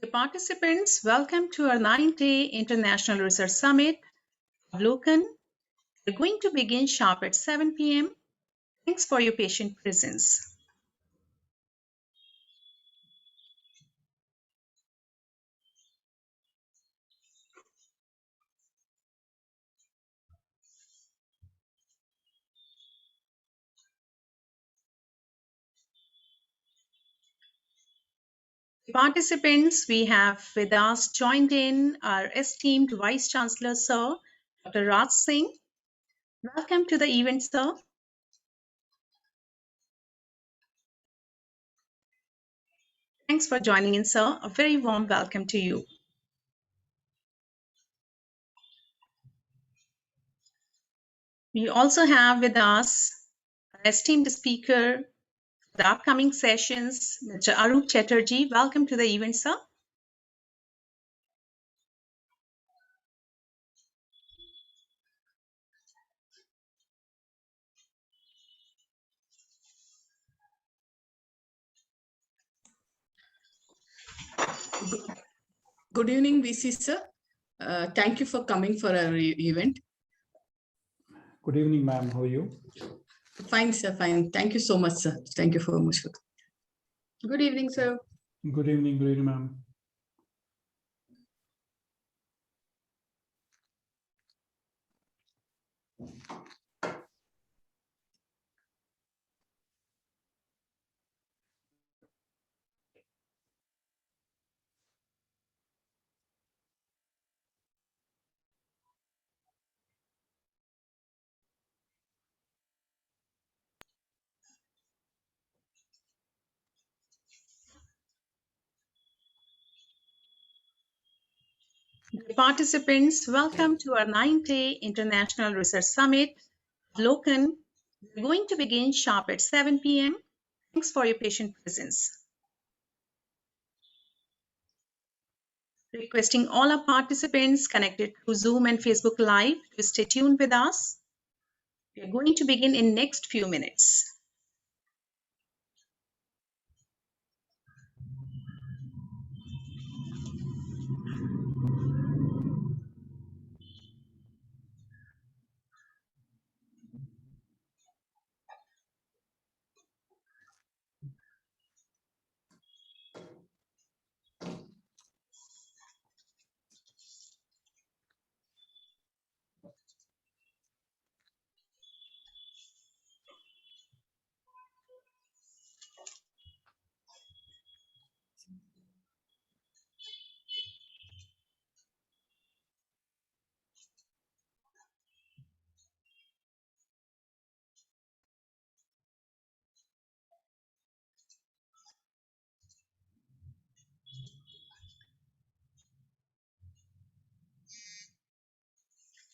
Dear participants, welcome to our 9th-day International Research Summit, AVLOKAN. We're going to begin sharp at 7 p.m. Thanks for your patient presence. Participants, we have with us joined in our esteemed Vice Chancellor, Sir, Dr. Raj Singh. Welcome to the event, sir. Thanks for joining in, sir. A very warm welcome to you. We also have with us our esteemed speaker for the upcoming sessions, Mr. Arup Chatterjee. Welcome to the event, sir. Good evening, VC sir. Thank you for coming for our event. Good evening, ma'am. How are you? Fine, sir. Fine. Thank you so much, sir. Thank you so much. Good evening, sir. Good evening, ma'am. Participants, welcome to our 9th-day International Research Summit, AVLOKAN. We're going to begin sharp at 7 p.m. Thanks for your patient presence. Requesting all our participants connected through Zoom and Facebook Live to stay tuned with us. We're going to begin in next few minutes.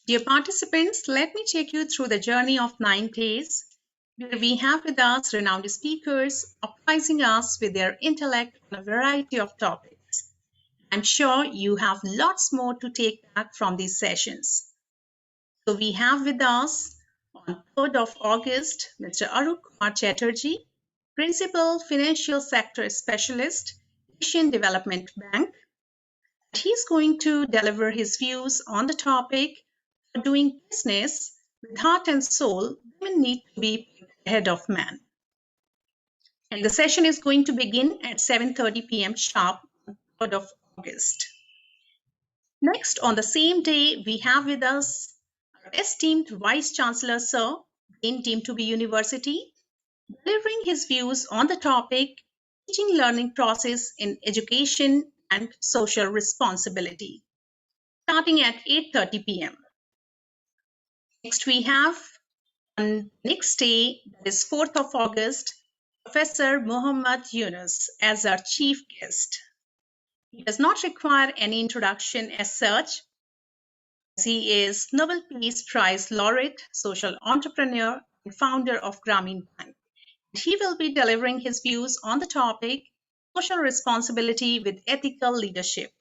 Dear participants, let me take you through the journey of 9 days, where we have with us renowned speakers apprising us with their intellect on a variety of topics. I'm sure you have lots more to take back from these sessions. So we have with us on 3rd of August, Mr. Arup Kumar Chatterjee, Principal Financial Sector Specialist, Asian Development Bank. He's going to deliver his views on the topic, for doing business with heart and soul, women need to be ahead of man. And the session is going to begin at 7:30 p.m. sharp on 3rd of August. Next, on the same day, we have with us our esteemed Vice Chancellor, Sir, Dean to University, delivering his views on the topic, teaching learning process in education and social responsibility, starting at 8:30 p.m. Next, we have on next day, that is 4th of August, Professor Muhammad Yunus as our chief guest. He does not require any introduction as such, as he is Nobel Peace Prize laureate, social entrepreneur, and founder of Grameen Bank. He will be delivering his views on the topic, social responsibility with ethical leadership,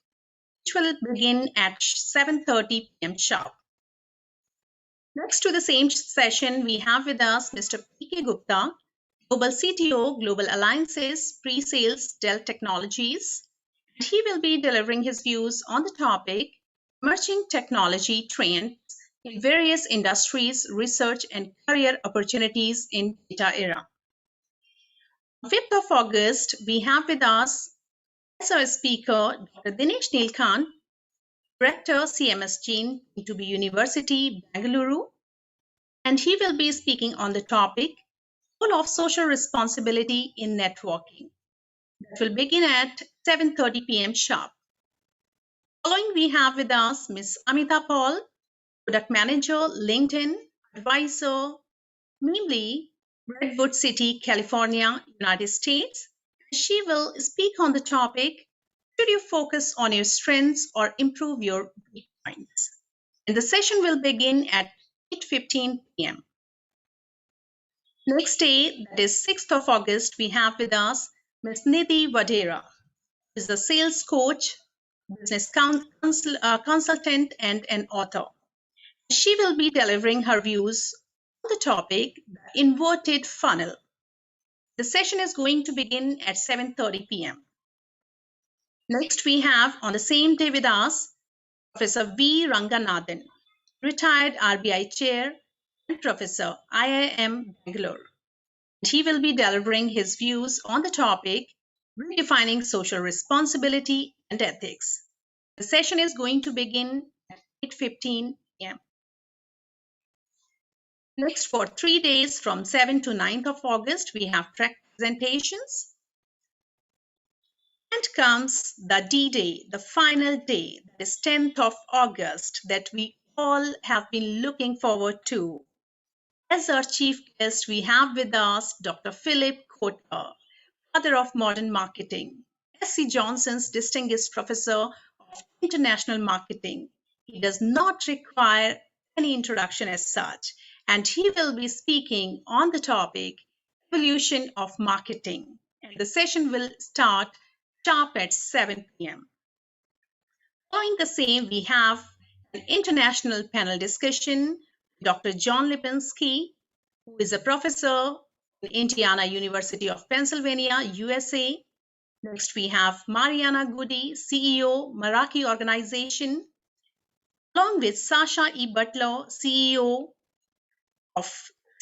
which will begin at 7:30 p.m. sharp. Next to the same session, we have with us Mr. P.K. Gupta, Global CTO, Global Alliances, Pre-Sales, Dell Technologies. He will be delivering his views on the topic emerging technology trends in various industries, research, and career opportunities in data era. On 5th of August, we have with us as our speaker Dr. Dinesh Nilekant, Director CMS Gene, B2B University, Bangalore, and he will be speaking on the topic Role of Social Responsibility in Networking. That will begin at 7:30 p.m. sharp. Following, we have with us Ms. Amita Paul, Product Manager, LinkedIn, Advisor, namely Redwood City, California, United States. She will speak on the topic, should you focus on your strengths or improve your weak points? And the session will begin at 8:15 p.m. Next day, that is 6th of August, we have with us Ms. Nidhi Vadera, who is a sales coach, business consultant, and an author. She will be delivering her views on the topic, the inverted funnel. The session is going to begin at 7:30 p.m. Next, we have on the same day with us Professor V. Ranganathan, retired RBI chair and professor, IIM Bangalore. He will be delivering his views on the topic, redefining social responsibility and ethics. The session is going to begin at 8:15 p.m. Next, for 3 days from 7th to 9th of August, we have track presentations. And comes the D-Day, the final day, that is 10th of August, that we all have been looking forward to. As our chief guest, we have with us Dr. Philip Kotler, father of modern marketing, S.C. Johnson's distinguished professor of international marketing. He does not require any introduction as such, and he will be speaking on the topic, evolution of marketing. And the session will start sharp at 7 p.m. Following the same, we have an international panel discussion. Dr. John Lipinski, who is a professor in Indiana University of Pennsylvania, USA. Next, we have Mariana Goody, CEO, Meraki Organization, along with Sasha E. Butler, CEO of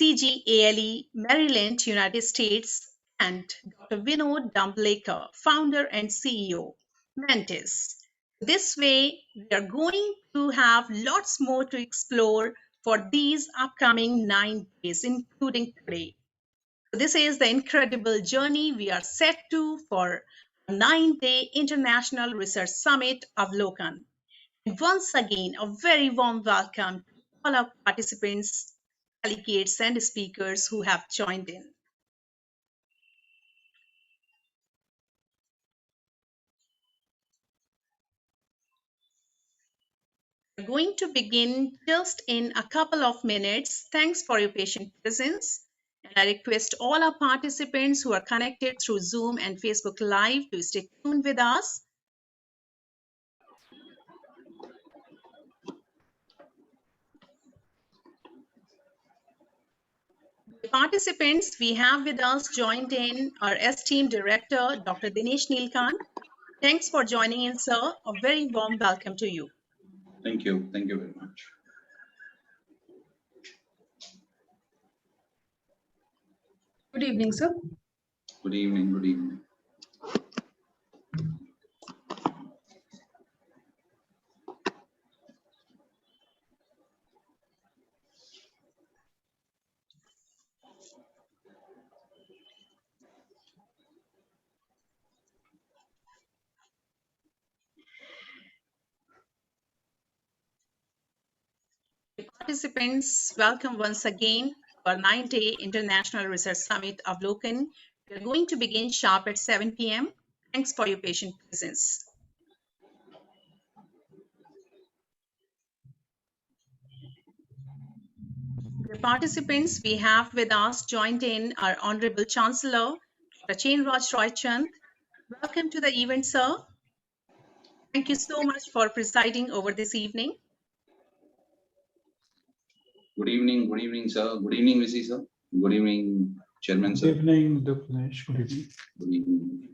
CGALE, Maryland, United States, and Dr. Vinod Damblekar, founder and CEO, Mantis. This way, we are going to have lots more to explore for these upcoming 9 days, including today. This is the incredible journey we are set to for a 9-day International Research Summit AVLOKAN. And once again, a very warm welcome to all our participants, delegates, and speakers who have joined in. We're going to begin just in a couple of minutes. Thanks for your patient presence. And I request all our participants who are connected through Zoom and Facebook Live to stay tuned with us. The participants we have with us joined in our esteemed director, Dr. Dinesh Nilekant. Thanks for joining in, sir. A very warm welcome to you. Thank you. Thank you very much. Good evening, sir. Good evening. Good evening. Participants, welcome once again to our 9-day International Research Summit AVLOKAN. We are going to begin sharp at 7 p.m. Thanks for your patient presence. The participants we have with us joined in our Honorable Chancellor, Dr. Chainraj Roy Chand. Welcome to the event, sir. Thank you so much for presiding over this evening. Good evening, sir. Good evening, VC, sir. Good evening, Chairman, sir. Good evening, Dinesh. Good evening. Good evening.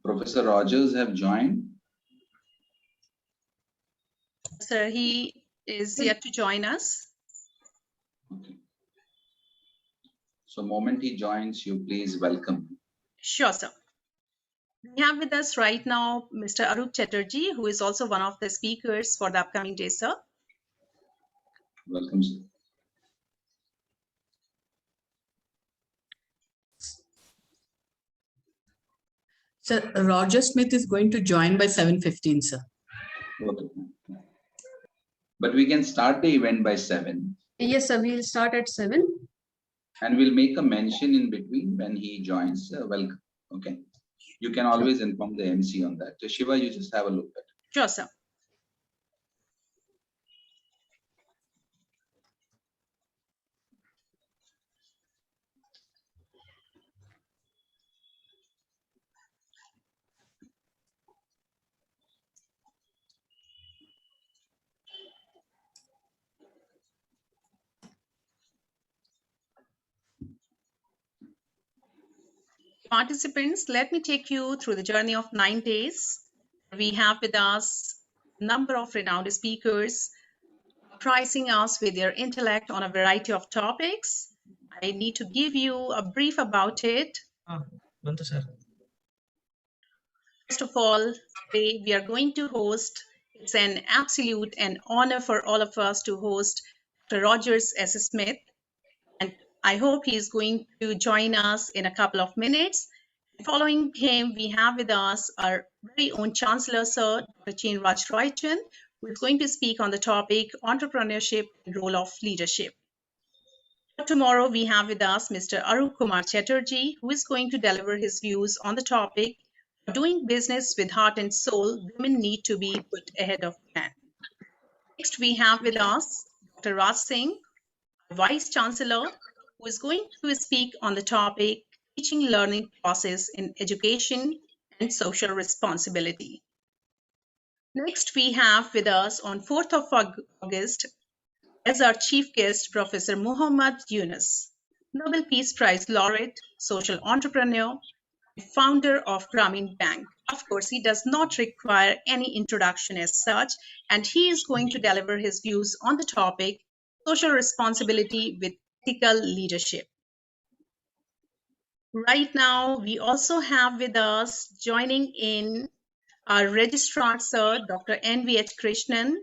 Professor Rogers have joined. Sir, he is yet to join us. Okay. So moment he joins, you please welcome. Sure, sir. We have with us right now Mr. Arup Chatterjee, who is also one of the speakers for the upcoming day, sir. Welcome, sir. Sir, Roger Smith is going to join by 7:15, sir. Okay. But we can start the event by 7. Yes, sir. We'll start at 7. And we'll make a mention in between when he joins. Welcome. Okay. You can always inform the MC on that. So Shiva, you just have a look at it. Sure, sir. Participants, let me take you through the journey of 9 days. We have with us a number of renowned speakers surprising us with their intellect on a variety of topics. I need to give you a brief about it. First of all, today we are going to host, it's an absolute and honor for all of us to host Dr. Rogers S. Smith. And I hope he's going to join us in a couple of minutes. Following him, we have with us our very own Chancellor, Sir, Dr. Chin Raj Roychan, who is going to speak on the topic entrepreneurship and role of leadership. Tomorrow, we have with us Mr. Arup Kumar Chatterjee, who is going to deliver his views on the topic, doing business with heart and soul, women need to be put ahead of men. Next, we have with us Dr. Raj Singh, Vice Chancellor, who is going to speak on the topic, teaching learning process in education and social responsibility. Next, we have with us on 4th of August as our chief guest, Professor Muhammad Yunus, Nobel Peace Prize laureate, social entrepreneur, and founder of Grameen Bank. Of course, he does not require any introduction as such, and he is going to deliver his views on the topic, social responsibility with ethical leadership. Right now, we also have with us joining in our registrar, Sir, Dr. NVH Krishnan.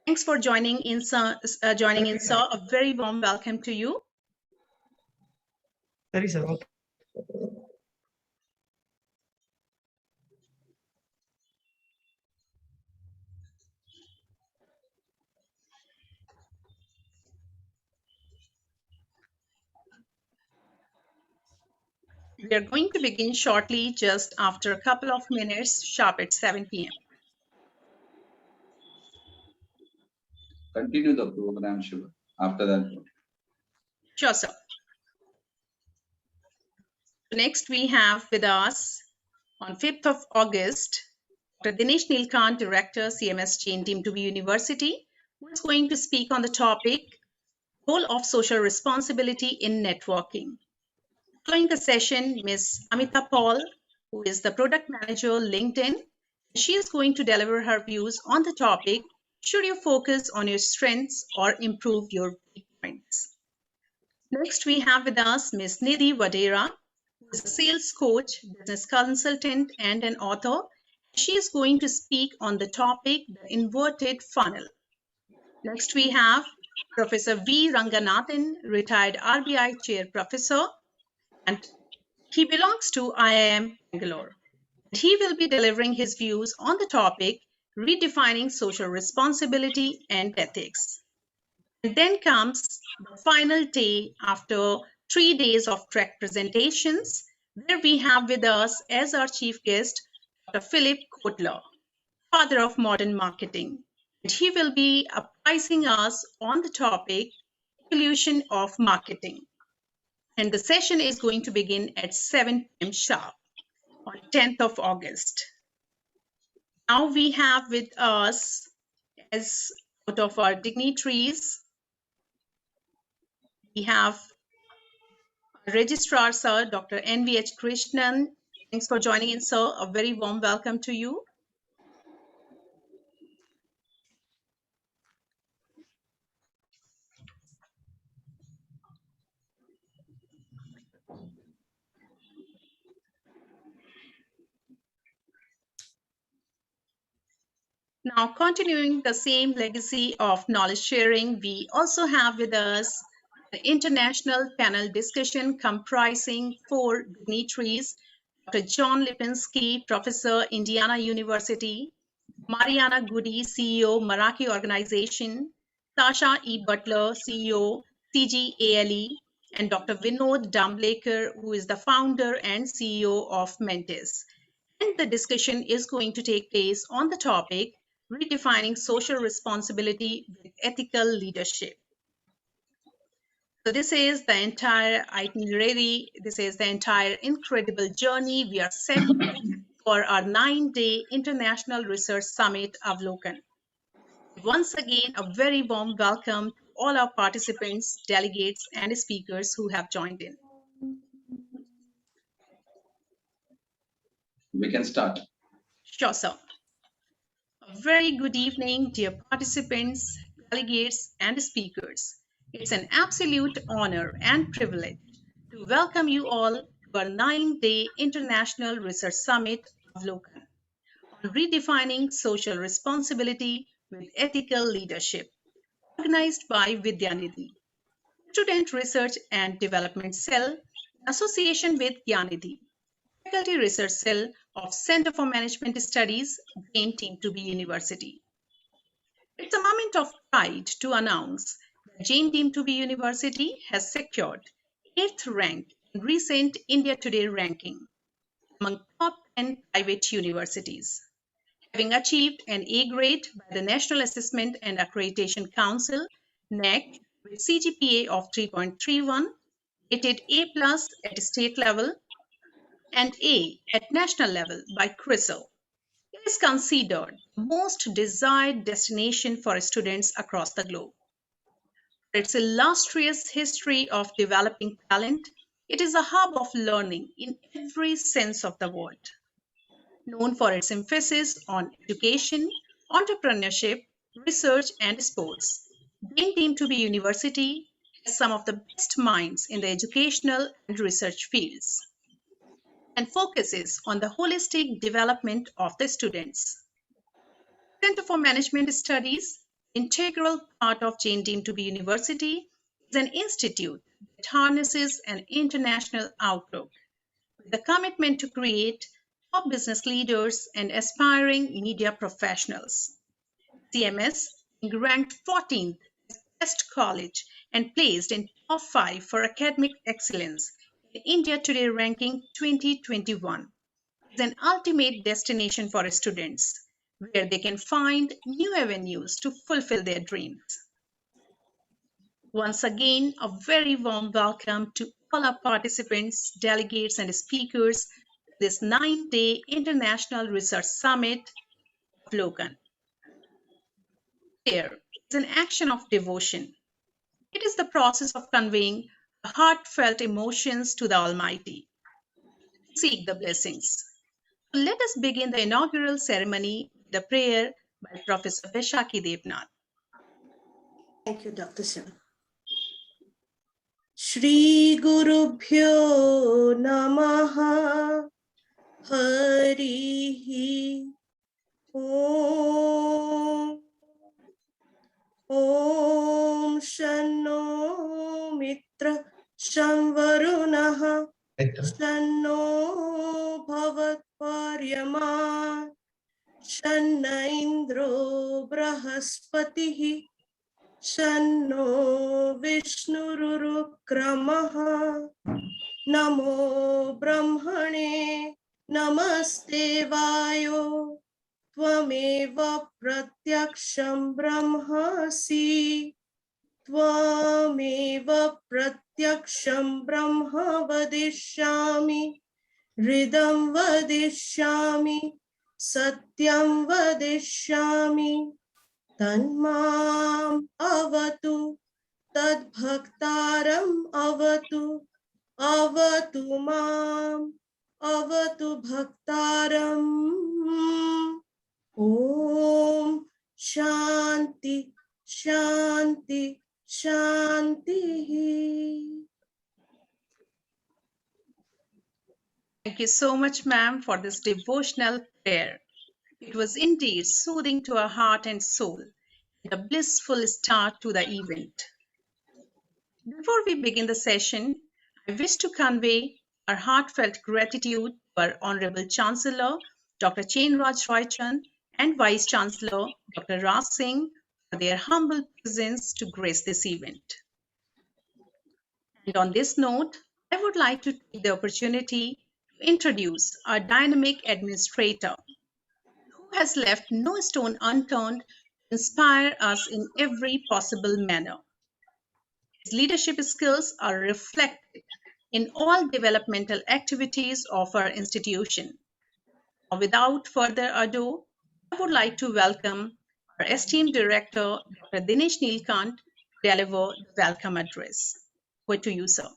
Thanks for joining in, sir. A very warm welcome to you. Sorry, sir. Okay. We are going to begin shortly, just after a couple of minutes, sharp at 7 p.m. Continue the program, Shiva. After that. Sure, sir. Next, we have with us on 5th of August, Dr. Dinesh Nilkant, Director, CMS Chain Team to be University, who is going to speak on the topic, role of social responsibility in networking. Following the session, Ms. Amita Paul, who is the Product Manager, LinkedIn, she is going to deliver her views on the topic, should you focus on your strengths or improve your weak points? Next, we have with us Ms. Nidhi Vadera, who is a sales coach, business consultant, and an author. She is going to speak on the topic, the inverted funnel. Next, we have Professor V. Ranganathan, retired RBI Chair Professor, and he belongs to IIM Bangalore. He will be delivering his views on the topic, redefining social responsibility and ethics. And then comes the final day after 3 days of track presentations, where we have with us as our chief guest, Dr. Philip Kotler, father of modern marketing. And he will be apprising us on the topic, evolution of marketing. And the session is going to begin at 7 p.m. sharp on 10th of August. Now we have with us, as out of our dignitaries, we have Registrar Sir, Dr. NVH Krishnan, Thanks for joining in, sir. A very warm welcome to you. Now, continuing the same legacy of knowledge sharing, we also have with us an international panel discussion comprising 4 dignitaries: Dr. John Lipinski, Professor, Indiana University; Mariana Goody, CEO, Meraki Organization; Sasha E. Butler, CEO, CGALE; and Dr. Vinod Damblekar, who is the founder and CEO of Mentis. And the discussion is going to take place on the topic redefining social responsibility with ethical leadership. So this is the entire itinerary. This is the entire incredible journey we are set for our 9-day International Research Summit AVLOKAN. Once again, a very warm welcome to all our participants, delegates, and speakers who have joined in. We can start. Sure, sir. A very good evening, dear participants, delegates, and speakers. It's an absolute honor and privilege to welcome you all to our 9-day International Research Summit AVLOKAN on redefining social responsibility with ethical leadership, organized by Vidyanidhi, Student Research and Development Cell, in association with Gyanidhi, Faculty Research Cell of Center for Management Studies, Brain Team to be University. It's a moment of pride to announce that Jain Team to be University has secured 8th rank in recent India Today ranking among top 10 private universities, having achieved an A grade by the National Assessment and Accreditation Council, NAC, with CGPA of 3.31, rated A+ at state level and A at national level by CRISIL. It is considered the most desired destination for students across the globe. For its illustrious history of developing talent, it is a hub of learning in every sense of the word. Known for its emphasis on education, entrepreneurship, research, and sports, Jain Team to be University has some of the best minds in the educational and research fields and focuses on the holistic development of the students. Center for Management Studies, integral part of Jain Team to be University, is an institute that harnesses an international outlook with a commitment to create top business leaders and aspiring media professionals. CMS ranked 14th as best college and placed in top 5 for academic excellence in India Today ranking 2021. Is an ultimate destination for students where they can find new avenues to fulfill their dreams. Once again, a very warm welcome to all our participants, delegates, and speakers to this 9-day International Research Summit AVLOKAN. Prayer is an action of devotion. It is the process of conveying heartfelt emotions to the Almighty. Seek the blessings. Let us begin the inaugural ceremony with the prayer by Professor Vaishakhi Devnath. Thank you, Dr. Shiva. Shri Gurubhyo Namaha Harihi Om Om Shanno Mitra Shamvarunaha Shanno Bhavat Paryama Shanna Indro Brahaspatihi Shanno Vishnurukramaha Namo Brahmane Namaste Vayo Tvameva Pratyaksham Brahmasi Tvameva Pratyaksham Brahma Vadishyami Ridam Vadishyami Satyam Vadishyami Tanmam avatu, tadbhaktaram avatu, avatu mam, avatu bhaktaram. Om Shanti Shanti Shanti. Thank you so much, ma'am, for this devotional prayer. It was indeed soothing to our heart and soul, and a blissful start to the event. Before we begin the session, I wish to convey our heartfelt gratitude to our Honorable Chancellor, Dr. Chainraj Roychand, and Vice Chancellor, Dr. Raj Singh, for their humble presence to grace this event. And on this note, I would like to take the opportunity to introduce our dynamic administrator, who has left no stone unturned to inspire us in every possible manner. His leadership skills are reflected in all developmental activities of our institution. Now, without further ado, I would like to welcome our esteemed director, Dr. Dinesh Neelkant, to deliver the welcome address. Over to you, sir.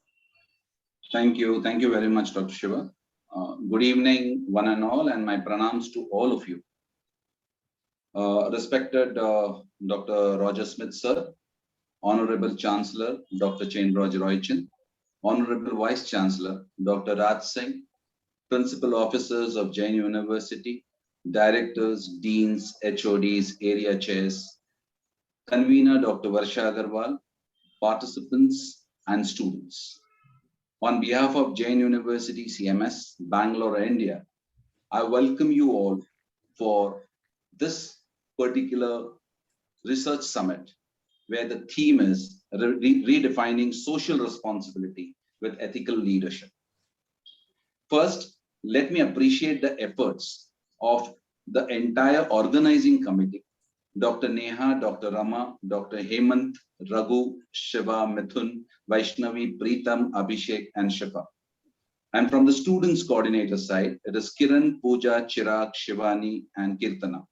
Thank you. Thank you very much, Dr. Shiva. Good evening, one and all, and my pranams to all of you. Respected Dr. Roger Smith, sir, Honorable Chancellor, Dr. Chainraj Roychand, Honorable Vice Chancellor, Dr. Raj Singh, Principal Officers of Jain University, Directors, Deans, HODs, Area Chairs, Convener Dr. Varsha Agarwal, participants and students. On behalf of Jain University CMS, Bangalore, India, I welcome you all for this particular research summit, where the theme is redefining social responsibility with ethical leadership. First, let me appreciate the efforts of the entire organizing committee, Dr. Neha, Dr. Rama, Dr. Hemant, Raghu, Shiva, Mithun, Vaishnavi, Preetam, Abhishek, and Shifa. And from the students coordinator side, it is Kiran, Pooja, Chirag, Shivani, and Kirtana.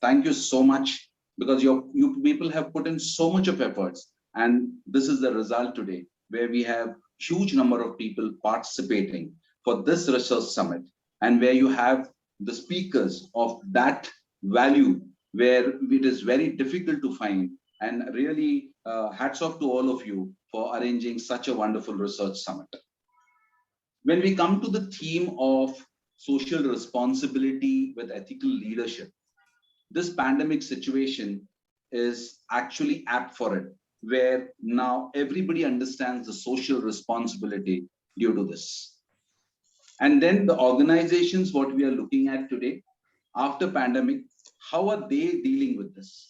Thank you so much, because you people have put in so much of efforts, and this is the result today, where we have huge number of people participating for this research summit, and where you have the speakers of that value, where it is very difficult to find. And really hats off to all of you for arranging such a wonderful research summit. When we come to the theme of social responsibility with ethical leadership, this pandemic situation is actually apt for it, where now everybody understands the social responsibility due to this. And then the organizations, what we are looking at today, after pandemic, how are they dealing with this?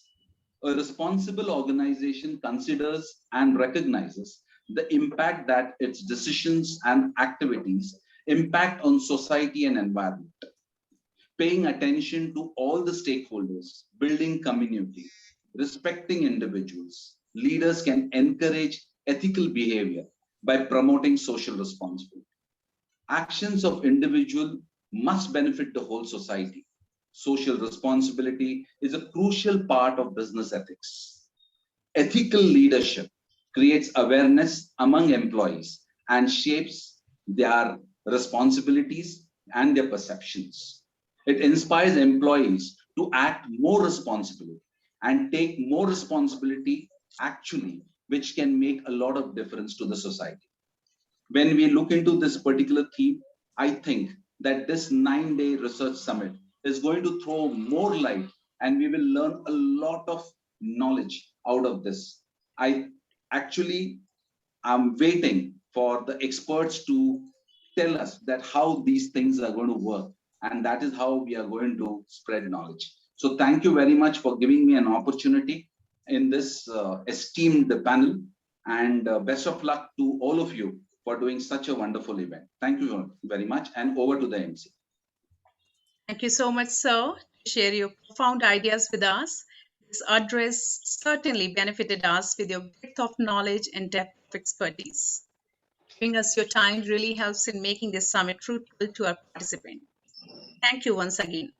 A responsible organization considers and recognizes the impact that its decisions and activities impact on society and environment. Paying attention to all the stakeholders, building community, respecting individuals, leaders can encourage ethical behavior by promoting social responsibility. Actions of individual must benefit the whole society. Social responsibility is a crucial part of business ethics. Ethical leadership creates awareness among employees and shapes their responsibilities and their perceptions. It inspires employees to act more responsibly and take more responsibility actually, which can make a lot of difference to the society. When we look into this particular theme, I think that this 9-day research summit is going to throw more light, and we will learn a lot of knowledge out of this. I actually am waiting for the experts to tell us that how these things are going to work, and that is how we are going to spread knowledge. So thank you very much for giving me an opportunity in this esteemed panel, and best of luck to all of you for doing such a wonderful event. Thank you very much, and over to the MC. Thank you so much, sir, to share your profound ideas with us. This address certainly benefited us with your breadth of knowledge and depth of expertise. Giving us your time really helps in making this summit fruitful to our participants. Thank you once again.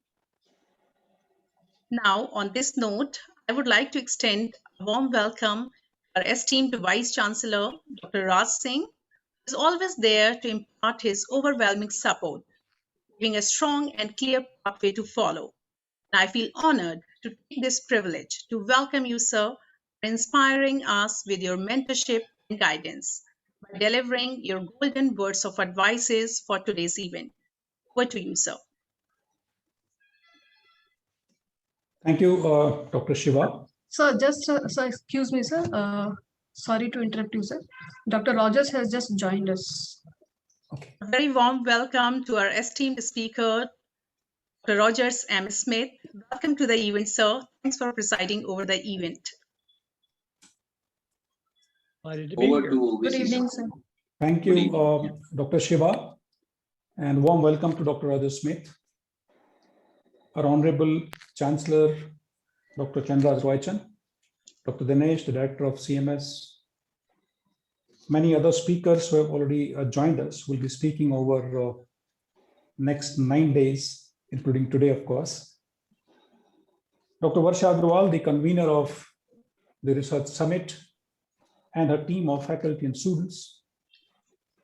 Now, on this note, I would like to extend a warm welcome to our esteemed Vice Chancellor, Dr. Raj Singh, who is always there to impart his overwhelming support giving a strong and clear pathway to follow. I feel honored to take this privilege to welcome you, sir, for inspiring us with your mentorship and guidance by delivering your golden words of advices for today's event. Over to you, sir. Thank you, Dr. Shiva. So just, so excuse me, sir. Sorry to interrupt you, sir. Dr. Rogers has just joined us. Okay. A very warm welcome to our esteemed speaker, Dr. Rogers M. Smith. Welcome to the event, sir. Thanks for presiding over the event. Over to Good VC, evening, sir. sir. Thank Good you, evening. Dr. Shiva, and warm welcome to Dr. Roger Smith, our Honorable Chancellor, Dr. Chandraj Roychan, Dr. Dinesh, the Director of CMS, many other speakers who have already joined us will be speaking over next 9 days, including today, of course. Dr. Varsha Agrawal, the convener of the Research Summit, and her team of faculty and students,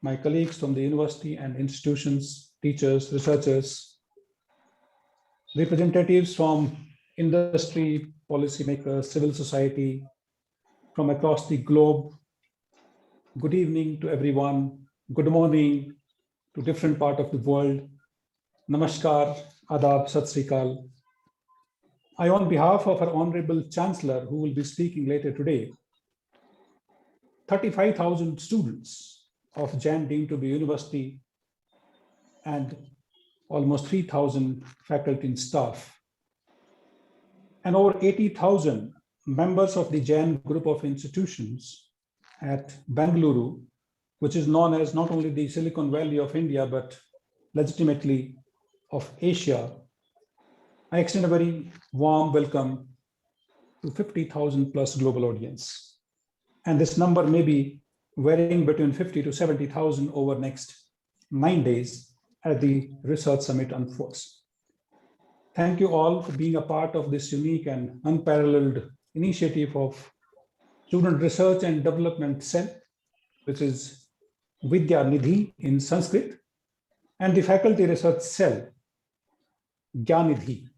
my colleagues from the university and institutions, teachers, researchers, representatives from industry, policymakers, civil society, from across the globe. Good evening to everyone. Good morning to different part of the world. Namaskar, Adab, Sat Sri Akal. I, on behalf of our Honorable Chancellor, who will be speaking later today, 35,000 students of Jain deemed to be university and almost 3,000 faculty and staff, and over 80,000 members of the Jain group of institutions at Bengaluru, which is known as not only the Silicon Valley of India, but legitimately of Asia. I extend a very warm welcome to 50,000 plus global audience. And this number may be varying between 50 to 70,000 over next 9 days as the Research Summit unfolds. Thank you all for being a part of this unique and unparalleled initiative of Student Research and Development Cell, which is Vidya Nidhi in Sanskrit, and the Faculty Research Cell, Gyanidhi.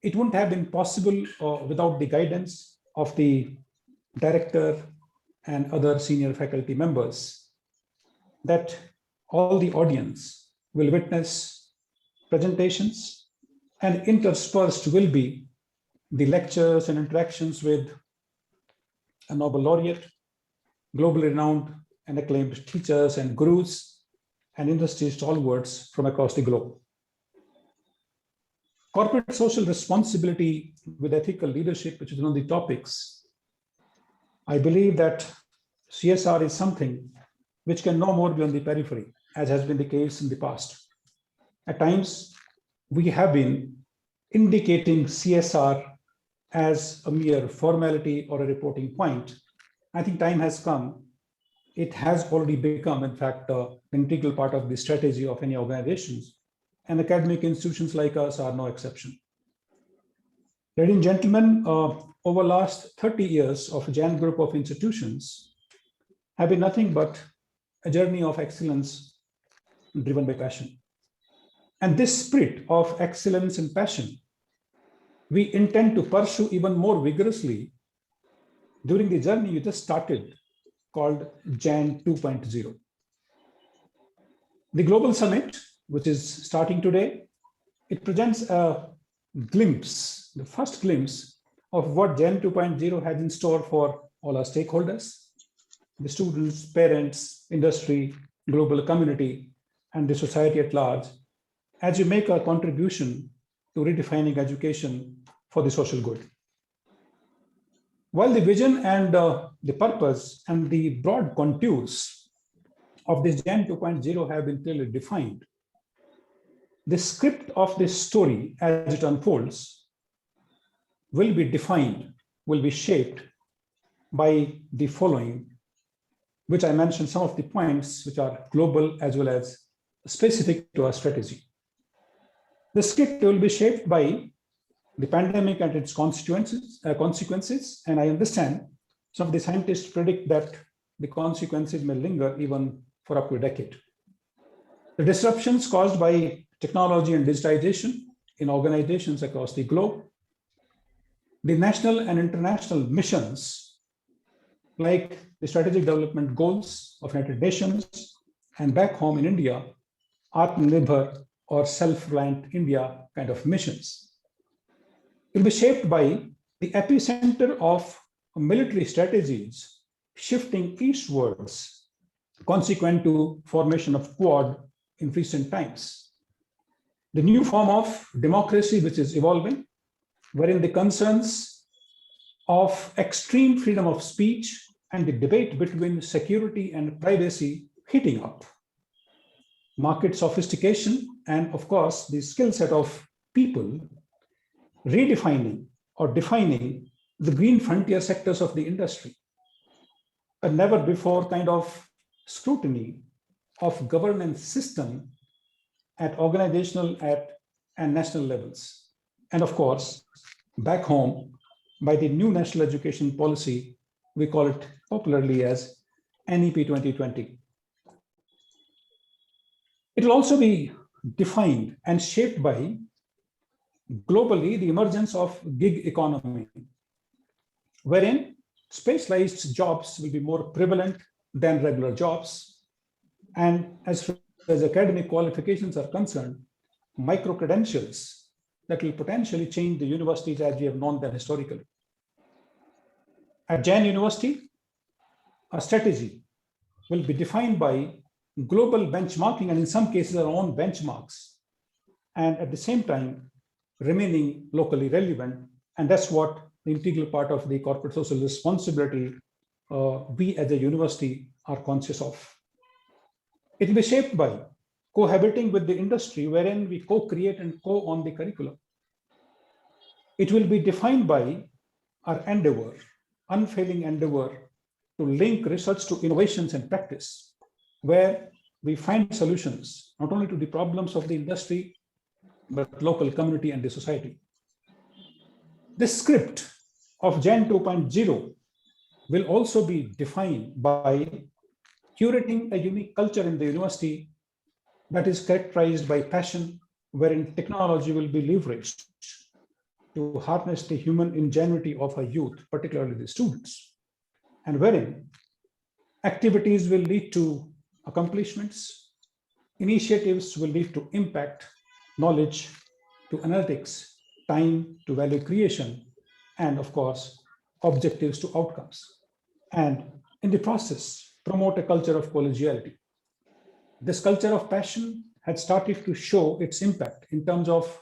It wouldn't have been possible without the guidance of the director and other senior faculty members that all the audience will witness presentations, and interspersed will be the lectures and interactions with a Nobel laureate, globally renowned and acclaimed teachers and gurus and industry stalwarts from across the globe. Corporate social responsibility with ethical leadership, which is one of the topics. I believe that CSR is something which can no more be on the periphery, as has been the case in the past. At times, we have been indicating CSR as a mere formality or a reporting point. I think time has come. It has already become, in fact, an integral part of the strategy of any organizations, and academic institutions like us are no exception. Ladies and gentlemen, over last 30 years of Jain group of institutions have been nothing but a journey of excellence driven by passion. And this spirit of excellence and passion, we intend to pursue even more vigorously during the journey we just started, called Jain 2.0. The Global Summit, which is starting today, it presents a glimpse, the first glimpse of what Jain 2.0 has in store for all our stakeholders, the students, parents, industry, global community, and the society at large, as we make our contribution to redefining education for the social good. While the vision and the purpose and the broad contours of this Jain 2.0 have been clearly defined, the script of this story as it unfolds will be defined, will be shaped by the following, which I mentioned some of the points which are global as well as specific to our strategy. The script will be shaped by the pandemic and its consequences, and I understand some of the scientists predict that the consequences may linger even for up to a decade. The disruptions caused by technology and digitization in organizations across the globe, the national and international missions like the strategic development goals of United Nations and back home in India, Atmanirbhar or self-reliant India kind of missions. It will be shaped by the epicenter of military strategies shifting eastwards, consequent to formation of Quad in recent times. The new form of democracy which is evolving, wherein the concerns of extreme freedom of speech and the debate between security and privacy heating up. Market sophistication and of course the skill set of people redefining or defining the green frontier sectors of the industry. A never before kind of scrutiny of governance system at organizational and national levels. And of course, back home, by the new national education policy, we call it popularly as NEP 2020. It will also be defined and shaped by globally the emergence of gig economy, wherein specialized jobs will be more prevalent than regular jobs. And as far as academic qualifications are concerned, micro-credentials that will potentially change the universities as we have known them historically. At Jain University, a strategy will be defined by global benchmarking and in some cases our own benchmarks, and at the same time remaining locally relevant. And that's what the integral part of the corporate social responsibility we as a university are conscious of. It will be shaped by cohabiting with the industry wherein we co-create and co-own the curriculum. It will be defined by our endeavor, unfailing endeavor to link research to innovations and practice, where we find solutions not only to the problems of the industry, but local community and the society. This script of Jain 2.0 will also be defined by curating a unique culture in the university that is characterized by passion, wherein technology will be leveraged to harness the human ingenuity of our youth, particularly the students, and wherein activities will lead to accomplishments, initiatives will lead to impact, knowledge to analytics, time to value creation, and of course, objectives to outcomes. And in the process, promote a culture of collegiality. This culture of passion had started to show its impact in terms of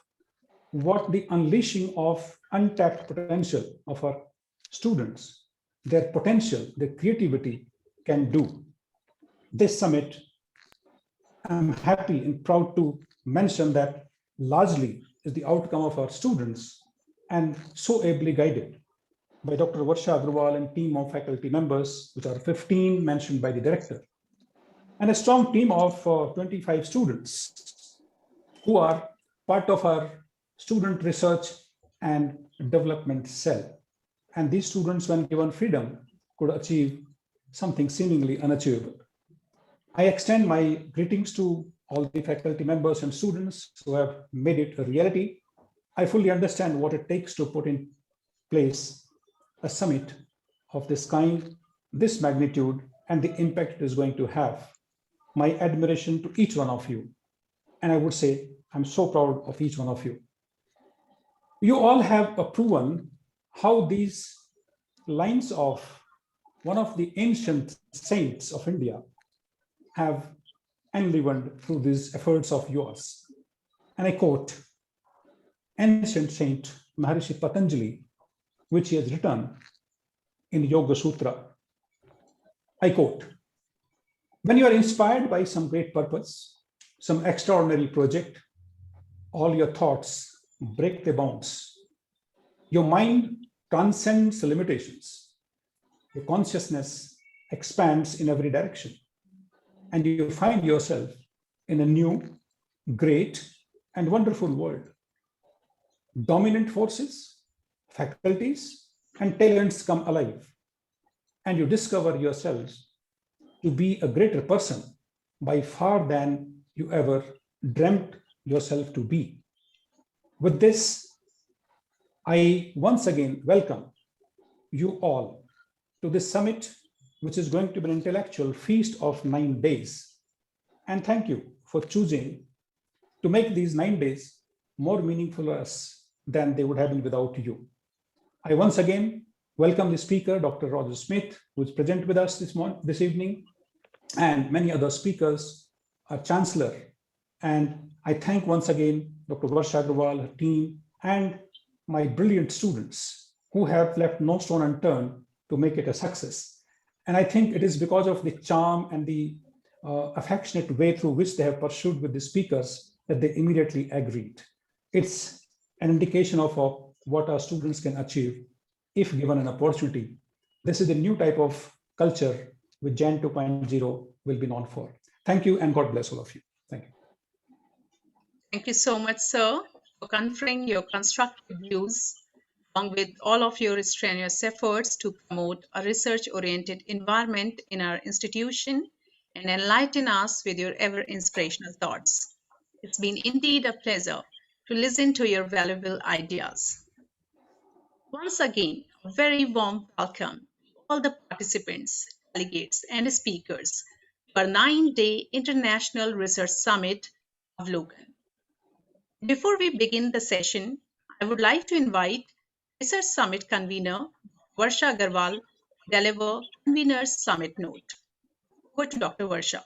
what the unleashing of untapped potential of our students, their potential, their creativity can do. This summit, I'm happy and proud to mention that largely is the outcome of our students and so ably guided by Dr. Varsha Agrawal and team of faculty members, which are 15 mentioned by the director, and a strong team of 25 students who are part of our student research and development cell. And these students, when given freedom, could achieve something seemingly unachievable. I extend my greetings to all the faculty members and students who have made it a reality. I fully understand what it takes to put in place a summit of this kind, this magnitude, and the impact it is going to have. My admiration to each one of you. And I would say, I'm so proud of each one of you. You all have proven how these lines of one of the ancient saints of India have enlivened through these efforts of yours. And I quote ancient saint Maharishi Patanjali, which he has written in Yoga Sutra. I quote, when you are inspired by some great purpose, some extraordinary project, all your thoughts break the bounds. Your mind transcends the limitations. Your consciousness expands in every direction. And you find yourself in a new, great, and wonderful world. Dominant forces, faculties, and talents come alive. And you discover yourselves to be a greater person by far than you ever dreamt yourself to be. With this, I once again welcome you all to this summit, which is going to be an intellectual feast of 9 days. And thank you for choosing to make these 9 days more meaningful for us than they would have been without you. I once again welcome the speaker, Dr. Roger Smith, who is present with us this evening, and many other speakers, our Chancellor. And I thank once again Dr. Varsha Agrawal, her team, and my brilliant students who have left no stone unturned to make it a success. And I think it is because of the charm and the affectionate way through which they have pursued with the speakers that they immediately agreed. It's an indication of what our students can achieve if given an opportunity. This is a new type of culture which Jan 2.0 will be known for. Thank you, and God bless all of you. Thank you. Thank you so much, sir, for conferring your constructive views along with all of your strenuous efforts to promote a research-oriented environment in our institution and enlighten us with your ever-inspirational thoughts. It's been indeed a pleasure to listen to your valuable ideas. Once again, a very warm welcome to all the participants, delegates, and speakers to our 9-day International Research Summit, AVLOKAN. Before we begin the session, I would like to invite Research Summit convener Varsha Agrawal to deliver convener's summit note. Over to Dr. Varsha.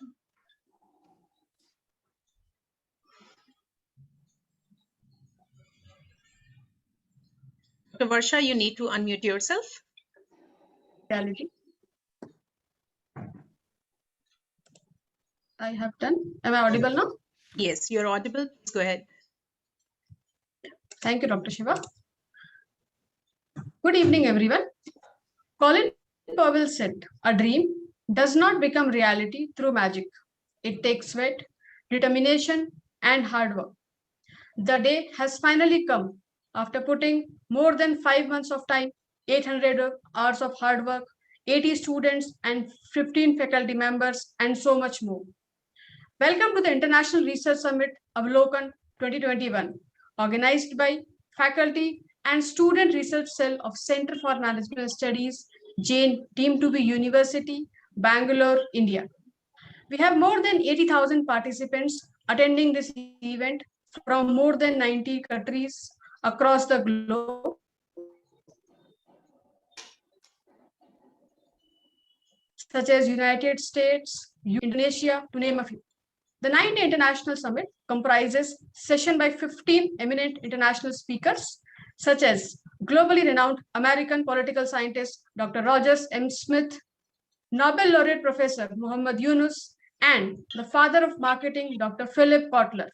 Dr. Varsha, you need to unmute yourself. Reality. I have done. Am I audible now? Yes, you're audible. Please go ahead. Thank you, Dr. Shiva. Good evening, everyone. Colin Powell said, "A dream does not become reality through magic. It takes sweat, determination, and hard work." The day has finally come after putting more than 5 months of time, 800 hours of hard work, 80 students, and 15 faculty members, and so much more. Welcome to the International Research Summit AVLOKAN 2021, organized by Faculty and Student Research Cell of Center for Management Studies, Jain, deemed to be University, Bangalore, India. We have more than 80,000 participants attending this event from more than 90 countries across the globe. Such as United States, Indonesia, to name a few. The 9-day International Summit comprises session by 15 eminent international speakers, such as globally renowned American political scientist Dr. Rogers M. Smith, Nobel laureate Professor Muhammad Yunus, and the father of marketing Dr. Philip Kotler.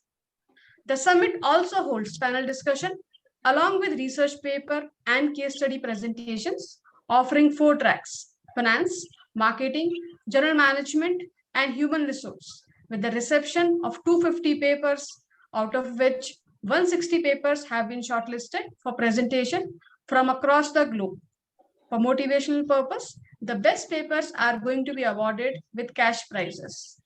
The summit also holds panel discussion along with research paper and case study presentations, offering 4 tracks: finance, marketing, general management, and human resource, with the reception of 250 papers, out of which 160 papers have been shortlisted for presentation from across the globe. For motivational purpose, the best papers are going to be awarded with cash prizes.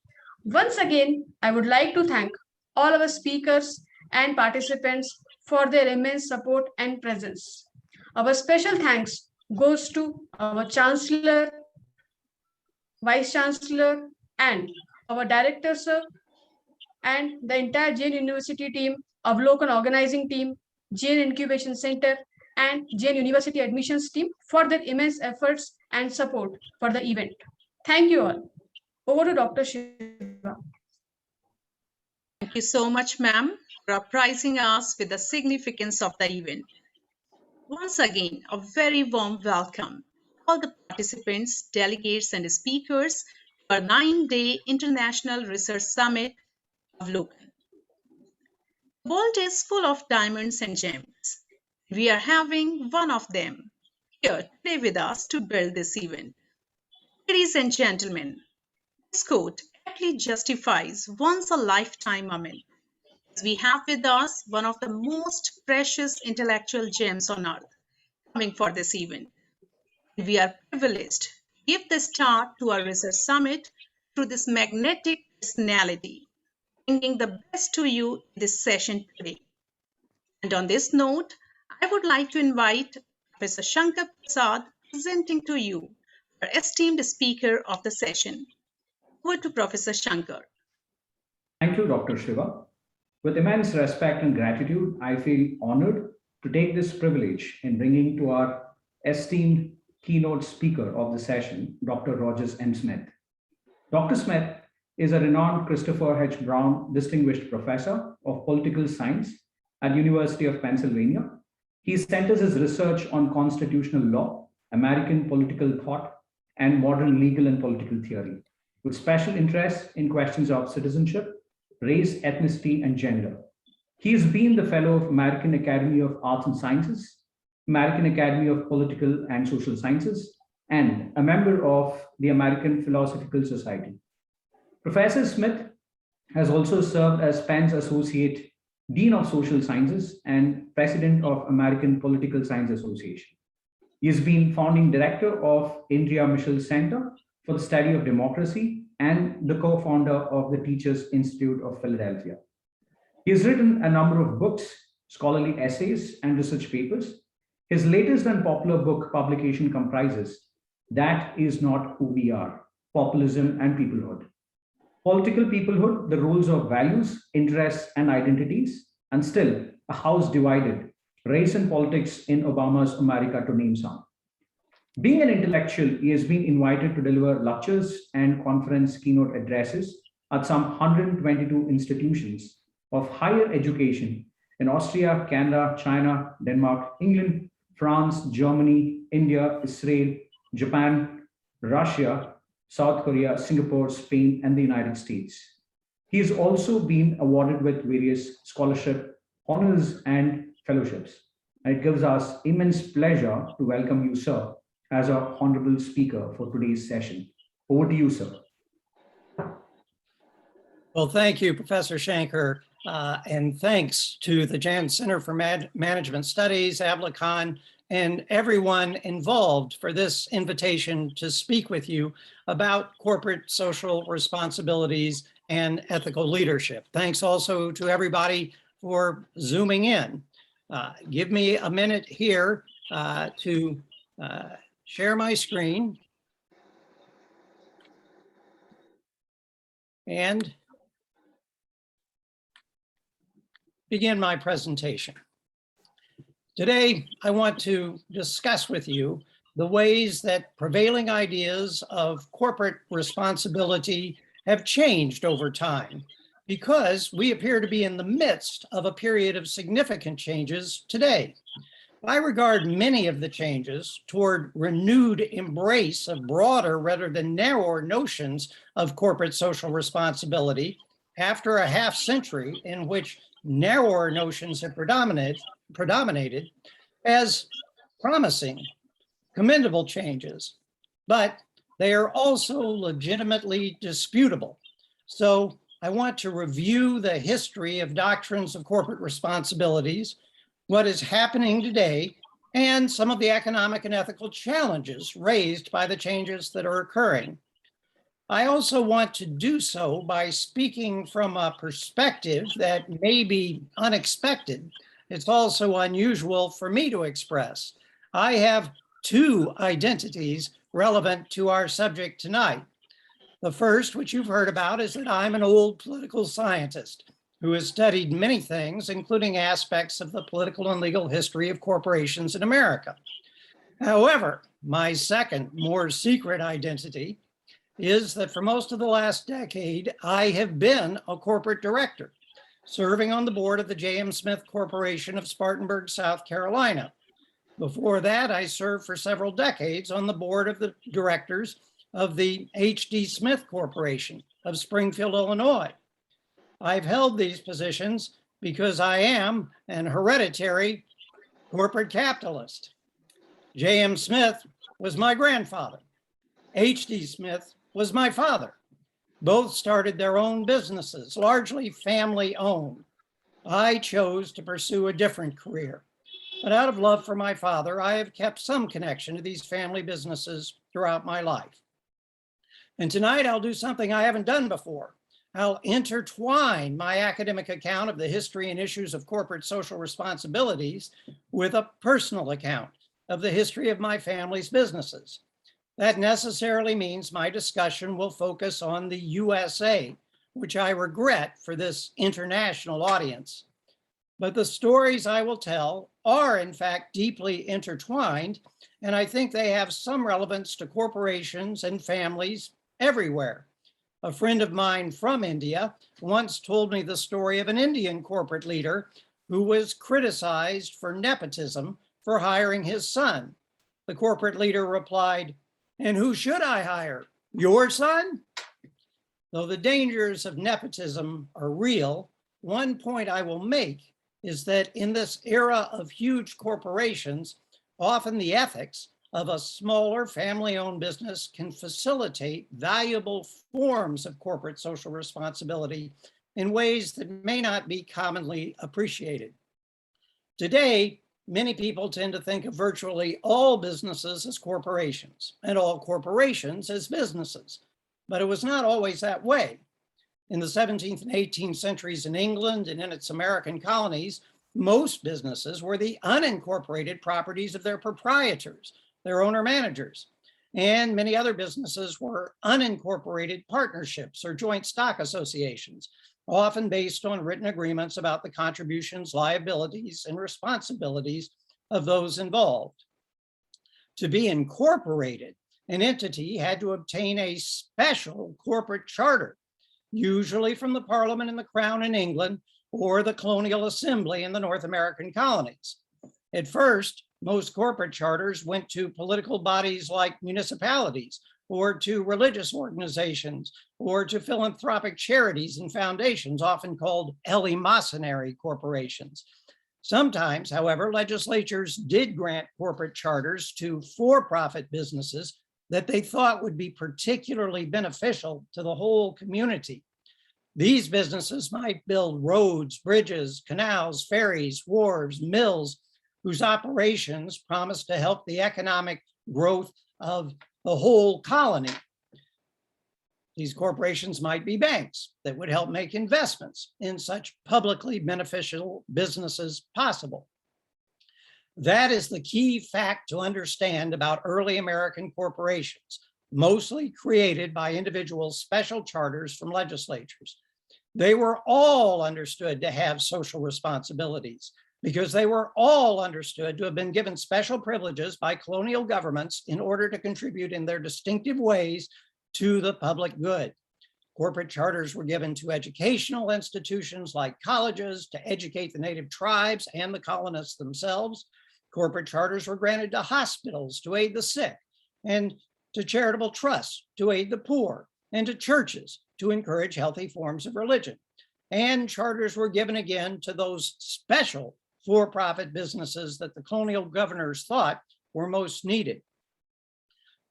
Once again, I would like to thank all our speakers and participants for their immense support and presence. Our special thanks goes to our Chancellor, Vice Chancellor, and our Director, sir, and the entire Jain University team, AVLOKAN organizing team, Jain Incubation Center, and Jain University admissions team for their immense efforts and support for the event. Thank you all. Over to Dr. Shiva. Thank you so much, ma'am, for apprising us with the significance of the event. Once again, a very warm welcome to all the participants, delegates, and speakers to our 9-day International Research Summit, AVLOKAN. The world is full of diamonds and gems. We are having one of them here today with us to build this event. Ladies and gentlemen, this quote aptly justifies once-a-lifetime moment, as we have with us one of the most precious intellectual gems on earth coming for this event. We are privileged to give the start to our research summit through this magnetic personality, bringing the best to you in this session today. And on this note, I would like to invite Professor Shankar Prasad presenting to you, our esteemed speaker of the session. Over to Professor Shankar. Thank you, Dr. Shiva. With immense respect and gratitude, I feel honored to take this privilege in bringing to our esteemed keynote speaker of the session, Dr. Rogers M. Smith. Dr. Smith is a renowned Christopher H. Brown Distinguished Professor of Political Science at University of Pennsylvania. He centers his research on constitutional law, American political thought, and modern legal and political theory, with special interest in questions of citizenship, race, ethnicity, and gender. He has been the fellow of American Academy of Arts and Sciences, American Academy of Political and Social Sciences, and a member of the American Philosophical Society. Professor Smith has also served as Penn's Associate Dean of Social Sciences and President of American Political Science Association. He has been founding director of Indria Mitchell Center for the Study of Democracy and the co-founder of the Teachers Institute of Philadelphia. He has written a number of books, scholarly essays, and research papers. His latest and popular book publication comprises That Is Not Who We Are, Populism and Peoplehood. Political peoplehood, the roles of values, interests, and identities, and still a house divided, race and politics in Obama's America, to name some. Being an intellectual, he has been invited to deliver lectures and conference keynote addresses at some 122 institutions of higher education in Austria, Canada, China, Denmark, England, France, Germany, India, Israel, Japan, Russia, South Korea, Singapore, Spain, and the United States. He has also been awarded with various scholarship, honors, and fellowships. And it gives us immense pleasure to welcome you, sir, as our honorable speaker for today's session. Over to you, sir. Well, thank you, Professor Shankar, and thanks to the Janssen Center for Management Studies, AVLOKAN, and everyone involved for this invitation to speak with you about corporate social responsibilities and ethical leadership. Thanks also to everybody for zooming in. Give me a minute here to share my screen and begin my presentation. Today, I want to discuss with you the ways that prevailing ideas of corporate responsibility have changed over time, because we appear to be in the midst of a period of significant changes today. I regard many of the changes toward renewed embrace of broader rather than narrower notions of corporate social responsibility after a half century in which narrower notions have predominated as promising, commendable changes, but they are also legitimately disputable. So I want to review the history of doctrines of corporate responsibilities, what is happening today, and some of the economic and ethical challenges raised by the changes that are occurring. I also want to do so by speaking from a perspective that may be unexpected. It's also unusual for me to express. I have two identities relevant to our subject tonight. The first, which you've heard about, is that I'm an old political scientist who has studied many things, including aspects of the political and legal history of corporations in America. However, my second, more secret identity is that for most of the last decade, I have been a corporate director, serving on the board of the J.M. Smith Corporation of Spartanburg, South Carolina. Before that, I served for several decades on the board of the directors of the H.D. Smith Corporation of Springfield, Illinois. I've held these positions because I am an hereditary corporate capitalist. J.M. Smith was my grandfather. H.D. Smith was my father. Both started their own businesses, largely family-owned. I chose to pursue a different career. But out of love for my father, I have kept some connection to these family businesses throughout my life. And tonight I'll do something I haven't done before. I'll intertwine my academic account of the history and issues of corporate social responsibilities with a personal account of the history of my family's businesses. That necessarily means my discussion will focus on the USA, which I regret for this international audience. But the stories I will tell are in fact deeply intertwined, and I think they have some relevance to corporations and families everywhere. A friend of mine from India once told me the story of an Indian corporate leader who was criticized for nepotism for hiring his son. The corporate leader replied, "And who should I hire? Your son?" Though the dangers of nepotism are real, one point I will make is that in this era of huge corporations, often the ethics of a smaller family-owned business can facilitate valuable forms of corporate social responsibility in ways that may not be commonly appreciated. Today, many people tend to think of virtually all businesses as corporations and all corporations as businesses, but it was not always that way. In the 17th and 18th centuries in England and in its American colonies, most businesses were the unincorporated properties of their proprietors, their owner-managers, and many other businesses were unincorporated partnerships or joint stock associations, often based on written agreements about the contributions, liabilities, and responsibilities of those involved. To be incorporated, an entity had to obtain a special corporate charter, usually from the Parliament and the Crown in England or the Colonial Assembly in the North American colonies. At first, most corporate charters went to political bodies like municipalities or to religious organizations or to philanthropic charities and foundations, often called eleemosynary corporations. Sometimes, however, legislatures did grant corporate charters to for-profit businesses that they thought would be particularly beneficial to the whole community. These businesses might build roads, bridges, canals, ferries, wharves, mills, whose operations promised to help the economic growth of the whole colony. These corporations might be banks that would help make investments in such publicly beneficial businesses possible. That is the key fact to understand about early American corporations, mostly created by individual special charters from legislatures. They were all understood to have social responsibilities because they were all understood to have been given special privileges by colonial governments in order to contribute in their distinctive ways to the public good. Corporate charters were given to educational institutions like colleges to educate the native tribes and the colonists themselves. Corporate charters were granted to hospitals to aid the sick, and to charitable trusts to aid the poor, and to churches to encourage healthy forms of religion. And charters were given again to those special for-profit businesses that the colonial governors thought were most needed.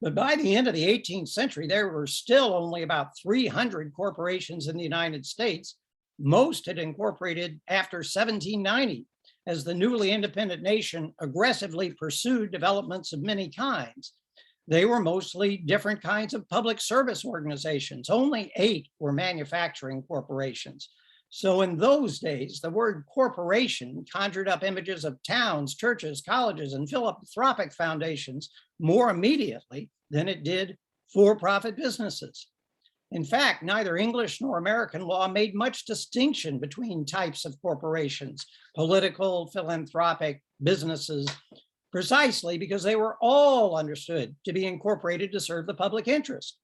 But by the end of the 18th century, there were still only about 300 corporations in the United States. Most had incorporated after 1790, as the newly independent nation aggressively pursued developments of many kinds. They were mostly different kinds of public service organizations. Only 8 were manufacturing corporations. So in those days, the word corporation conjured up images of towns, churches, colleges, and philanthropic foundations more immediately than it did for-profit businesses. In fact, neither English nor American law made much distinction between types of corporations, political, philanthropic, businesses, precisely because they were all understood to be incorporated to serve the public interest.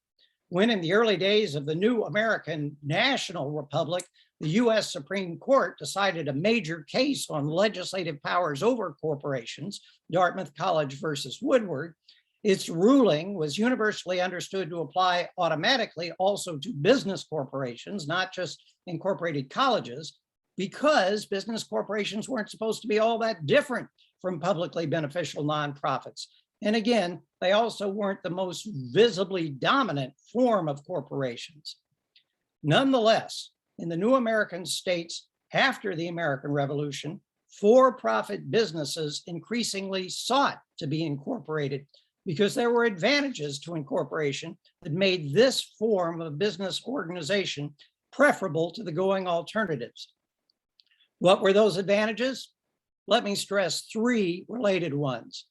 When in the early days of the new American National Republic, the US Supreme Court decided a major case on legislative powers over corporations, Dartmouth College versus Woodward, its ruling was universally understood to apply automatically also to business corporations, not just incorporated colleges, because business corporations weren't supposed to be all that different from publicly beneficial nonprofits. And again, they also weren't the most visibly dominant form of corporations. Nonetheless, in the new American states after the American Revolution, for-profit businesses increasingly sought to be incorporated because there were advantages to incorporation that made this form of business organization preferable to the going alternatives. What were those advantages? Let me stress three related ones.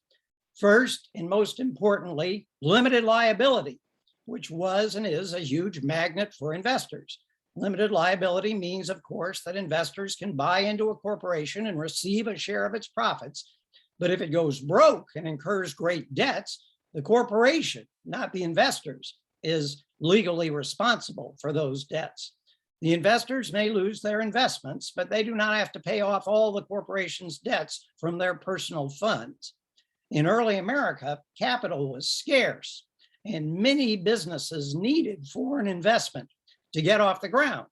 First, and most importantly, limited liability, which was and is a huge magnet for investors. Limited liability means, of course, that investors can buy into a corporation and receive a share of its profits. But if it goes broke and incurs great debts, the corporation, not the investors, is legally responsible for those debts. The investors may lose their investments, but they do not have to pay off all the corporation's debts from their personal funds. In early America, capital was scarce, and many businesses needed foreign investment to get off the ground.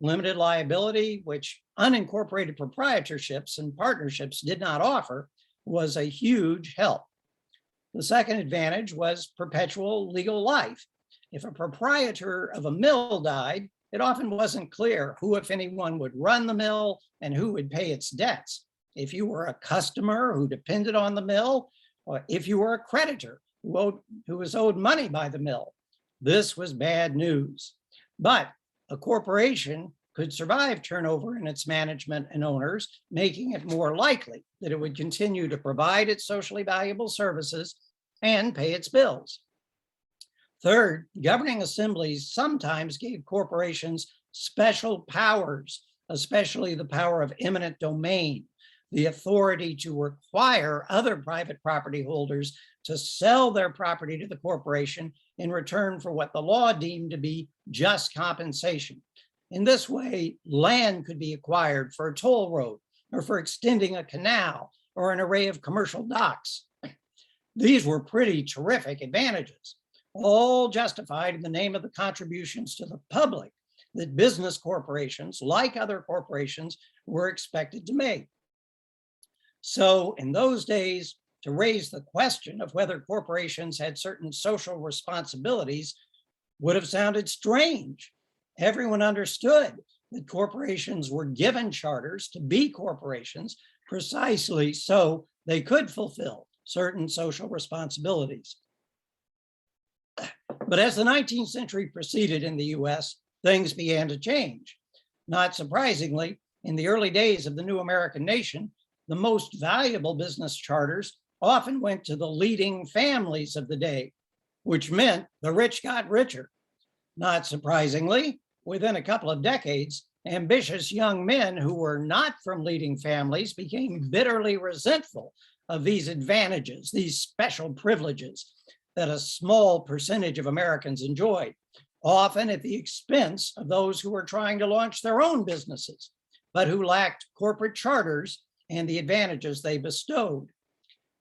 Limited liability, which unincorporated proprietorships and partnerships did not offer, was a huge help. The second advantage was perpetual legal life. If a proprietor of a mill died, it often wasn't clear who, if anyone, would run the mill and who would pay its debts. If you were a customer who depended on the mill, or if you were a creditor who was owed money by the mill, this was bad news. But a corporation could survive turnover in its management and owners, making it more likely that it would continue to provide its socially valuable services and pay its bills. Third, governing assemblies sometimes gave corporations special powers, especially the power of eminent domain, the authority to require other private property holders to sell their property to the corporation in return for what the law deemed to be just compensation. In this way, land could be acquired for a toll road or for extending a canal or an array of commercial docks. These were pretty terrific advantages, all justified in the name of the contributions to the public that business corporations, like other corporations, were expected to make. So in those days, to raise the question of whether corporations had certain social responsibilities would have sounded strange. Everyone understood that corporations were given charters to be corporations precisely so they could fulfill certain social responsibilities. But as the 19th century proceeded in the US, things began to change. Not surprisingly, in the early days of the new American nation, the most valuable business charters often went to the leading families of the day, which meant the rich got richer. Not surprisingly, within a couple of decades, ambitious young men who were not from leading families became bitterly resentful of these advantages, these special privileges that a small percentage of Americans enjoyed, often at the expense of those who were trying to launch their own businesses, but who lacked corporate charters and the advantages they bestowed.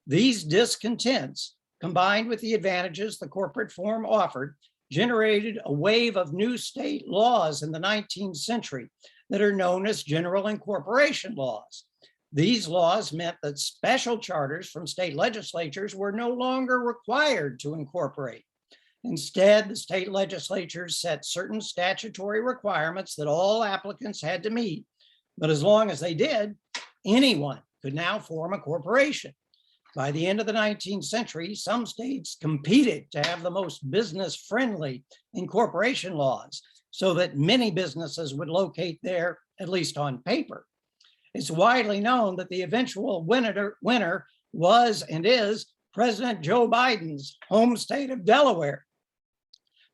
These discontents, combined with the advantages the corporate form offered, generated a wave of new state laws in the 19th century that are known as general incorporation laws. These laws meant that special charters from state legislatures were no longer required to incorporate. Instead, the state legislatures set certain statutory requirements that all applicants had to meet. But as long as they did, anyone could now form a corporation. By the end of the 19th century, some states competed to have the most business-friendly incorporation laws so that many businesses would locate there, at least on paper. It's widely known that the eventual winner was and is President Joe Biden's home state of Delaware.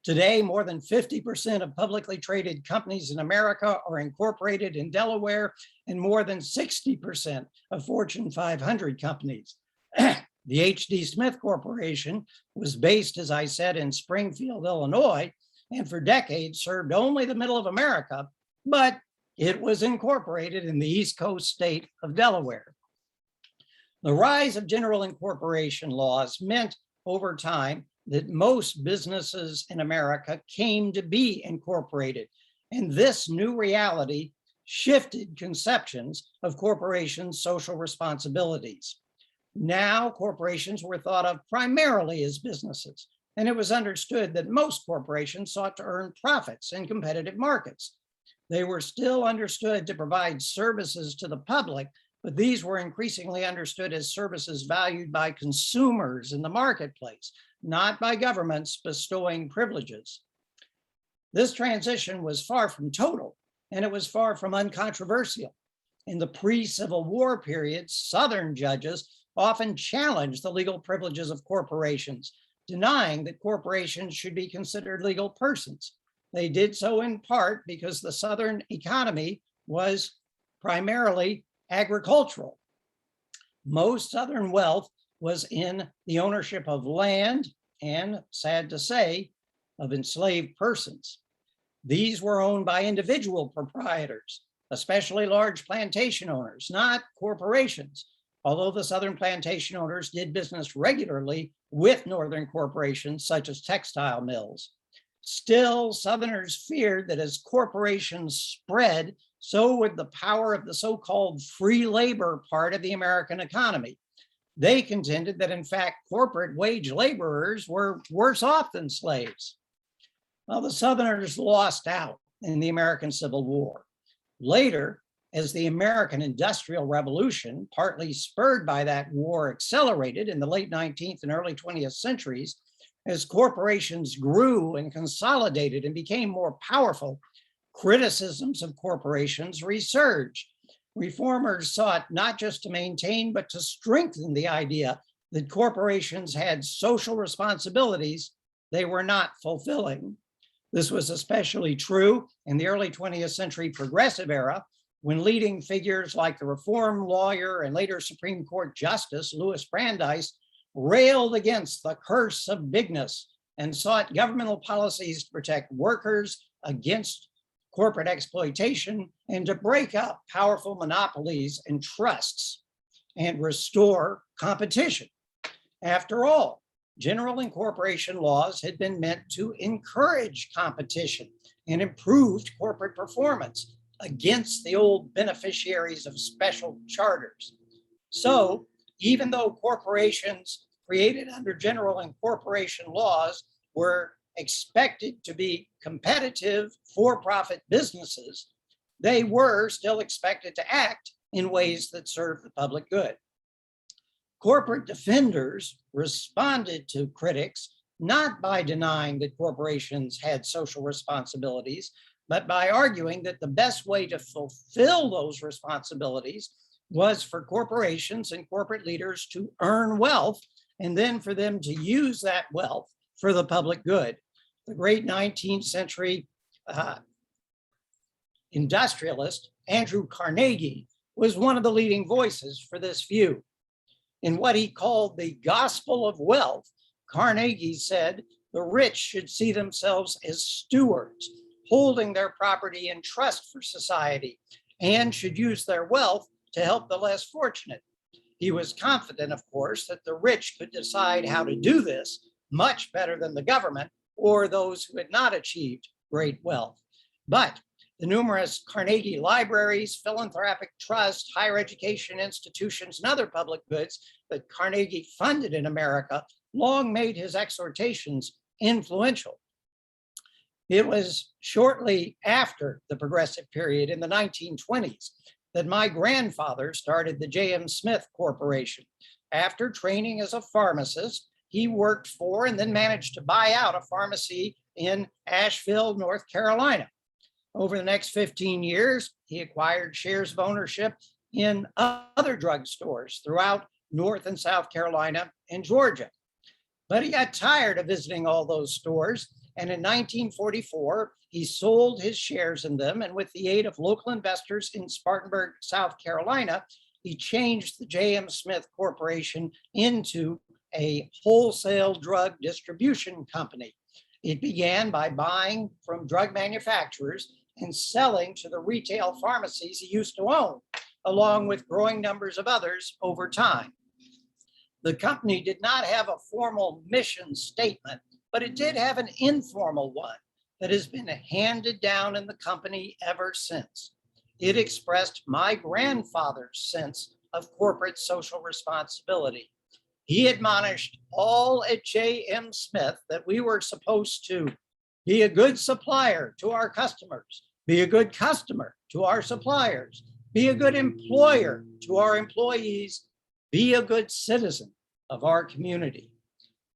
Today, more than 50% of publicly traded companies in America are incorporated in Delaware, and more than 60% of Fortune 500 companies. The H.D. Smith Corporation was based, as I said, in Springfield, Illinois, and for decades served only the middle of America, but it was incorporated in the East Coast state of Delaware. The rise of general incorporation laws meant over time that most businesses in America came to be incorporated, and this new reality shifted conceptions of corporations' social responsibilities. Now, corporations were thought of primarily as businesses, and it was understood that most corporations sought to earn profits in competitive markets. They were still understood to provide services to the public, but these were increasingly understood as services valued by consumers in the marketplace, not by governments bestowing privileges. This transition was far from total, and it was far from uncontroversial. In the pre-Civil War period, Southern judges often challenged the legal privileges of corporations, denying that corporations should be considered legal persons. They did so in part because the Southern economy was primarily agricultural. Most Southern wealth was in the ownership of land and, sad to say, of enslaved persons. These were owned by individual proprietors, especially large plantation owners, not corporations, although the Southern plantation owners did business regularly with Northern corporations such as textile mills. Still, Southerners feared that as corporations spread, so would the power of the so-called free labor part of the American economy. They contended that, in fact, corporate wage laborers were worse off than slaves. Well, the Southerners lost out in the American Civil War. Later, as the American Industrial Revolution, partly spurred by that war, accelerated in the late 19th and early 20th centuries, as corporations grew and consolidated and became more powerful, criticisms of corporations resurged. Reformers sought not just to maintain, but to strengthen the idea that corporations had social responsibilities they were not fulfilling. This was especially true in the early 20th century progressive era, when leading figures like the reform lawyer and later Supreme Court Justice Louis Brandeis railed against the curse of bigness and sought governmental policies to protect workers against corporate exploitation and to break up powerful monopolies and trusts and restore competition. After all, general incorporation laws had been meant to encourage competition and improved corporate performance against the old beneficiaries of special charters. So, even though corporations created under general incorporation laws were expected to be competitive for-profit businesses, they were still expected to act in ways that served the public good. Corporate defenders responded to critics not by denying that corporations had social responsibilities, but by arguing that the best way to fulfill those responsibilities was for corporations and corporate leaders to earn wealth and then for them to use that wealth for the public good. The great 19th century industrialist Andrew Carnegie was one of the leading voices for this view. In what he called the gospel of wealth, Carnegie said the rich should see themselves as stewards, holding their property in trust for society, and should use their wealth to help the less fortunate. He was confident, of course, that the rich could decide how to do this much better than the government or those who had not achieved great wealth. But the numerous Carnegie libraries, philanthropic trusts, higher education institutions, and other public goods that Carnegie funded in America long made his exhortations influential. It was shortly after the Progressive period in the 1920s that my grandfather started the J.M. Smith Corporation. After training as a pharmacist, he worked for and then managed to buy out a pharmacy in Asheville, North Carolina. Over the next 15 years, he acquired shares of ownership in other drugstores throughout North and South Carolina and Georgia. But he got tired of visiting all those stores, and in 1944, he sold his shares in them, and with the aid of local investors in Spartanburg, South Carolina, he changed the J.M. Smith Corporation into a wholesale drug distribution company. It began by buying from drug manufacturers and selling to the retail pharmacies he used to own, along with growing numbers of others over time. The company did not have a formal mission statement, but it did have an informal one that has been handed down in the company ever since. It expressed my grandfather's sense of corporate social responsibility. He admonished all at J.M. Smith that we were supposed to be a good supplier to our customers, be a good customer to our suppliers, be a good employer to our employees, be a good citizen of our community.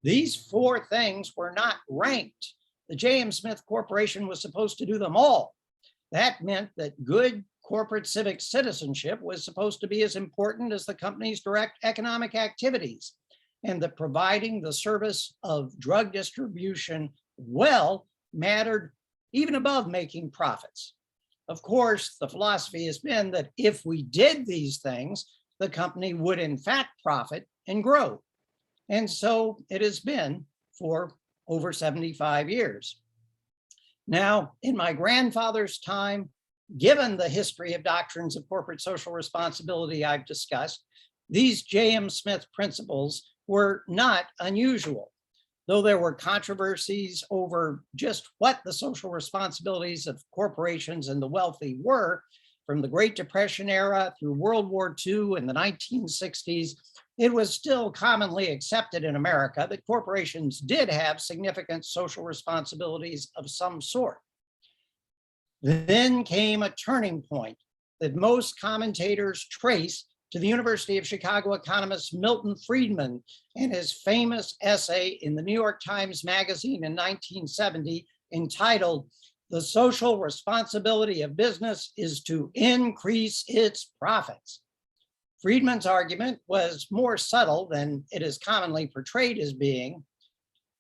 These four things were not ranked the J.M. Smith Corporation was supposed to do them all. That meant that good corporate civic citizenship was supposed to be as important as the company's direct economic activities, and that providing the service of drug distribution well mattered even above making profits. Of course, the philosophy has been that if we did these things, the company would in fact profit and grow. And so it has been for over 75 years. Now, in my grandfather's time, given the history of doctrines of corporate social responsibility I've discussed, these J.M. Smith principles were not unusual. Though there were controversies over just what the social responsibilities of corporations and the wealthy were, from the Great Depression era through World War II and the 1960s, it was still commonly accepted in America that corporations did have significant social responsibilities of some sort. Then came a turning point that most commentators trace to the University of Chicago economist Milton Friedman and his famous essay in the New York Times Magazine in 1970 entitled, "The Social Responsibility of Business is to Increase Its Profits." Friedman's argument was more subtle than it is commonly portrayed as being.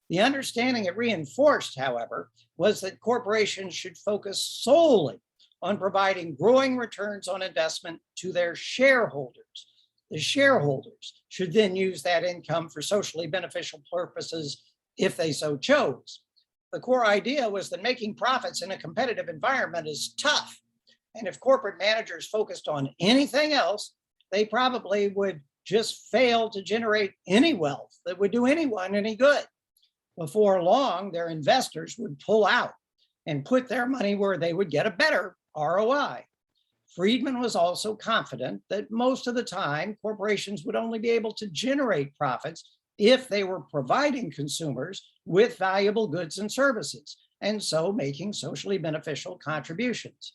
The understanding it reinforced, however, was that corporations should focus solely on providing growing returns on investment to their shareholders. The shareholders should then use that income for socially beneficial purposes if they so chose. The core idea was that making profits in a competitive environment is tough. And if corporate managers focused on anything else, they probably would just fail to generate any wealth that would do anyone any good. Before long, their investors would pull out and put their money where they would get a better ROI. Friedman was also confident that most of the time, corporations would only be able to generate profits if they were providing consumers with valuable goods and services, and so making socially beneficial contributions.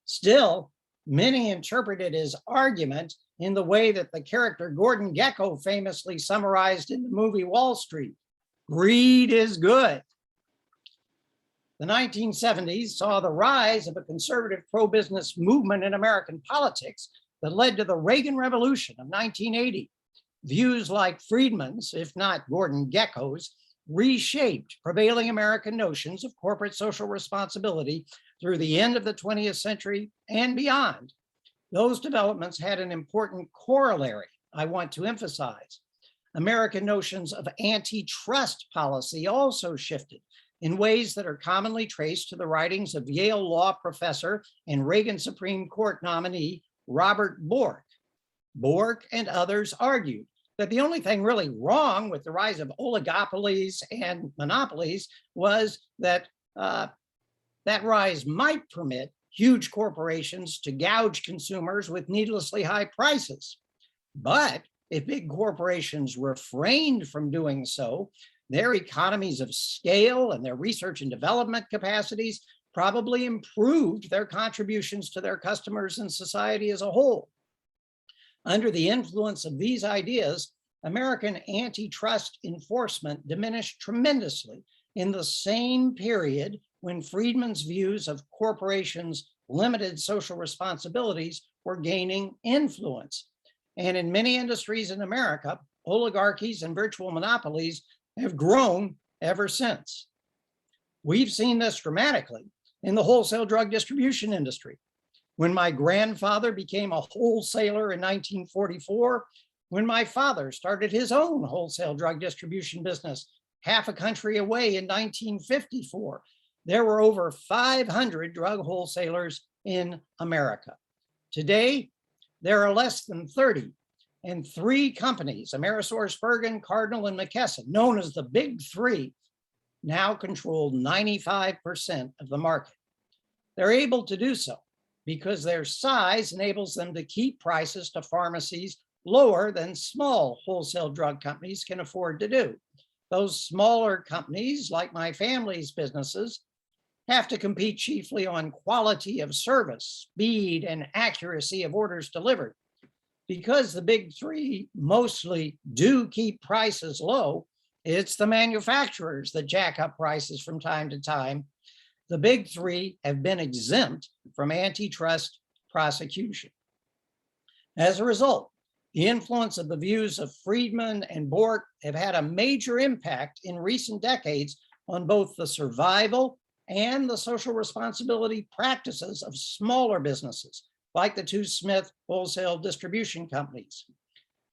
Still, many interpreted his argument in the way that the character Gordon Gekko famously summarized in the movie Wall Street: greed is good. The 1970s saw the rise of a conservative pro-business movement in American politics that led to the Reagan Revolution of 1980. Views like Friedman's, if not Gordon Gekko's, reshaped prevailing American notions of corporate social responsibility through the end of the 20th century and beyond. Those developments had an important corollary I want to emphasize. American notions of antitrust policy also shifted in ways that are commonly traced to the writings of Yale law professor and Reagan Supreme Court nominee Robert Bork. Bork and others argued that the only thing really wrong with the rise of oligopolies and monopolies was that that rise might permit huge corporations to gouge consumers with needlessly high prices. But if big corporations refrained from doing so, their economies of scale and their research and development capacities probably improved their contributions to their customers and society as a whole. Under the influence of these ideas, American antitrust enforcement diminished tremendously in the same period when Friedman's views of corporations' limited social responsibilities were gaining influence. And in many industries in America, oligarchies and virtual monopolies have grown ever since. We've seen this dramatically in the wholesale drug distribution industry. When my grandfather became a wholesaler in 1944, when my father started his own wholesale drug distribution business half a country away in 1954, there were over 500 drug wholesalers in America. Today, there are less than 30, and 3 companies, AmerisourceBergen, Cardinal, and McKesson, known as the Big Three, now control 95% of the market. They're able to do so because their size enables them to keep prices to pharmacies lower than small wholesale drug companies can afford to do. Those smaller companies, like my family's businesses, have to compete chiefly on quality of service, speed, and accuracy of orders delivered. Because the Big Three mostly do keep prices low, It's the manufacturers that jack up prices from time to time. The big three have been exempt from antitrust prosecution. As a result, the influence of the views of Friedman and Bork have had a major impact in recent decades on both the survival and the social responsibility practices of smaller businesses, like the two Smith wholesale distribution companies.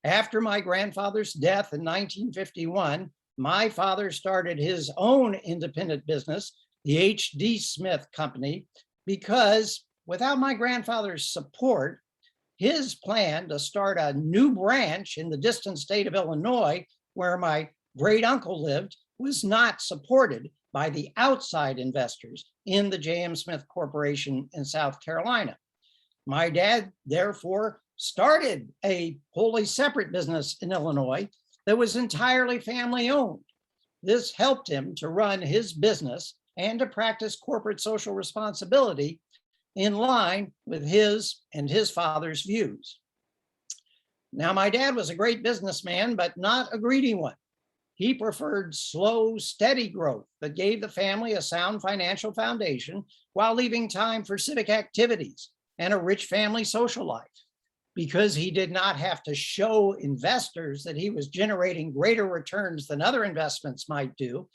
After my grandfather's death in 1951, my father started his own independent business, the H.D. Smith Company, because without my grandfather's support, his plan to start a new branch in the distant state of Illinois, where my great uncle lived, was not supported by the outside investors in the J.M. Smith Corporation in South Carolina. My dad, therefore, started a wholly separate business in Illinois that was entirely family owned. This helped him to run his business and to practice corporate social responsibility in line with his and his father's views. Now, my dad was a great businessman, but not a greedy one. He preferred slow, steady growth that gave the family a sound financial foundation while leaving time for civic activities and a rich family social life. Because he did not have to show investors that he was generating greater returns than other investments might do,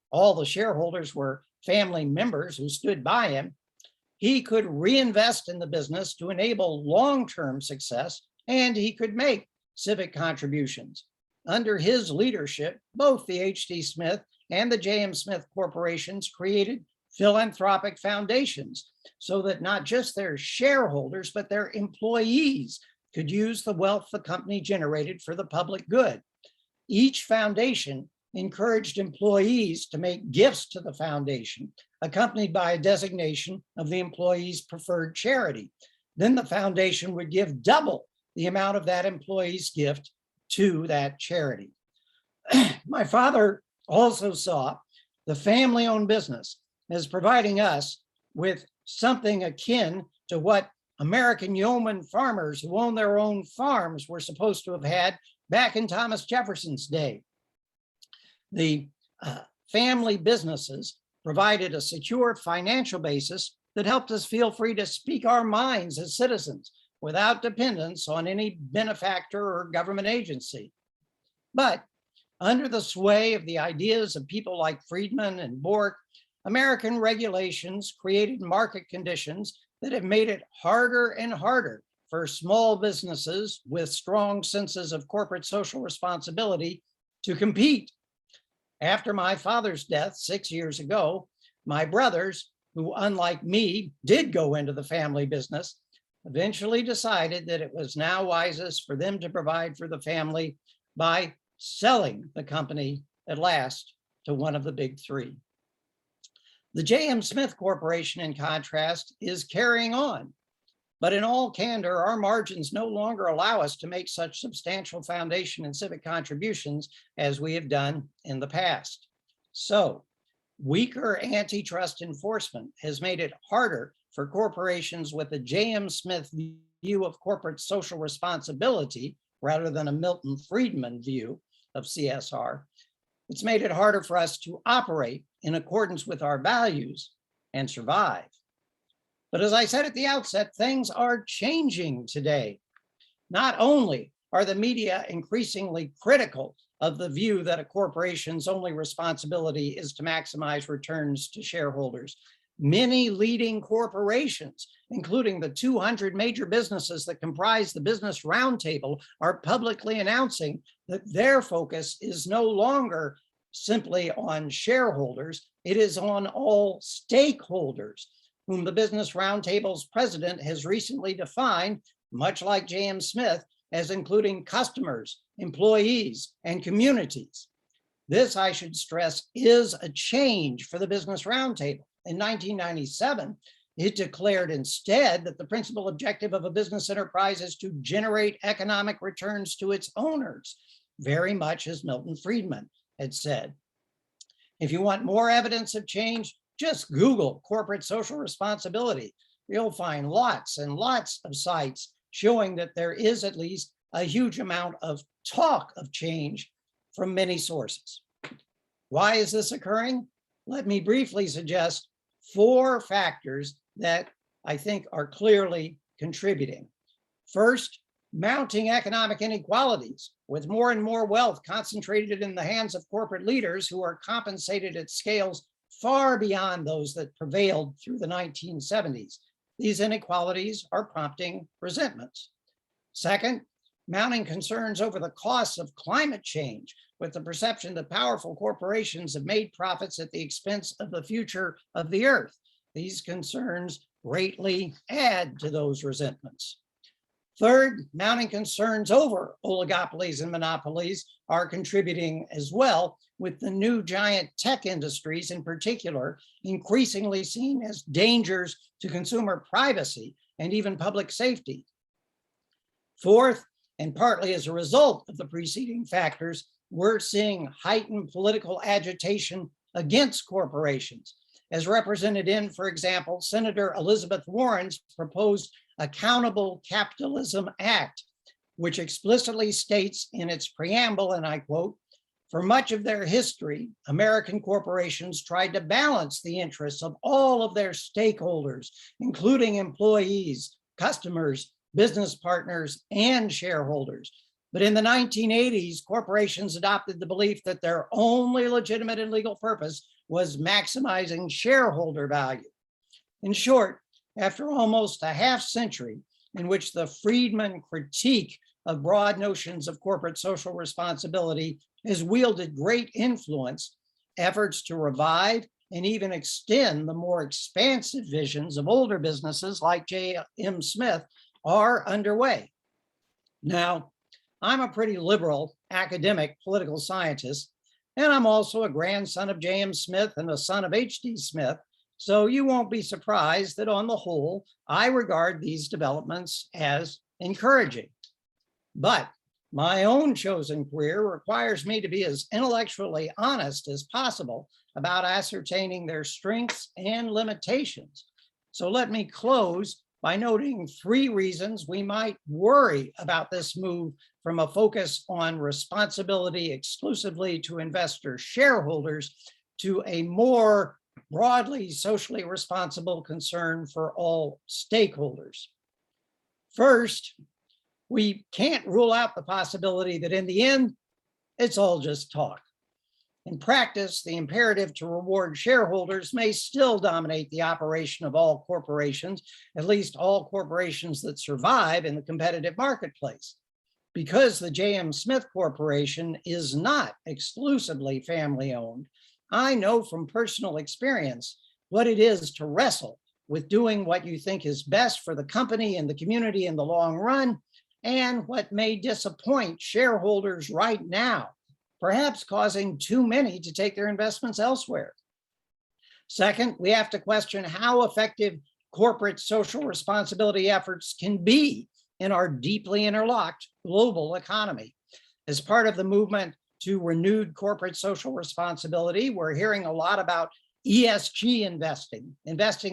all the shareholders were family members who stood by him, he could reinvest in the business to enable long-term success, and he could make civic contributions. Under his leadership, both the H.D. Smith and the J.M. Smith corporations created philanthropic foundations so that not just their shareholders, but their employees could use the wealth the company generated for the public good. Each foundation encouraged employees to make gifts to the foundation, accompanied by a designation of the employee's preferred charity. Then the foundation would give double the amount of that employee's gift to that charity. My father also saw the family-owned business as providing us with something akin to what American yeoman farmers who own their own farms were supposed to have had back in Thomas Jefferson's day. The family businesses provided a secure financial basis that helped us feel free to speak our minds as citizens without dependence on any benefactor or government agency. But under the sway of the ideas of people like Friedman and Bork, American regulations created market conditions that have made it harder and harder for small businesses with strong senses of corporate social responsibility to compete. After my father's death 6 years ago, my brothers, who unlike me did go into the family business, eventually decided that it was now wisest for them to provide for the family by selling the company at last to one of the big three. The J.M. Smith Corporation, in contrast, is carrying on. But in all candor, our margins no longer allow us to make such substantial foundation and civic contributions as we have done in the past. So, weaker antitrust enforcement has made it harder for corporations with a J.M. Smith view of corporate social responsibility rather than a Milton Friedman view of CSR. It's made it harder for us to operate in accordance with our values and survive. But as I said at the outset, things are changing today. Not only are the media increasingly critical of the view that a corporation's only responsibility is to maximize returns to shareholders, many leading corporations, including the 200 major businesses that comprise the Business Roundtable, are publicly announcing that their focus is no longer simply on shareholders, it is on all stakeholders, whom the Business Roundtable's president has recently defined, much like J.M. Smith, as including customers, employees, and communities. This, I should stress, is a change for the Business Roundtable. In 1997, it declared instead that the principal objective of a business enterprise is to generate economic returns to its owners, very much as Milton Friedman had said. If you want more evidence of change, just Google corporate social responsibility. You'll find lots and lots of sites showing that there is at least a huge amount of talk of change from many sources. Why is this occurring? Let me briefly suggest 4 factors that I think are clearly contributing. First, mounting economic inequalities, with more and more wealth concentrated in the hands of corporate leaders who are compensated at scales far beyond those that prevailed through the 1970s. These inequalities are prompting resentments. Second, mounting concerns over the costs of climate change, with the perception that powerful corporations have made profits at the expense of the future of the earth. These concerns greatly add to those resentments. Third, mounting concerns over oligopolies and monopolies are contributing as well, with the new giant tech industries in particular increasingly seen as dangers to consumer privacy and even public safety. Fourth, and partly as a result of the preceding factors, we're seeing heightened political agitation against corporations, as represented in, for example, Senator Elizabeth Warren's proposed Accountable Capitalism Act, which explicitly states in its preamble, and I quote, "For much of their history, American corporations tried to balance the interests of all of their stakeholders, including employees, customers, business partners, and shareholders. But in the 1980s, corporations adopted the belief that their only legitimate and legal purpose was maximizing shareholder value." In short, after almost a half century in which the Friedman critique of broad notions of corporate social responsibility has wielded great influence, efforts to revive and even extend the more expansive visions of older businesses like J.M. Smith are underway. Now, I'm a pretty liberal academic political scientist, and I'm also a grandson of J.M. Smith and a son of H.D. Smith. So you won't be surprised that on the whole, I regard these developments as encouraging. But my own chosen career requires me to be as intellectually honest as possible about ascertaining their strengths and limitations. So let me close by noting 3 reasons we might worry about this move from a focus on responsibility exclusively to investor shareholders to a more broadly socially responsible concern for all stakeholders. First, we can't rule out the possibility that in the end, it's all just talk. In practice, the imperative to reward shareholders may still dominate the operation of all corporations, at least all corporations that survive in the competitive marketplace. Because the J.M. Smith Corporation is not exclusively family-owned, I know from personal experience what it is to wrestle with doing what you think is best for the company and the community in the long run, and what may disappoint shareholders right now, perhaps causing too many to take their investments elsewhere. Second, we have to question how effective corporate social responsibility efforts can be in our deeply interlocked global economy. As part of the movement to renewed corporate social responsibility, we're hearing a lot about ESG investing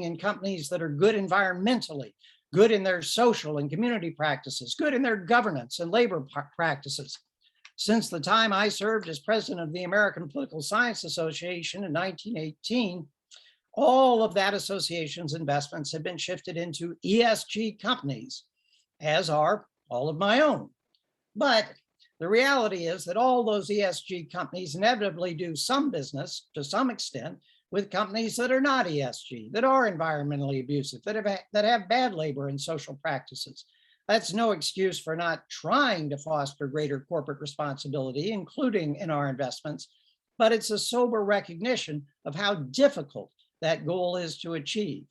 in companies that are good environmentally, good in their social and community practices, good in their governance and labor practices. Since the time I served as president of the American Political Science Association in 1918, all of that association's investments have been shifted into ESG companies, as are all of my own. But the reality is that all those ESG companies inevitably do some business to some extent with companies that are not ESG, that are environmentally abusive, that have bad labor and social practices. That's no excuse for not trying to foster greater corporate responsibility, including in our investments, but it's a sober recognition of how difficult that goal is to achieve.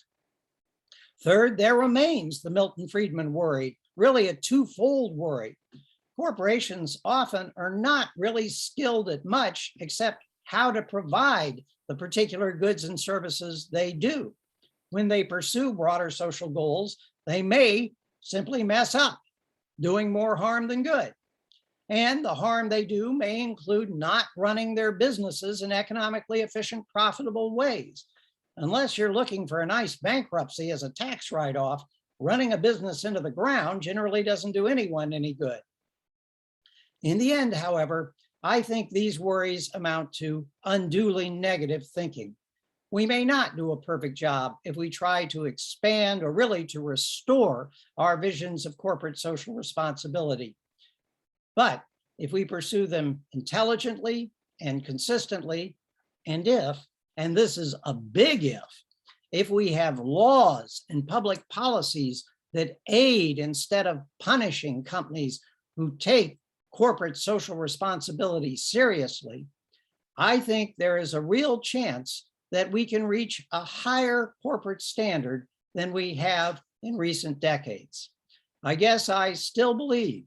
Third, there remains the Milton Friedman worry, really a twofold worry. Corporations often are not really skilled at much except how to provide the particular goods and services they do. When they pursue broader social goals, they may simply mess up, doing more harm than good. And the harm they do may include not running their businesses in economically efficient, profitable ways. Unless you're looking for a nice bankruptcy as a tax write-off, running a business into the ground generally doesn't do anyone any good. In the end, however, I think these worries amount to unduly negative thinking. We may not do a perfect job if we try to expand or really to restore our visions of corporate social responsibility. But if we pursue them intelligently and consistently, and and this is a big if we have laws and public policies that aid instead of punishing companies who take corporate social responsibility seriously, I think there is a real chance that we can reach a higher corporate standard than we have in recent decades. I guess I still believe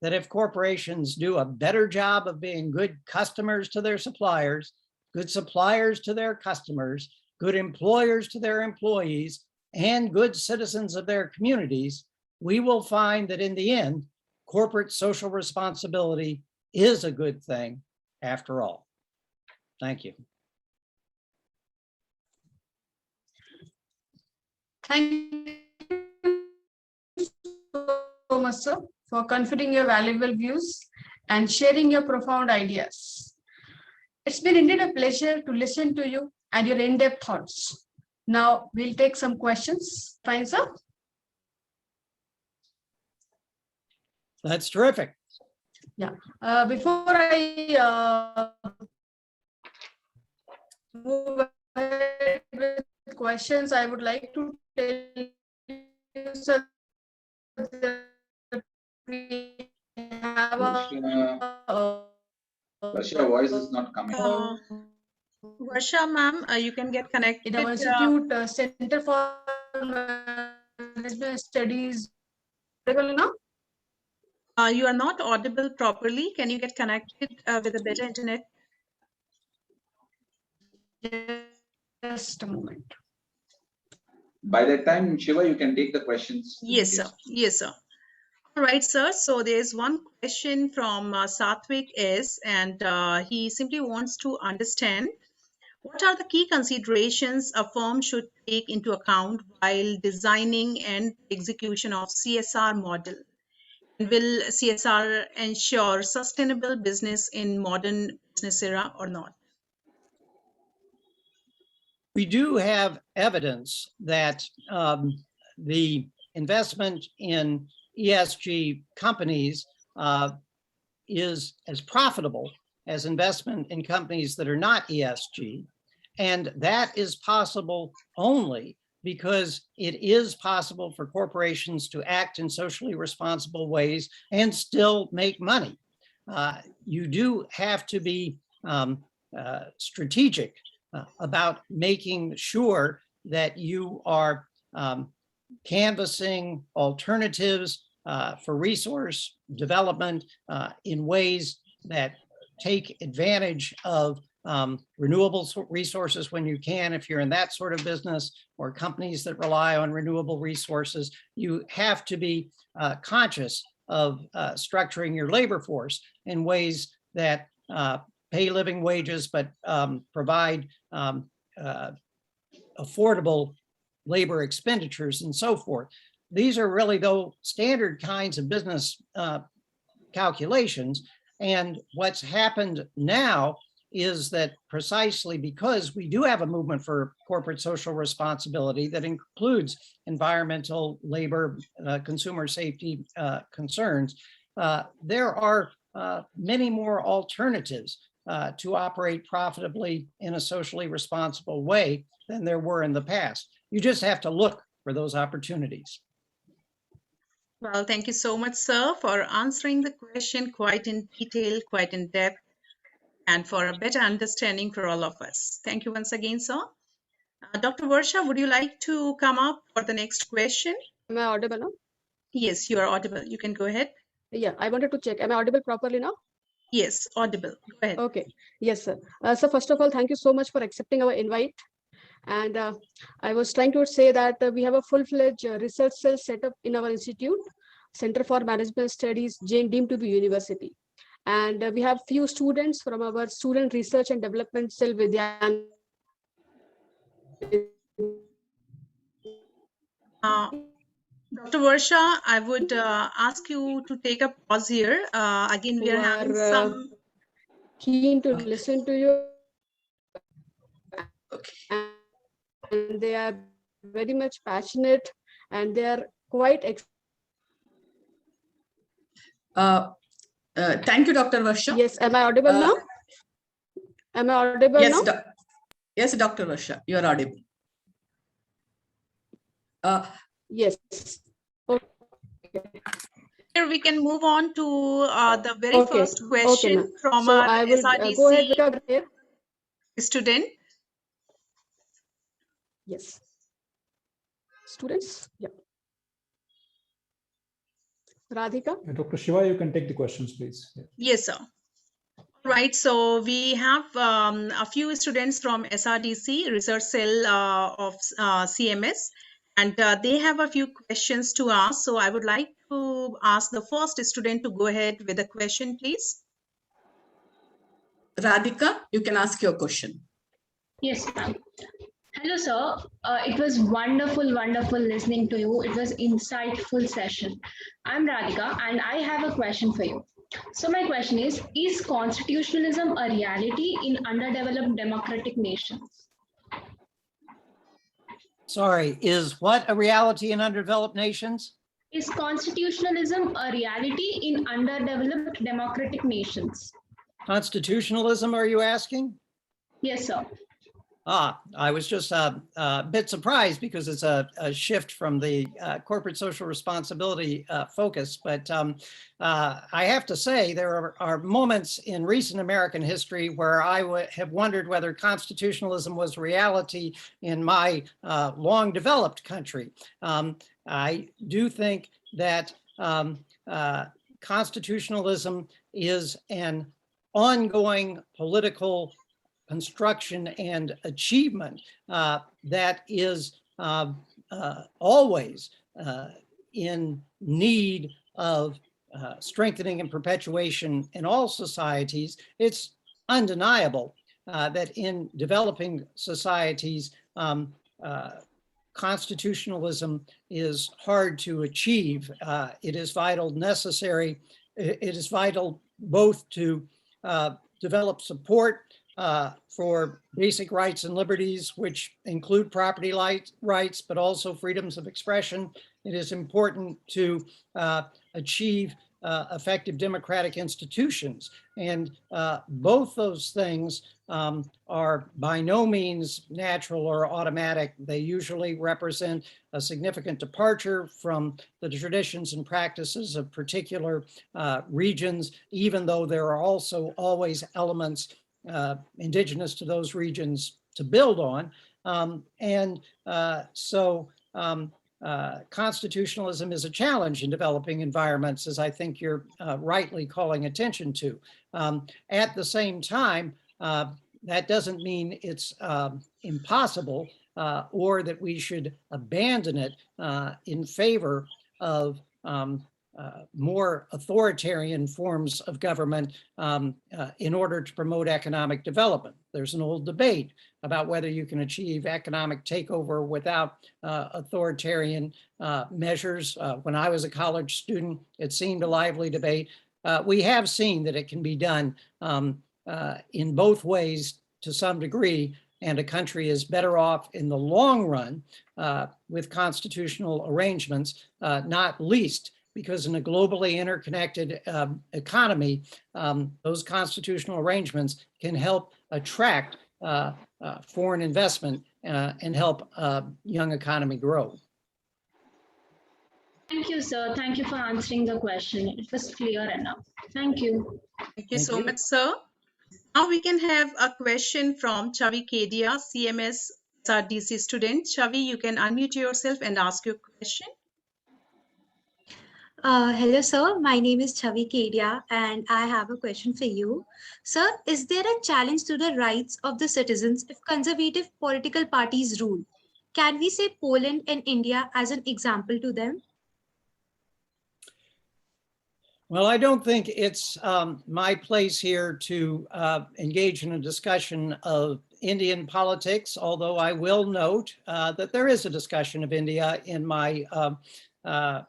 that if corporations do a better job of being good customers to their suppliers, good suppliers to their customers, good employers to their employees, and good citizens of their communities, we will find that in the end, corporate social responsibility is a good thing after all. Thank you. Thank you so much, sir, for conferring your valuable views and sharing your profound ideas. It's been indeed a pleasure to listen to you and your in-depth thoughts. Now we'll take some questions. Fine, sir? That's terrific. Yeah. Before I move ahead with questions, I would like to tell you, sir, that we have Varsha, voice is not coming. Varsha, ma'am, you can get connected. in our institute, Center for Management Studies. Audible now? You are not audible properly. Can you get connected with a better internet? Just a moment. By that time, Shiva, you can take the questions. Yes, sir. Yes, sir. All right, sir. So there's one question from Satvik S, and he simply wants to understand what are the key considerations a firm should take into account while designing and execution of CSR model? Will CSR ensure sustainable business in modern business era or not? We do have evidence that the investment in ESG companies is as profitable as investment in companies that are not ESG. And that is possible only because it is possible for corporations to act in socially responsible ways and still make money. You do have to be strategic about making sure that you are canvassing alternatives for resource development in ways that take advantage of renewable resources when you can. If you're in that sort of business or companies that rely on renewable resources, you have to be conscious of structuring your labor force in ways that pay living wages, but provide affordable labor expenditures and so forth. These are really, though, standard kinds of business calculations. And what's happened now is that precisely because we do have a movement for corporate social responsibility that includes environmental, labor, consumer safety concerns, there are many more alternatives to operate profitably in a socially responsible way than there were in the past. You just have to look for those opportunities. Well, thank you so much, sir, for answering the question quite in detail, quite in depth, and for a better understanding for all of us. Thank you once again, sir. Dr. Varsha, would you like to come up for the next question? Am I audible now? Yes, you are audible. You can go ahead. Yeah, I wanted to check. Am I audible properly now? Yes, audible. Go ahead. Okay. Yes, sir. So first of all, thank you so much for accepting our invite. And I was trying to say that we have a full-fledged research cell set up in our institute, Center for Management Studies, deemed to be university. And we have few students from our student research and development cell Vidyan. Dr. Varsha, I would ask you to take a pause here. Again, we are having some keen to Okay. listen to you, Okay. and they are very much passionate, and they are quite Thank you, Dr. Varsha. Yes, am I audible Uh, now? Am I audible Yes, now? yes, Dr. Varsha, you are audible. Yes. Okay. Here we can move on to the very Okay. first Okay, question ma'am. from So our I will go ahead with SRDC your student. Yes. Students? Yeah. Radhika? Dr. Shiva, you can take the questions, please. Yeah. Yes, sir. Right, so we have a few students from SRDC, Research Cell of CMS, and they have a few questions to ask. So I would like to ask the first student to go ahead with the question, please. Radhika, you can ask your question. Yes, ma'am. Hello, sir. It was wonderful listening to you. It was insightful session. I'm Radhika, and I have a question for you. So my question is constitutionalism a reality in underdeveloped democratic nations? Sorry, is what a reality in underdeveloped nations? Is constitutionalism a reality in underdeveloped democratic nations? Constitutionalism, are you asking? Yes, sir. I was just a bit surprised because it's a shift from the corporate social responsibility focus. But I have to say there are moments in recent American history where I have wondered whether constitutionalism was reality in my long developed country. I do think that constitutionalism is an ongoing political construction and achievement that is always in need of strengthening and perpetuation in all societies. It's undeniable that in developing societies, constitutionalism is hard to achieve. It is vital, necessary. It is vital both to develop support for basic rights and liberties, which include property rights, but also freedoms of expression. It is important to achieve effective democratic institutions. And both those things are by no means natural or automatic. They usually represent a significant departure from the traditions and practices of particular regions, even though there are also always elements indigenous to those regions to build on. Constitutionalism is a challenge in developing environments, as I think you're rightly calling attention to. At the same time, that doesn't mean it's impossible or that we should abandon it in favor of more authoritarian forms of government in order to promote economic development. There's an old debate about whether you can achieve economic takeover without authoritarian measures. When I was a college student, it seemed a lively debate. We have seen that it can be done in both ways to some degree, and a country is better off in the long run with constitutional arrangements, not least because in a globally interconnected economy, those constitutional arrangements can help attract foreign investment and help young economy grow. Thank you, sir. Thank you for answering the question. It was clear enough. Thank you. Thank you so much, sir. Now we can have a question from Chavi Kedia, CMS SRDC student. Chavi, you can unmute yourself and ask your question. Hello, sir. My name is Chavi Kedia, and I have a question for you. Sir, is there a challenge to the rights of the citizens if conservative political parties rule? Can we say Poland and India as an example to them? Well, I don't think it's my place here to engage in a discussion of Indian politics, although I will note that there is a discussion of India in my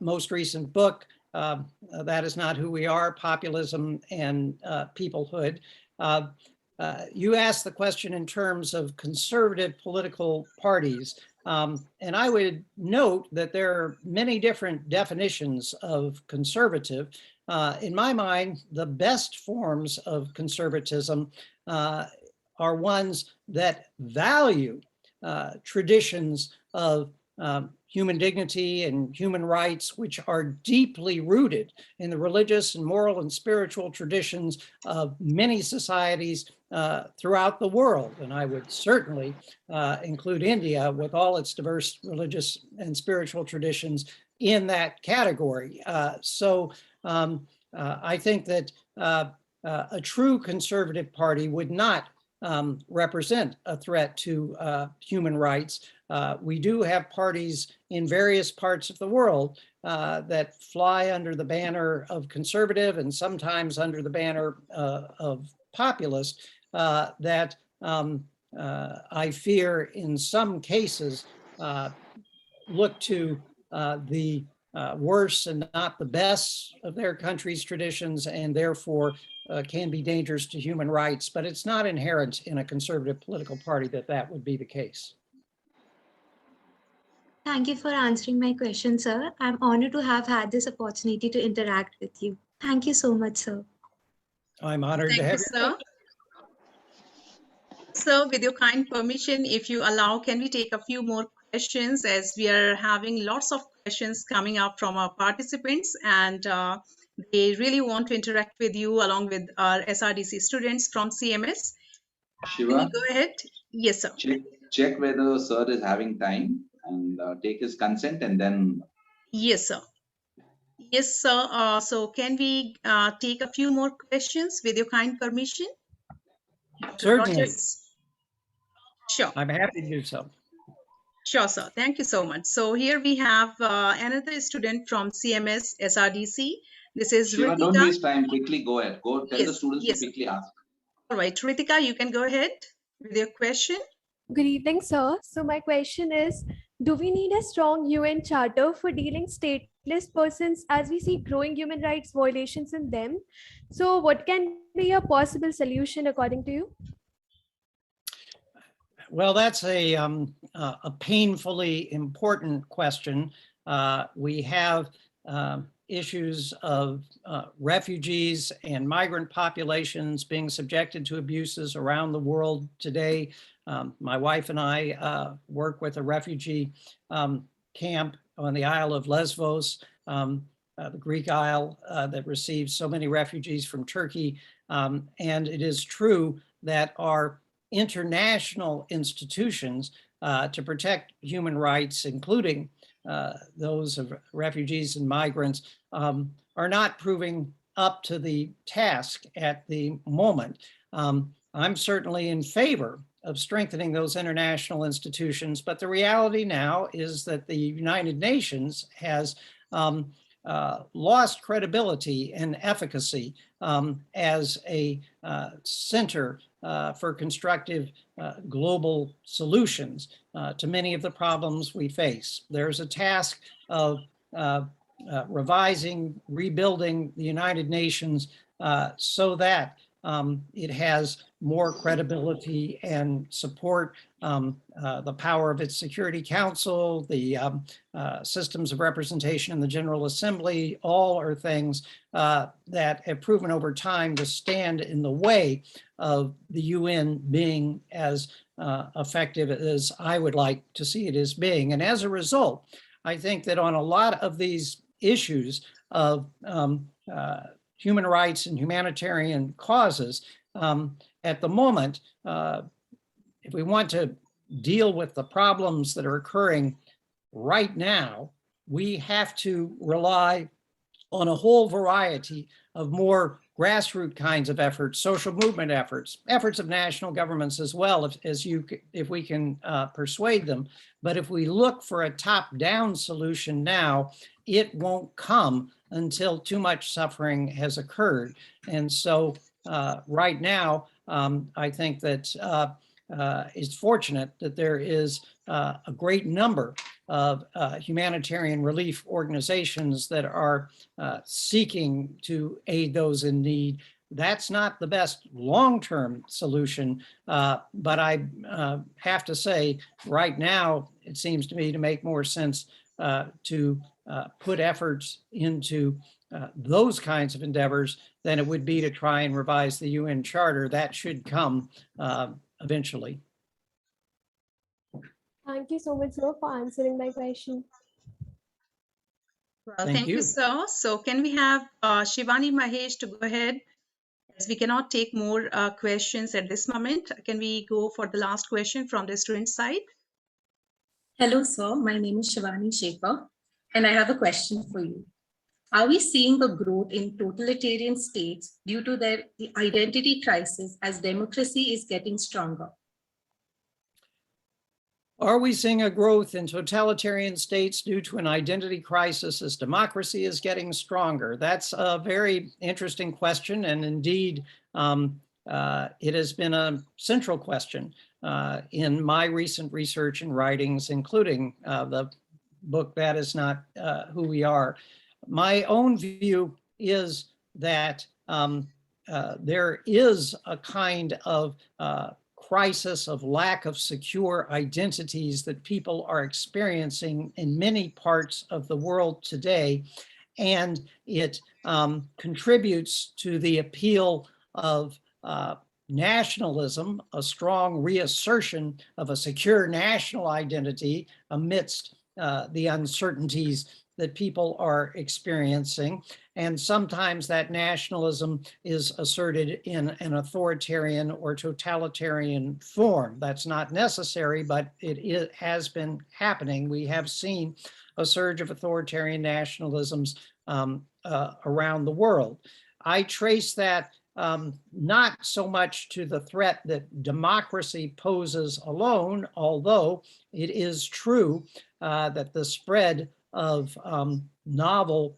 most recent book, That Is Not Who We Are, Populism and Peoplehood. You asked the question in terms of conservative political parties. And I would note that there are many different definitions of conservative. In my mind, the best forms of conservatism are ones that value traditions of human dignity and human rights, which are deeply rooted in the religious and moral and spiritual traditions of many societies throughout the world. And I would certainly include India with all its diverse religious and spiritual traditions in that category. I think that a true conservative party would not represent a threat to human rights. We do have parties in various parts of the world that fly under the banner of conservative and sometimes under the banner of populist that I fear in some cases look to the worse and not the best of their country's traditions, and therefore can be dangerous to human rights. But it's not inherent in a conservative political party that that would be the case. Thank you for answering my question, sir. I'm honored to have had this opportunity to interact with you. Thank you so much, sir. I'm honored to Thank have you, sir. So with your kind permission, if you allow, can we take a few more questions, as we are having lots of questions coming up from our participants, and they really want to interact with you along with our SRDC students from CMS. Can you Shiva, go ahead? Yes, sir. check whether sir is having time and take his consent and then. Yes, sir. Yes, sir. So can we take a few more questions with your kind permission? Dr. Certainly. Rogers? Sure. I'm happy to do so. Sure, sir. Thank you so much. So here we have another student from CMS SRDC. This is Shiva, don't Ritika. waste time. Quickly go ahead. Go tell the students yes. to quickly ask. All right, Ritika, you can go ahead with your question. Good evening, sir. So my question is, do we need a strong UN charter for dealing stateless persons as we see growing human rights violations in them? So what can be a possible solution according to you? Well, that's a painfully important question. We have issues of refugees and migrant populations being subjected to abuses around the world today. My wife and I work with a refugee camp on the Isle of Lesbos, the Greek Isle that receives so many refugees from Turkey. And it is true that our international institutions to protect human rights, including those of refugees and migrants, are not proving up to the task at the moment. I'm certainly in favor of strengthening those international institutions, but the reality now is that the United Nations has lost credibility and efficacy as a center for constructive global solutions to many of the problems we face. There's a task of revising, rebuilding the United Nations so that it has more credibility and support the power of its Security Council, the systems of representation in the General Assembly. All are things that have proven over time to stand in the way of the UN being as effective as I would like to see it as being. And as a result, I think that on a lot of these issues of human rights and humanitarian causes, at the moment, if we want to deal with the problems that are occurring right now, we have to rely on a whole variety of more grassroots kinds of efforts, social movement efforts, efforts of national governments as well, if we can persuade them. But if we look for a top-down solution now, it won't come until too much suffering has occurred. And so right now, I think that it's fortunate that there is a great number of humanitarian relief organizations that are seeking to aid those in need. that's not the best long-term solution. But I have to say, right now, it seems to me to make more sense to put efforts into those kinds of endeavors than it would be to try and revise the UN Charter. That should come eventually. Thank you so much, sir, for answering my question. Well, Thank thank you, you. sir. So can we have Shivani Mahesh to go ahead? As we cannot take more questions at this moment, can we go for the last question from the student side? Hello, sir. My name is Shivani Shekhar, and I have a question for you. Are we seeing a growth in totalitarian states due to the identity crisis as democracy is getting stronger? Are we seeing a growth in totalitarian states due to an identity crisis as democracy is getting stronger? That's a very interesting question. And indeed, it has been a central question in my recent research and writings, including the book, That Is Not Who We Are. My own view is that there is a kind of crisis of lack of secure identities that people are experiencing in many parts of the world today. And it contributes to the appeal of nationalism, a strong reassertion of a secure national identity amidst the uncertainties that people are experiencing. And sometimes that nationalism is asserted in an authoritarian or totalitarian form. That's not necessary, but it has been happening. We have seen a surge of authoritarian nationalisms around the world. I trace that not so much to the threat that democracy poses alone, although it is true that the spread of novel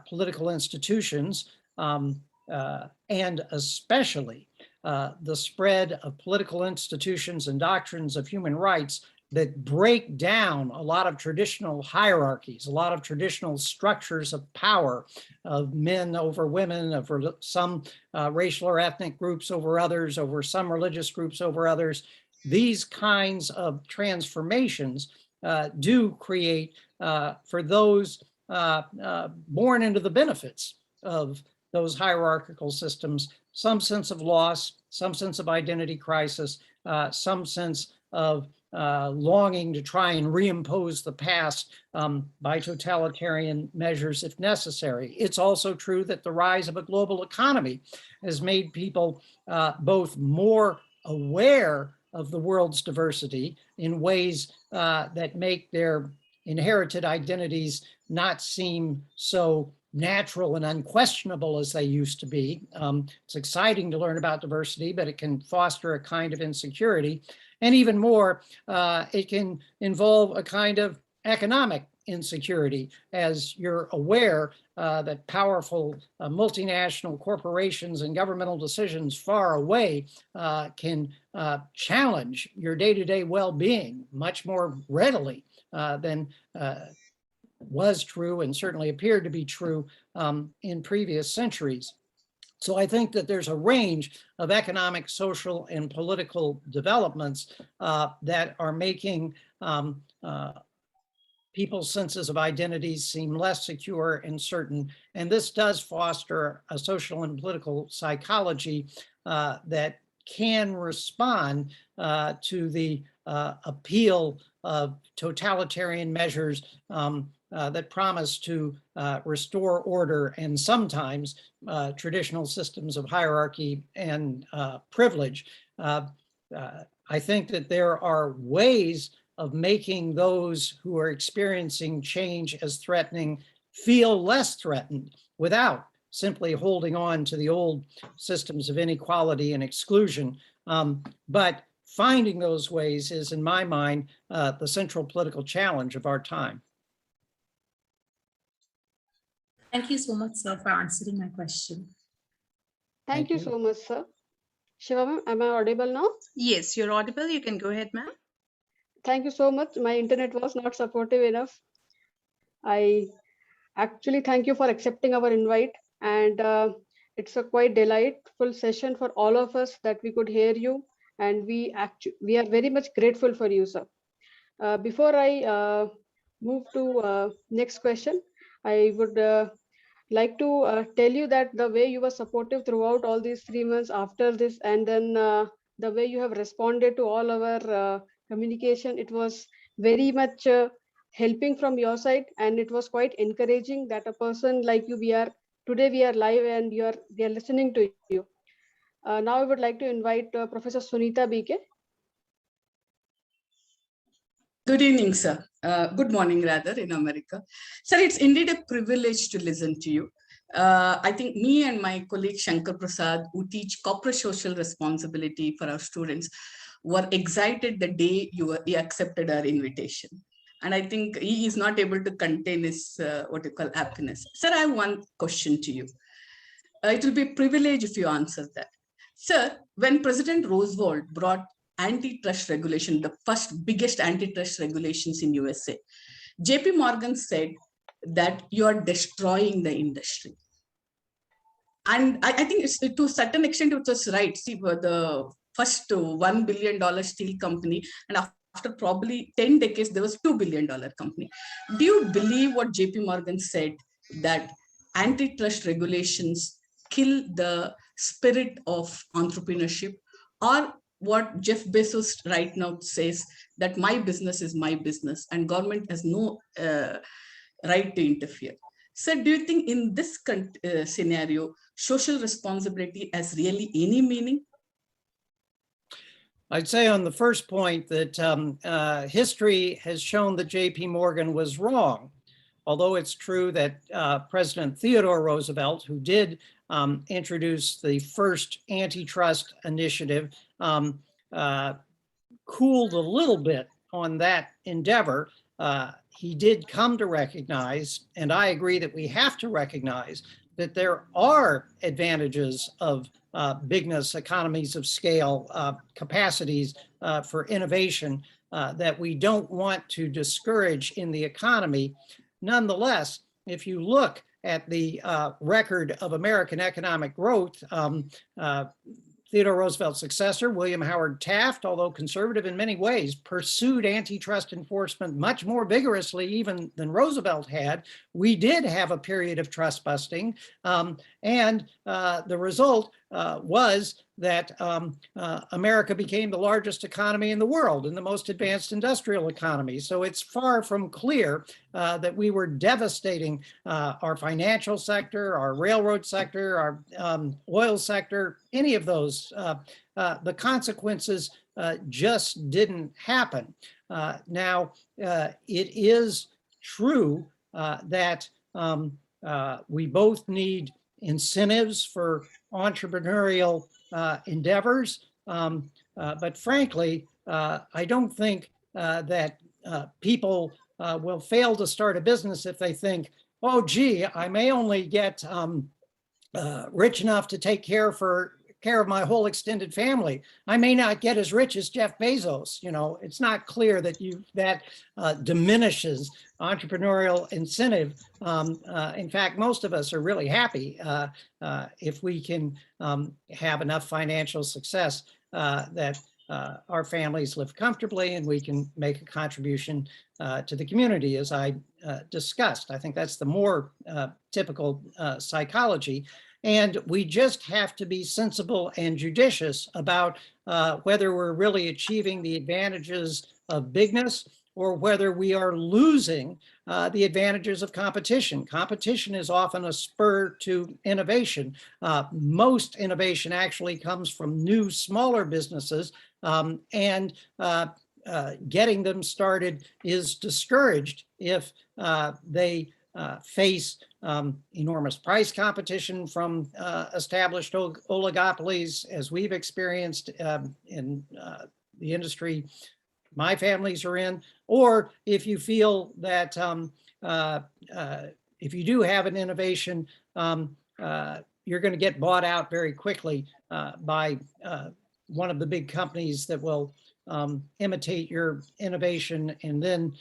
political institutions and especially the spread of political institutions and doctrines of human rights that break down a lot of traditional hierarchies, a lot of traditional structures of power, of men over women, over some racial or ethnic groups over others, over some religious groups over others. These kinds of transformations do create for those born into the benefits of those hierarchical systems some sense of loss, some sense of identity crisis, some sense of longing to try and reimpose the past by totalitarian measures if necessary. It's also true that the rise of a global economy has made people both more aware of the world's diversity in ways that make their inherited identities not seem so natural and unquestionable as they used to be. It's exciting to learn about diversity, but it can foster a kind of insecurity. And even more, it can involve a kind of economic insecurity, as you're aware that powerful multinational corporations and governmental decisions far away can challenge your day-to-day well-being much more readily than was true and certainly appeared to be true in previous centuries. So I think that there's a range of economic, social, and political developments that are making people's senses of identities seem less secure and certain. And this does foster a social and political psychology that can respond to the appeal of totalitarian measures that promise to restore order and sometimes traditional systems of hierarchy and privilege. I think that there are ways of making those who are experiencing change as threatening feel less threatened without simply holding on to the old systems of inequality and exclusion. But finding those ways is, in my mind, the central political challenge of our time. Thank you so much, sir, for answering my question. Thank you so much, sir. Shiva ma'am, am I audible now? Yes, you're audible. You can go ahead, ma'am. Thank you so much. My internet was not supportive enough. I actually thank you for accepting our invite. And It's a quite delightful session for all of us that we could hear you, and we are very much grateful for you, sir. Before I move to next question, I would like to tell you that the way you were supportive throughout all these 3 months after this, and then the way you have responded to all our communication, it was very much helping from your side, and it was quite encouraging that a person like you, we are live and we are listening to you. Now I would like to invite Professor Sunita BK. Good evening, sir. Good morning, rather, in America. Sir, it's indeed a privilege to listen to you. I think me and my colleague Shankar Prasad, who teach corporate social responsibility for our students, were excited the day you accepted our invitation. And I think he is not able to contain his what you call happiness. Sir, I have one question to you. It will be a privilege if you answer that. Sir, when President Roosevelt brought antitrust regulation, the first biggest antitrust regulations in USA, JP Morgan said that you are destroying the industry. And I think it's, to a certain extent it was right. See, the first $1 billion steel company, and after probably 10 decades, there was $2 billion company. Do you believe what JP Morgan said, that antitrust regulations kill the spirit of entrepreneurship? Or what Jeff Bezos right now says, that my business is my business and government has no right to interfere? So do you think in this scenario, social responsibility has really any meaning? I'd say on the first point that history has shown that JP Morgan was wrong. Although it's true that President Theodore Roosevelt, who did introduce the first antitrust initiative, cooled a little bit on that endeavor. He did come to recognize, and I agree that we have to recognize, that there are advantages of bigness, economies of scale, capacities for innovation that we don't want to discourage in the economy. Nonetheless, if you look at the record of American economic growth, Theodore Roosevelt's successor, William Howard Taft, although conservative in many ways, pursued antitrust enforcement much more vigorously even than Roosevelt had. We did have a period of trust busting, and the result was that America became the largest economy in the world and the most advanced industrial economy. So it's far from clear that we were devastating our financial sector, our railroad sector, our oil sector, any of those. The consequences just didn't happen. Now, it is true that we both need incentives for entrepreneurial endeavors. But frankly, I don't think that people will fail to start a business if they think, oh, gee, I may only get rich enough to take care of my whole extended family. I may not get as rich as Jeff Bezos. You know, it's not clear that that diminishes entrepreneurial incentive. In fact, most of us are really happy if we can have enough financial success that our families live comfortably and we can make a contribution to the community, as I discussed. I think that's the more typical psychology. And we just have to be sensible and judicious about whether we're really achieving the advantages of bigness or whether we are losing the advantages of competition. Competition is often a spur to innovation. Most innovation actually comes from new, smaller businesses, and getting them started is discouraged if they face enormous price competition from established oligopolies, as we've experienced in the industry my families are in, or if you feel that if you do have an innovation, you're going to get bought out very quickly by one of the big companies that will imitate your innovation and then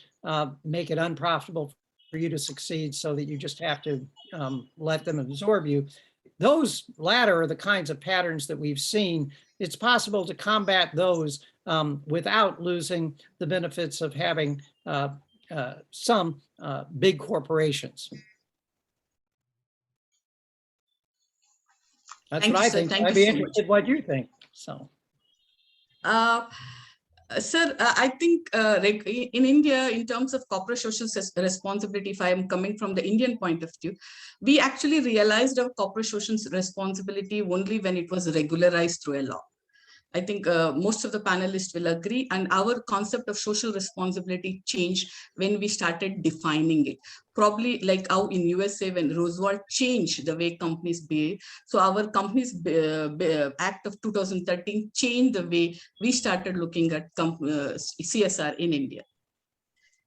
make it unprofitable for you to succeed, so that you just have to let them absorb you. those latter are the kinds of patterns that we've seen. It's possible to combat those without losing the benefits of having some big corporations. That's Thank what you, I sir. think. Thank I'd you be so interested much. what you think. So. Sir, I think in India, in terms of corporate social responsibility, if I am coming from the Indian point of view, we actually realized our corporate social responsibility only when it was regularized through a law. I think most of the panelists will agree, and our concept of social responsibility changed when we started defining it. Probably like how in USA when Roosevelt changed the way companies behave. So our companies Act of 2013 changed the way we started looking at CSR in India.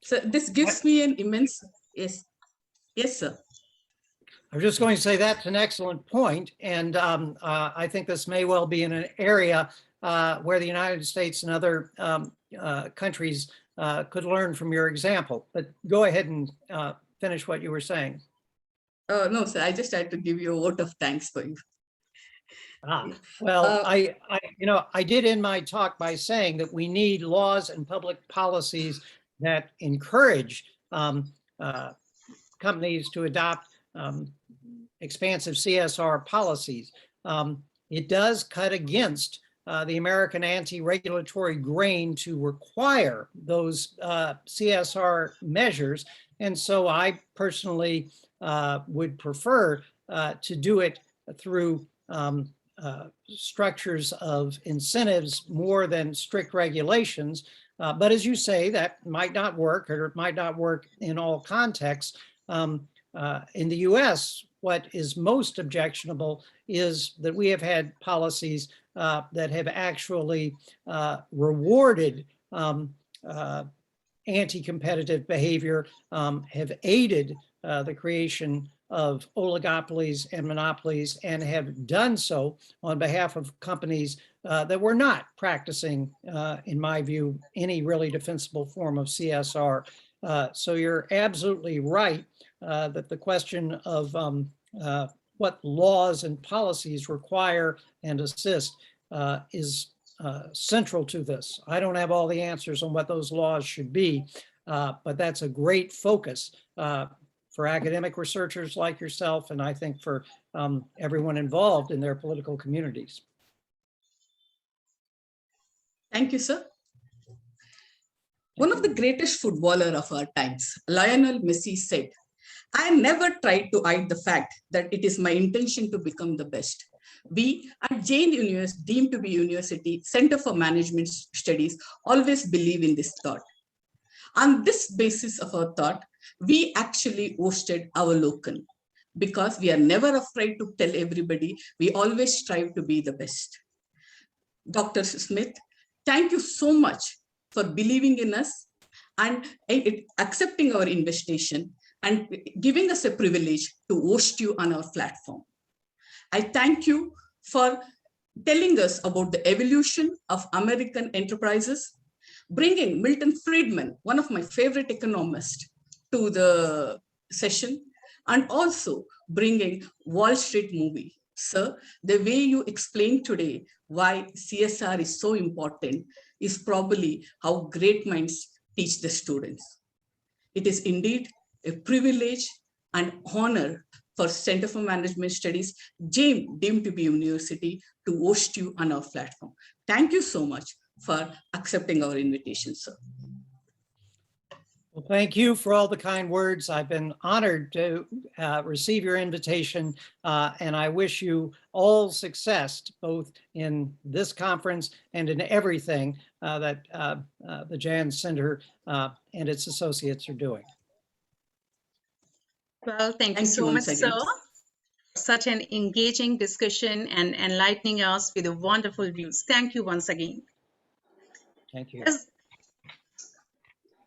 So this gives me an immense, yes, sir. I was just going to say that's an excellent point, and I think this may well be in an area where the United States and other countries could learn from your example. But go ahead and finish what you were saying. No, sir, I just had to give you a vote of thanks for you. Well, I did end my talk by saying that we need laws and public policies that encourage companies to adopt expansive CSR policies. It does cut against the American anti-regulatory grain to require those CSR measures. And so I personally would prefer to do it through structures of incentives more than strict regulations. But as you say, that might not work, or it might not work in all contexts. In the US, what is most objectionable is that we have had policies that have actually rewarded anti-competitive behavior, have aided the creation of oligopolies and monopolies, and have done so on behalf of companies that were not practicing, in my view, any really defensible form of CSR. So you're absolutely right that the question of what laws and policies require and assist is central to this. I don't have all the answers on what those laws should be, but that's a great focus for academic researchers like yourself, and I think for everyone involved in their political communities. Thank you, sir. One of the greatest footballers of our times, Lionel Messi, said, "I never tried to hide the fact that it is my intention to become the best." We at Jain University, deemed to be University Center for Management Studies, always believe in this thought. On this basis of our thought, we actually hosted AVLOKAN because we are never afraid to tell everybody, we always strive to be the best. Dr. Smith, thank you so much for believing in us and accepting our invitation and giving us a privilege to host you on our platform. I thank you for telling us about the evolution of American enterprises, bringing Milton Friedman, one of my favorite economists, to the session, and also bringing Wall Street movie. Sir, the way you explained today why CSR is so important is probably how great minds teach the students. It is indeed a privilege and honor for Center for Management Studies, deemed to be University, to host you on our platform. Thank you so much for accepting our invitation, sir. Well, thank you for all the kind words. I've been honored to receive your invitation, and I wish you all success, both in this conference and in everything that the Jan Center and its associates are doing. Well, thank you so much, sir. Such an engaging discussion and enlightening us with the wonderful views. Thank you once again. Thank you.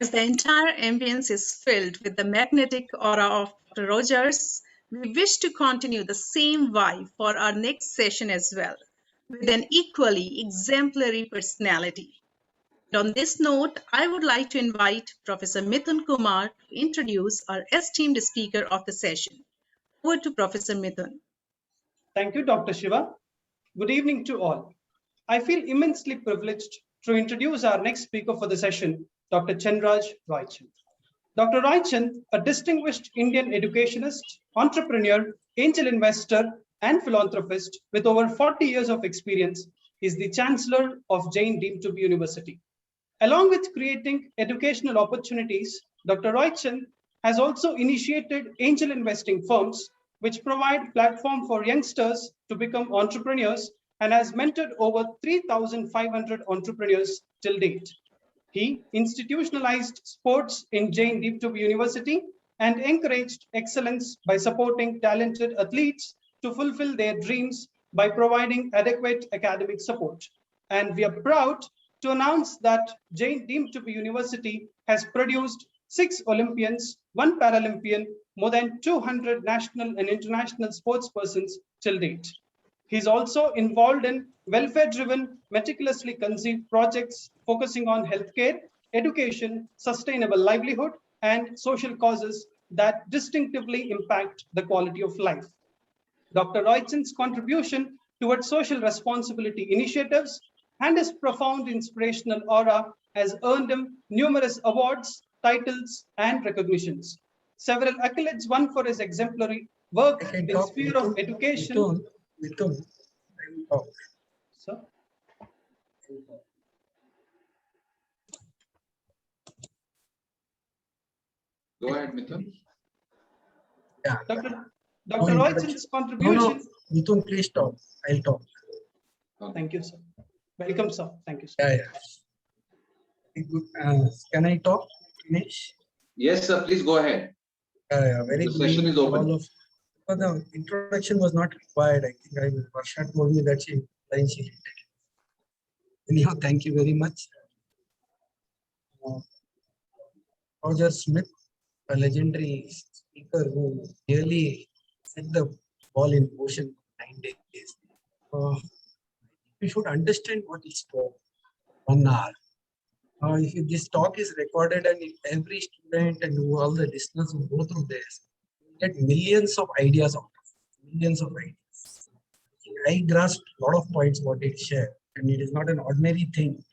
As the entire ambience is filled with the magnetic aura of Dr. Rogers, we wish to continue the same vibe for our next session as well, with an equally exemplary personality. And on this note, I would like to invite Professor Mithun Kumar to introduce our esteemed speaker of the session. Over to Professor Mithun. Thank you, Dr. Shiva. Good evening to all. I feel immensely privileged to introduce our next speaker for the session, Dr. Chandraj Roychand. Dr. Roychand, a distinguished Indian educationist, entrepreneur, angel investor, and philanthropist with over 40 years of experience, is the Chancellor of Jain Deemed to be University. Along with creating educational opportunities, Dr. Roychand has also initiated angel investing firms which provide platform for youngsters to become entrepreneurs and has mentored over 3,500 entrepreneurs till date. He institutionalized sports in Jain Deep Tube University and encouraged excellence by supporting talented athletes to fulfill their dreams by providing adequate academic support. And we are proud to announce that Jain Deemed to be University has produced 6 Olympians, 1 Paralympian, more than 200 national and international sports persons till date. He's also involved in welfare-driven, meticulously conceived projects focusing on healthcare, education, sustainable livelihood, and social causes that distinctively impact the quality of life. Dr. Roychand's contribution towards social responsibility initiatives and his profound inspirational aura has earned him numerous awards, titles, and recognitions. Several accolades won for his exemplary work in the sphere of education. Mithun, I will talk. Sir? Go ahead, Mithun. Yeah. Dr. Roychand's contribution. No, Mithun, please talk. I'll talk. Thank you, sir. Welcome, sir. Thank you, sir. Yeah, yeah. Can I talk, Dinesh? Yes, sir. Please go ahead. Yeah, very the good. session is open. But the introduction was not required. I think Varsha told me that she did. Anyhow, thank you very much. Roger Smith, a legendary speaker who really set the ball in motion for 9 days. We should understand what is for 1 hour. If this talk is recorded and if every student and all the listeners who go through this, get millions of ideas out of it, millions of ideas. I grasped a lot of points what it shared, and it is not an ordinary thing.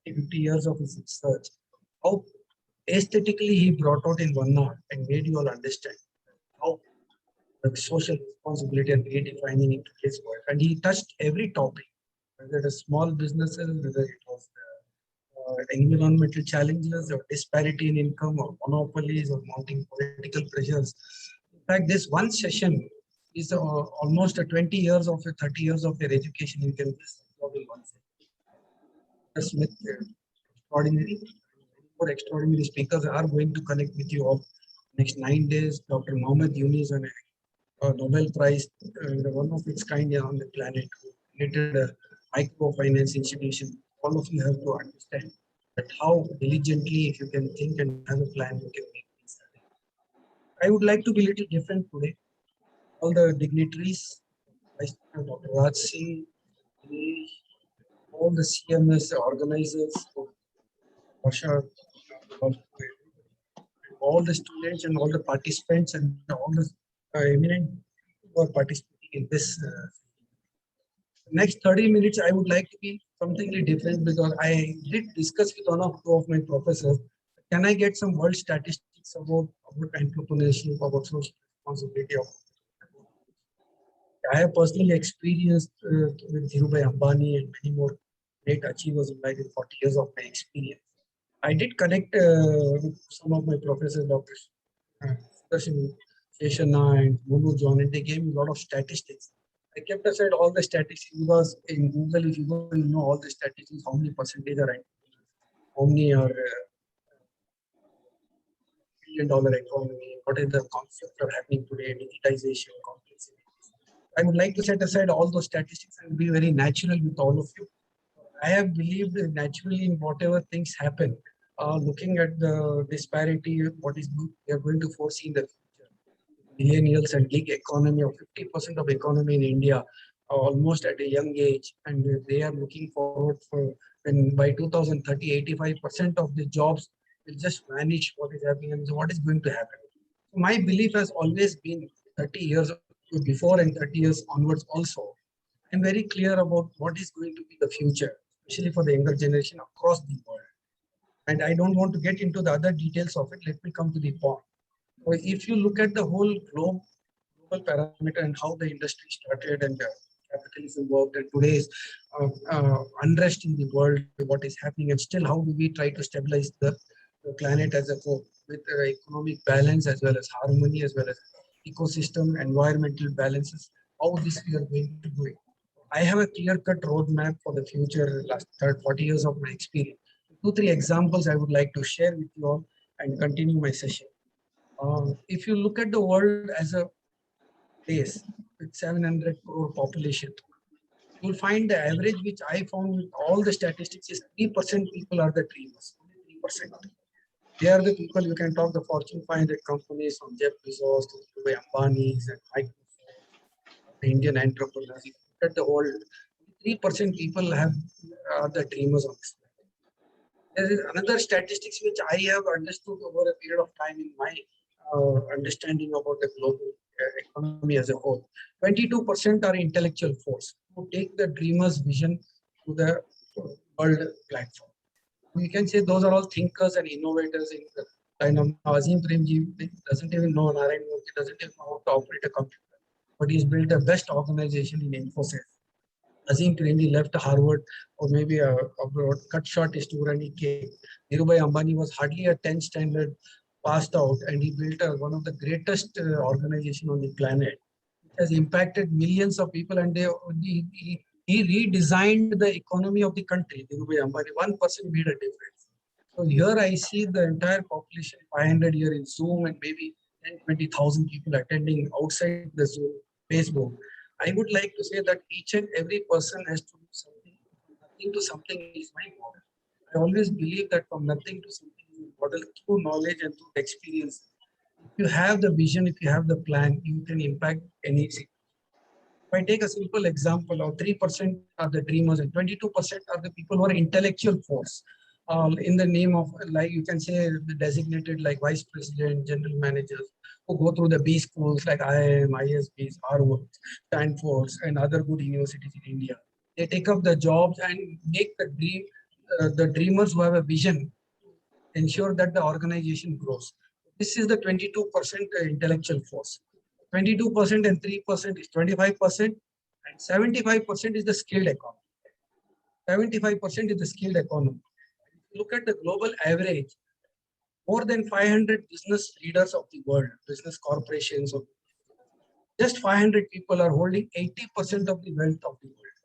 50 years of his research, how aesthetically he brought out in 1 hour and made you all understand how the social responsibility and redefining into his work. And he touched every topic, whether it was small businesses, whether it was environmental challenges or disparity in income or monopolies or mounting political pressures. In fact, this one session is almost 20 years of 30 years of their education. You can just absorb in one session. Smith, extraordinary. More extraordinary speakers are going to connect with you all next 9 days. Dr. Mohammed Yunis, a Nobel Prize, one of its kind on the planet, who created a microfinance institution. All of you have to understand that how diligently, if you can think and have a plan, you can make things happen. I would like to be a little different today. All the dignitaries, Dr. Raj Singh, all the CMS organizers, all the students and all the participants and all the eminent who are participating in this. Next 30 minutes, I would like to be something different because I did discuss with one or two of my professors. Can I get some world statistics about entrepreneurship, about social responsibility? I have personally experienced with Dhirubhai Ambani and many more great achievers in 40 years of my experience. I did connect with some of my professors, Dr. Sheshana and Munu John, and they gave me a lot of statistics. I kept aside all the statistics because in Google, if you go and know all the statistics, how many percentage are how many are billion-dollar economy, what is the concept are happening today, digitization, complexity. I would like to set aside all those statistics and be very natural with all of you. I have believed naturally in whatever things happen, looking at the disparity, what is good, we are going to foresee in the future. Millennials and gig economy of 50% of economy in India, almost at a young age, and they are looking forward for when by 2030, 85% of the jobs will just vanish. What is happening and so what is going to happen? So my belief has always been 30 years before and 30 years onwards also, I'm very clear about what is going to be the future, especially for the younger generation across the world. And I don't want to get into the other details of it. Let me come to the point. So if you look at the whole global parameter and how the industry started and capitalism worked and today's unrest in the world, what is happening, and still how do we try to stabilize the planet as a whole with economic balance as well as harmony as well as ecosystem, environmental balances, how this we are going to do it. I have a clear-cut roadmap for the future, last 40 years of my experience. 2-3 examples I would like to share with you all and continue my session. If you look at the world as a place with 700 crore population, you'll find the average which I found with all the statistics is 3% people are the dreamers. 3%. They are the people you can talk the Fortune 500 companies from Jeff Bezos to Ambani's and Microsoft, the Indian entrepreneurs. If you look at the world, 3% people have the dreamers on this. There is another statistics which I have understood over a period of time in my understanding about the global economy as a whole. 22% are intellectual force who take the dreamers' vision to the world platform. We can say those are all thinkers and innovators in the kind of Azim Premji doesn't even know Narayan Murthy, doesn't even know how to operate a computer, but he's built the best organization in Infosys. Azim Premji left Harvard or maybe cut short his tour and he came. Dhirubhai Ambani was hardly a 10th standard passed out and he built one of the greatest organization on the planet. It has impacted millions of people and he redesigned the economy of the country. Dhirubhai Ambani, one person made a difference. So here I see the entire population, 500 here in Zoom and maybe 10-20,000 people attending outside the Zoom, Facebook. I would like to say that each and every person has to do something. Nothing to something is my model. I always believe that from nothing to something is a model through knowledge and through experience. If you have the vision, if you have the plan, you can impact anything. If I take a simple example of 3% are the dreamers and 22% are the people who are intellectual force. In the name of, like you can say, the designated like vice president, general managers who go through the B schools like IIM, ISBs, Harvard, Stanford, and other good universities in India. They take up the jobs and make the dreamers who have a vision ensure that the organization grows. This is the 22% intellectual force. 22% and 3% is 25%, and 75% is the skilled economy. 75% is the skilled economy. If you look at the global average, more than 500 business leaders of the world, business corporations, just 500 people are holding 80% of the wealth of the world.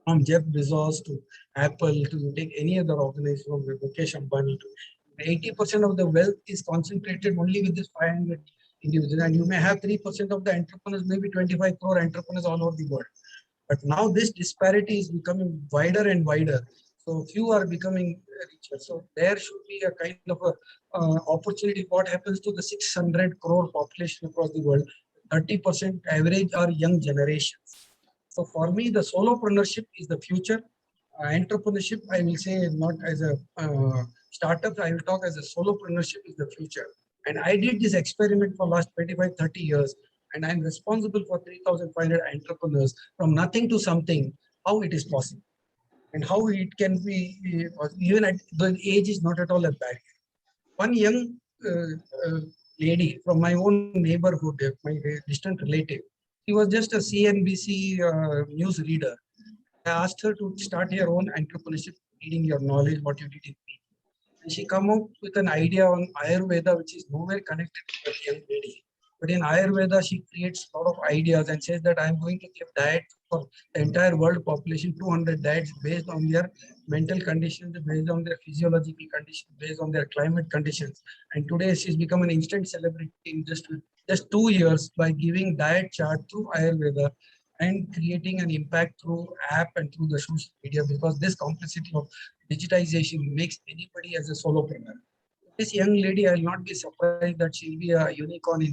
From Jeff Bezos to Apple to take any other organization, from Mukesh Ambani to 80% of the wealth is concentrated only with this 500 individuals. And you may have 3% of the entrepreneurs, maybe 25 crore entrepreneurs all over the world. But now this disparity is becoming wider and wider. So few are becoming richer. So there should be a kind of a opportunity. What happens to the 600 crore population across the world? 30% average are young generations. So for me, the solopreneurship is the future. Entrepreneurship, I will say not as a startup, I will talk as a solopreneurship is the future. And I did this experiment for last 25-30 years. And I'm responsible for 3,500 entrepreneurs from nothing to something, how it is possible. And how it can be, even at the age is not at all a barrier. One young lady from my own neighborhood, my distant relative, she was just a CNBC news reader. I asked her to start her own entrepreneurship, reading your knowledge, what you did in PG. And she come up with an idea on Ayurveda, which is nowhere connected to that young lady. But in Ayurveda, she creates a lot of ideas and says that I'm going to give diet for the entire world population, 200 diets based on their mental conditions, based on their physiological conditions, based on their climate conditions. And today she's become an instant celebrity in just 2 years by giving diet chart through Ayurveda and creating an impact through app and through the social media, because this complexity of digitization makes anybody as a solopreneur. This young lady, I will not be surprised that she'll be a unicorn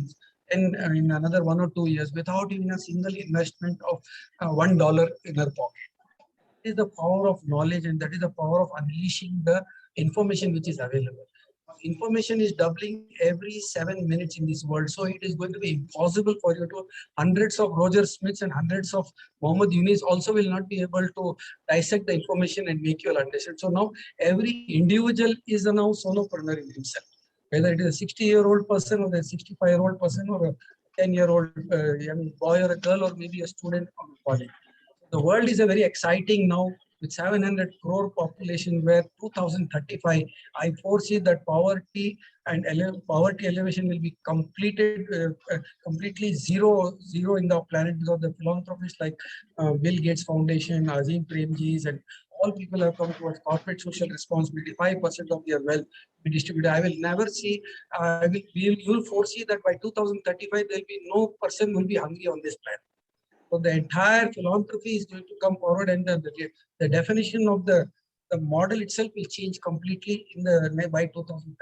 in another 1 or 2 years without even a single investment of $1 in her pocket. That is the power of knowledge, and that is the power of unleashing the information which is available. information is doubling every 7 minutes in this world. So it is going to be impossible for you to, hundreds of Roger Smiths and hundreds of Muhammad Yunis also will not be able to dissect the information and make you understand. So now every individual is a now solopreneur in himself, whether it is a 60-year-old person or a 65-year-old person or a 10-year-old young boy or a girl or maybe a student from college. The world is a very exciting now with 700 crore population, where 2035, I foresee that poverty and poverty elevation will be completely zero in the planet, because the philanthropists like Bill Gates Foundation, Azim Premji's, and all people have come towards corporate social responsibility. 5% of their wealth be distributed. I will never see. You will foresee that by 2035 there will be no person will be hungry on this planet. So the entire philanthropy is going to come forward, and the definition of the model itself will change completely by 2035.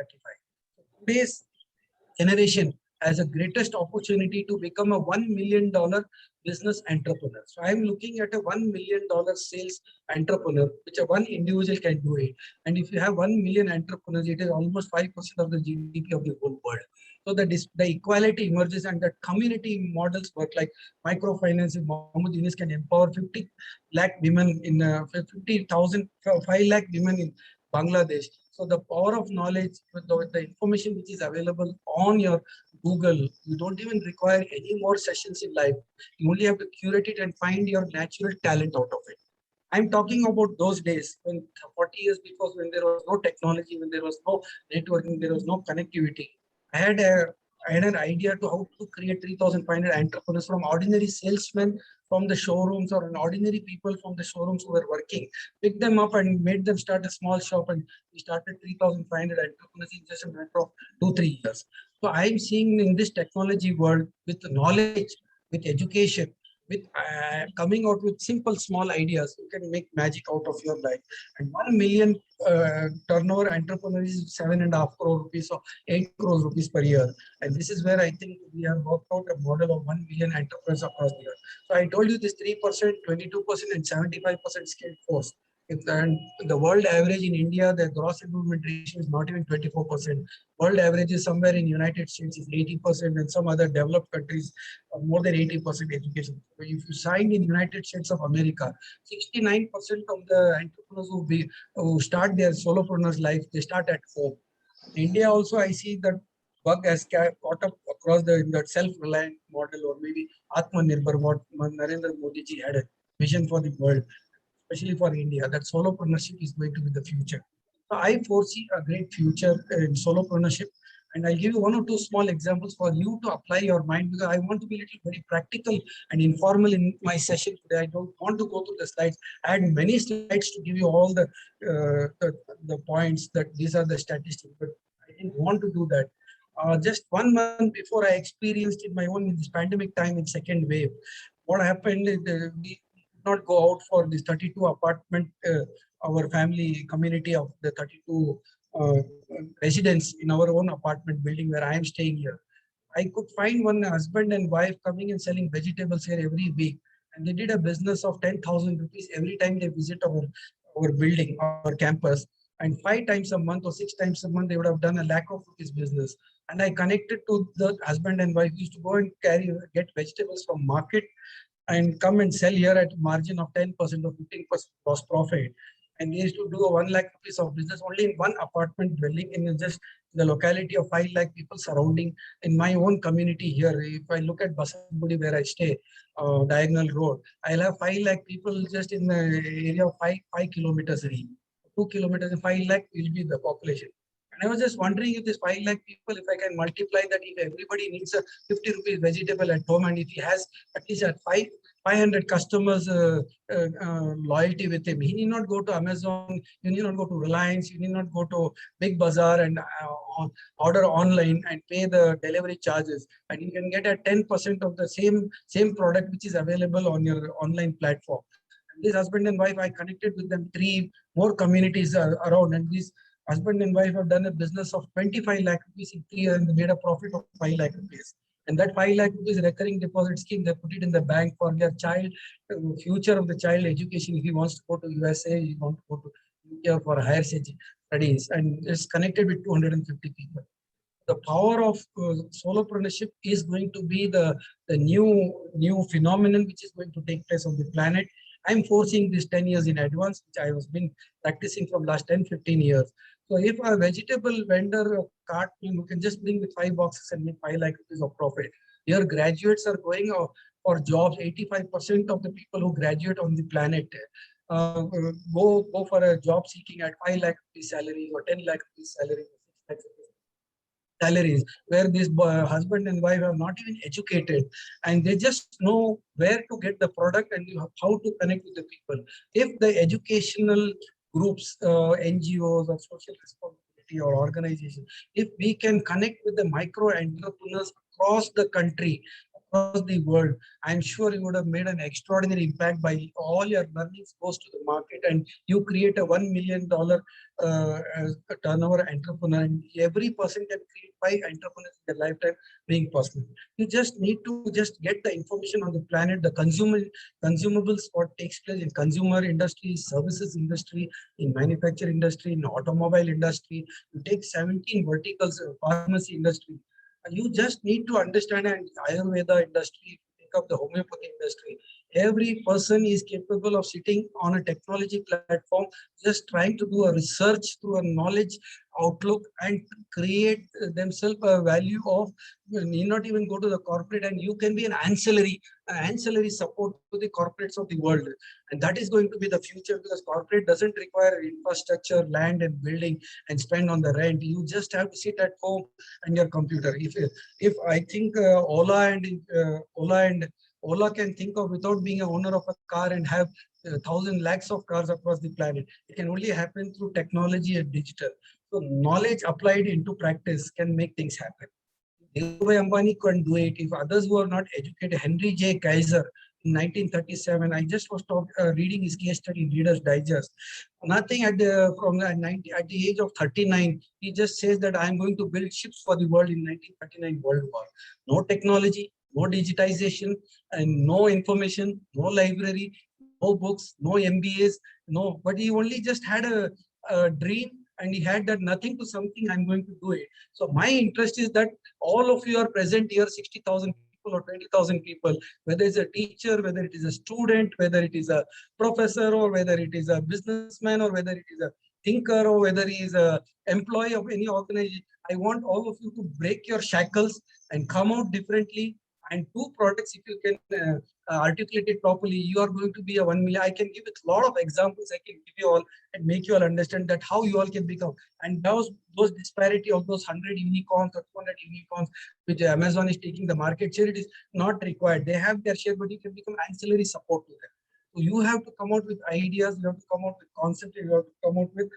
Today's generation has a greatest opportunity to become a $1 million business entrepreneur. So I'm looking at a $1 million sales entrepreneur, which a one individual can do it. And if you have 1 million entrepreneurs, it is almost 5% of the GDP of the whole world. So the equality emerges, and the community models work, like microfinance in Muhammad Yunis can empower 50 lakh women in 50,000, 5 lakh women in Bangladesh. So the power of knowledge, with the information which is available on your Google, you don't even require any more sessions in life. You only have to curate it and find your natural talent out of it. I'm talking about those days when 40 years before, when there was no technology, when there was no networking, there was no connectivity. I had an idea to how to create 3,500 entrepreneurs from ordinary salesmen from the showrooms, or an ordinary people from the showrooms who were working, pick them up and made them start a small shop, and we started 3,500 entrepreneurs in just a matter of 2-3 years. So I'm seeing in this technology world, with knowledge, with education, with coming out with simple small ideas, you can make magic out of your life. And 1 million turnover entrepreneur is 7.5 crore rupees or 8 crores rupees per year. And this is where I think we have worked out a model of 1 million entrepreneurs across the year. So I told you this 3%, 22%, and 75% skilled force. If the world average in India, the gross enrollment ratio is not even 24%. World average is somewhere in United States is 80%, and some other developed countries more than 80% education. So if you sign in United States of America, 69% of the entrepreneurs who start their solopreneurs life, they start at home. India also, I see that bug has caught up across the self-reliant model, or maybe Atmanirbhar, what Narendra Modi ji had a vision for the world, especially for India, that solopreneurship is going to be the future. So I foresee a great future in solopreneurship. And I'll give you 1 or 2 small examples for you to apply your mind, because I want to be a little very practical and informal in my session today. I don't want to go through the slides. I had many slides to give you all the points that these are the statistics, but I didn't want to do that. Just 1 month before, I experienced in my own, in this pandemic time, in second wave, what happened is we not go out for this 32 apartment, our family community of the 32 residents in our own apartment building where I am staying here. I could find one husband and wife coming and selling vegetables here every week. And they did a business of 10,000 rupees every time they visit our building, our campus. And 5 times a month or 6 times a month, they would have done a lakh of rupees business. And I connected to the husband and wife, used to go and get vegetables from market and come and sell here at margin of 10% or 15% gross profit. And they used to do a 1 lakh rupees of business only in one apartment dwelling in just the locality of 5 lakh people surrounding in my own community here. If I look at Basambudi where I stay, Diagonal Road, I'll have 5 lakh people just in the area of 5 kilometers range. 2 kilometers and 5 lakh will be the population. And I was just wondering, if this 5 lakh people, if I can multiply that, if everybody needs a 50 rupees vegetable at home, and if he has at least at 500 customers loyalty with him, he need not go to Amazon, you need not go to Reliance, you need not go to Big Bazaar and order online and pay the delivery charges, and you can get a 10% of the same product which is available on your online platform. And this husband and wife, I connected with them 3 more communities around, and these husband and wife have done a business of 25 lakh rupees in 3 years, and they made a profit of 5 lakh rupees. And that 5 lakh rupees recurring deposit scheme, they put it in the bank for their child, future of the child education. If he wants to go to USA, he wants to go to UK for higher studies and is connected with 250 people. The power of solopreneurship is going to be the new phenomenon which is going to take place on the planet. I'm foreseeing this 10 years in advance, which I was been practicing from last 10, 15 years. So if a vegetable vendor cart, you can just bring with 5 boxes and make 5 lakh rupees of profit. Your graduates are going for jobs. 85% of the people who graduate on the planet go for a job seeking at 5 lakh rupees salary or 10 lakh rupees salary, 6 lakh rupees salaries, where this husband and wife are not even educated and they just know where to get the product and how to connect with the people. If the educational groups, NGOs or social responsibility or organization, if we can connect with the micro entrepreneurs across the country, across the world, I'm sure you would have made an extraordinary impact by all your learnings goes to the market and you create a $1 million turnover entrepreneur, and every person can create 5 entrepreneurs in their lifetime being possible. You just need to just get the information on the planet, the consumables, what takes place in consumer industry, services industry, in manufacturing industry, in automobile industry. You take 17 verticals, pharmacy industry. You just need to understand, and Ayurveda industry, think of the homeopathy industry. Every person is capable of sitting on a technology platform, just trying to do a research through a knowledge outlook and create themselves a value of, you need not even go to the corporate, and you can be an ancillary support to the corporates of the world. And that is going to be the future, because corporate doesn't require infrastructure, land and building and spend on the rent. You just have to sit at home and your computer. If I think Ola can think of, without being an owner of a car and have 1,000 lakhs of cars across the planet, it can only happen through technology and digital. So knowledge applied into practice can make things happen. Dhirubhai Ambani couldn't do it. If others who are not educated, Henry J. Kaiser in 1937, I just was reading his case study in Reader's Digest. Nothing at the age of 39, he just says that I'm going to build ships for the world in 1939 World War. No technology, no digitization, and no information, no library, no books, no MBAs, no. But he only just had a dream, and he had that nothing to something, I'm going to do it. So my interest is that all of you are present here, 60,000 people or 20,000 people, whether it's a teacher, whether it is a student, whether it is a professor, or whether it is a businessman, or whether it is a thinker, or whether he is a employee of any organization. I want all of you to break your shackles and come out differently and do products. If you can articulate it properly, you are going to be a 1 million. I can give it a lot of examples. I can give you all and make you all understand that how you all can become. And those disparity of those 100 unicorns or 200 unicorns which Amazon is taking the market share, it is not required. They have their share, but you can become ancillary support to them. So you have to come out with ideas, you have to come out with concepts, you have to come out with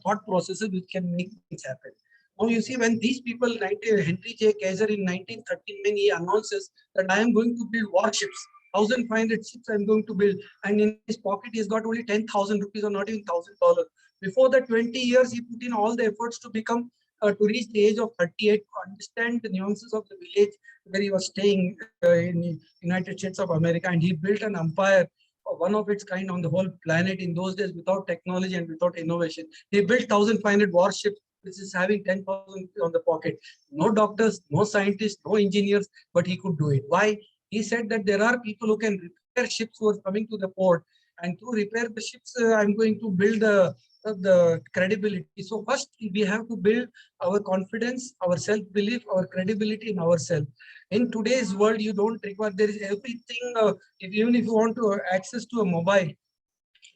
thought processes which can make things happen. Now you see, when these people, Henry J. Kaiser in 1939, he announces that I am going to build warships, 1,500 ships I'm going to build, and in his pocket he's got only 10,000 rupees or not even $1,000. Before the 20 years, he put in all the efforts to become to reach the age of 38, to understand the nuances of the village where he was staying in the United States of America, and he built an empire, one of its kind on the whole planet in those days, without technology and without innovation. He built 1,500 warships, which is having 10,000 on the pocket. No doctors, no scientists, no engineers, but he could do it. Why? He said that there are people who can repair ships who are coming to the port, and to repair the ships, I'm going to build the credibility. So first we have to build our confidence, our self-belief, our credibility in ourselves. In today's world, you don't require, there is everything, even if you want to access to a mobile,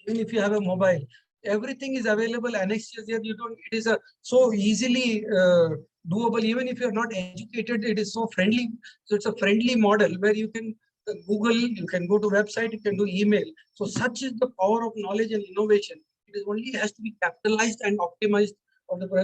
even if you have a mobile, everything is available. Anesthesia, you don't, it is so easily doable. Even if you're not educated, it is so friendly. So it's a friendly model where you can Google, you can go to website, you can do email. So such is the power of knowledge and innovation. It is only has to be capitalized and optimized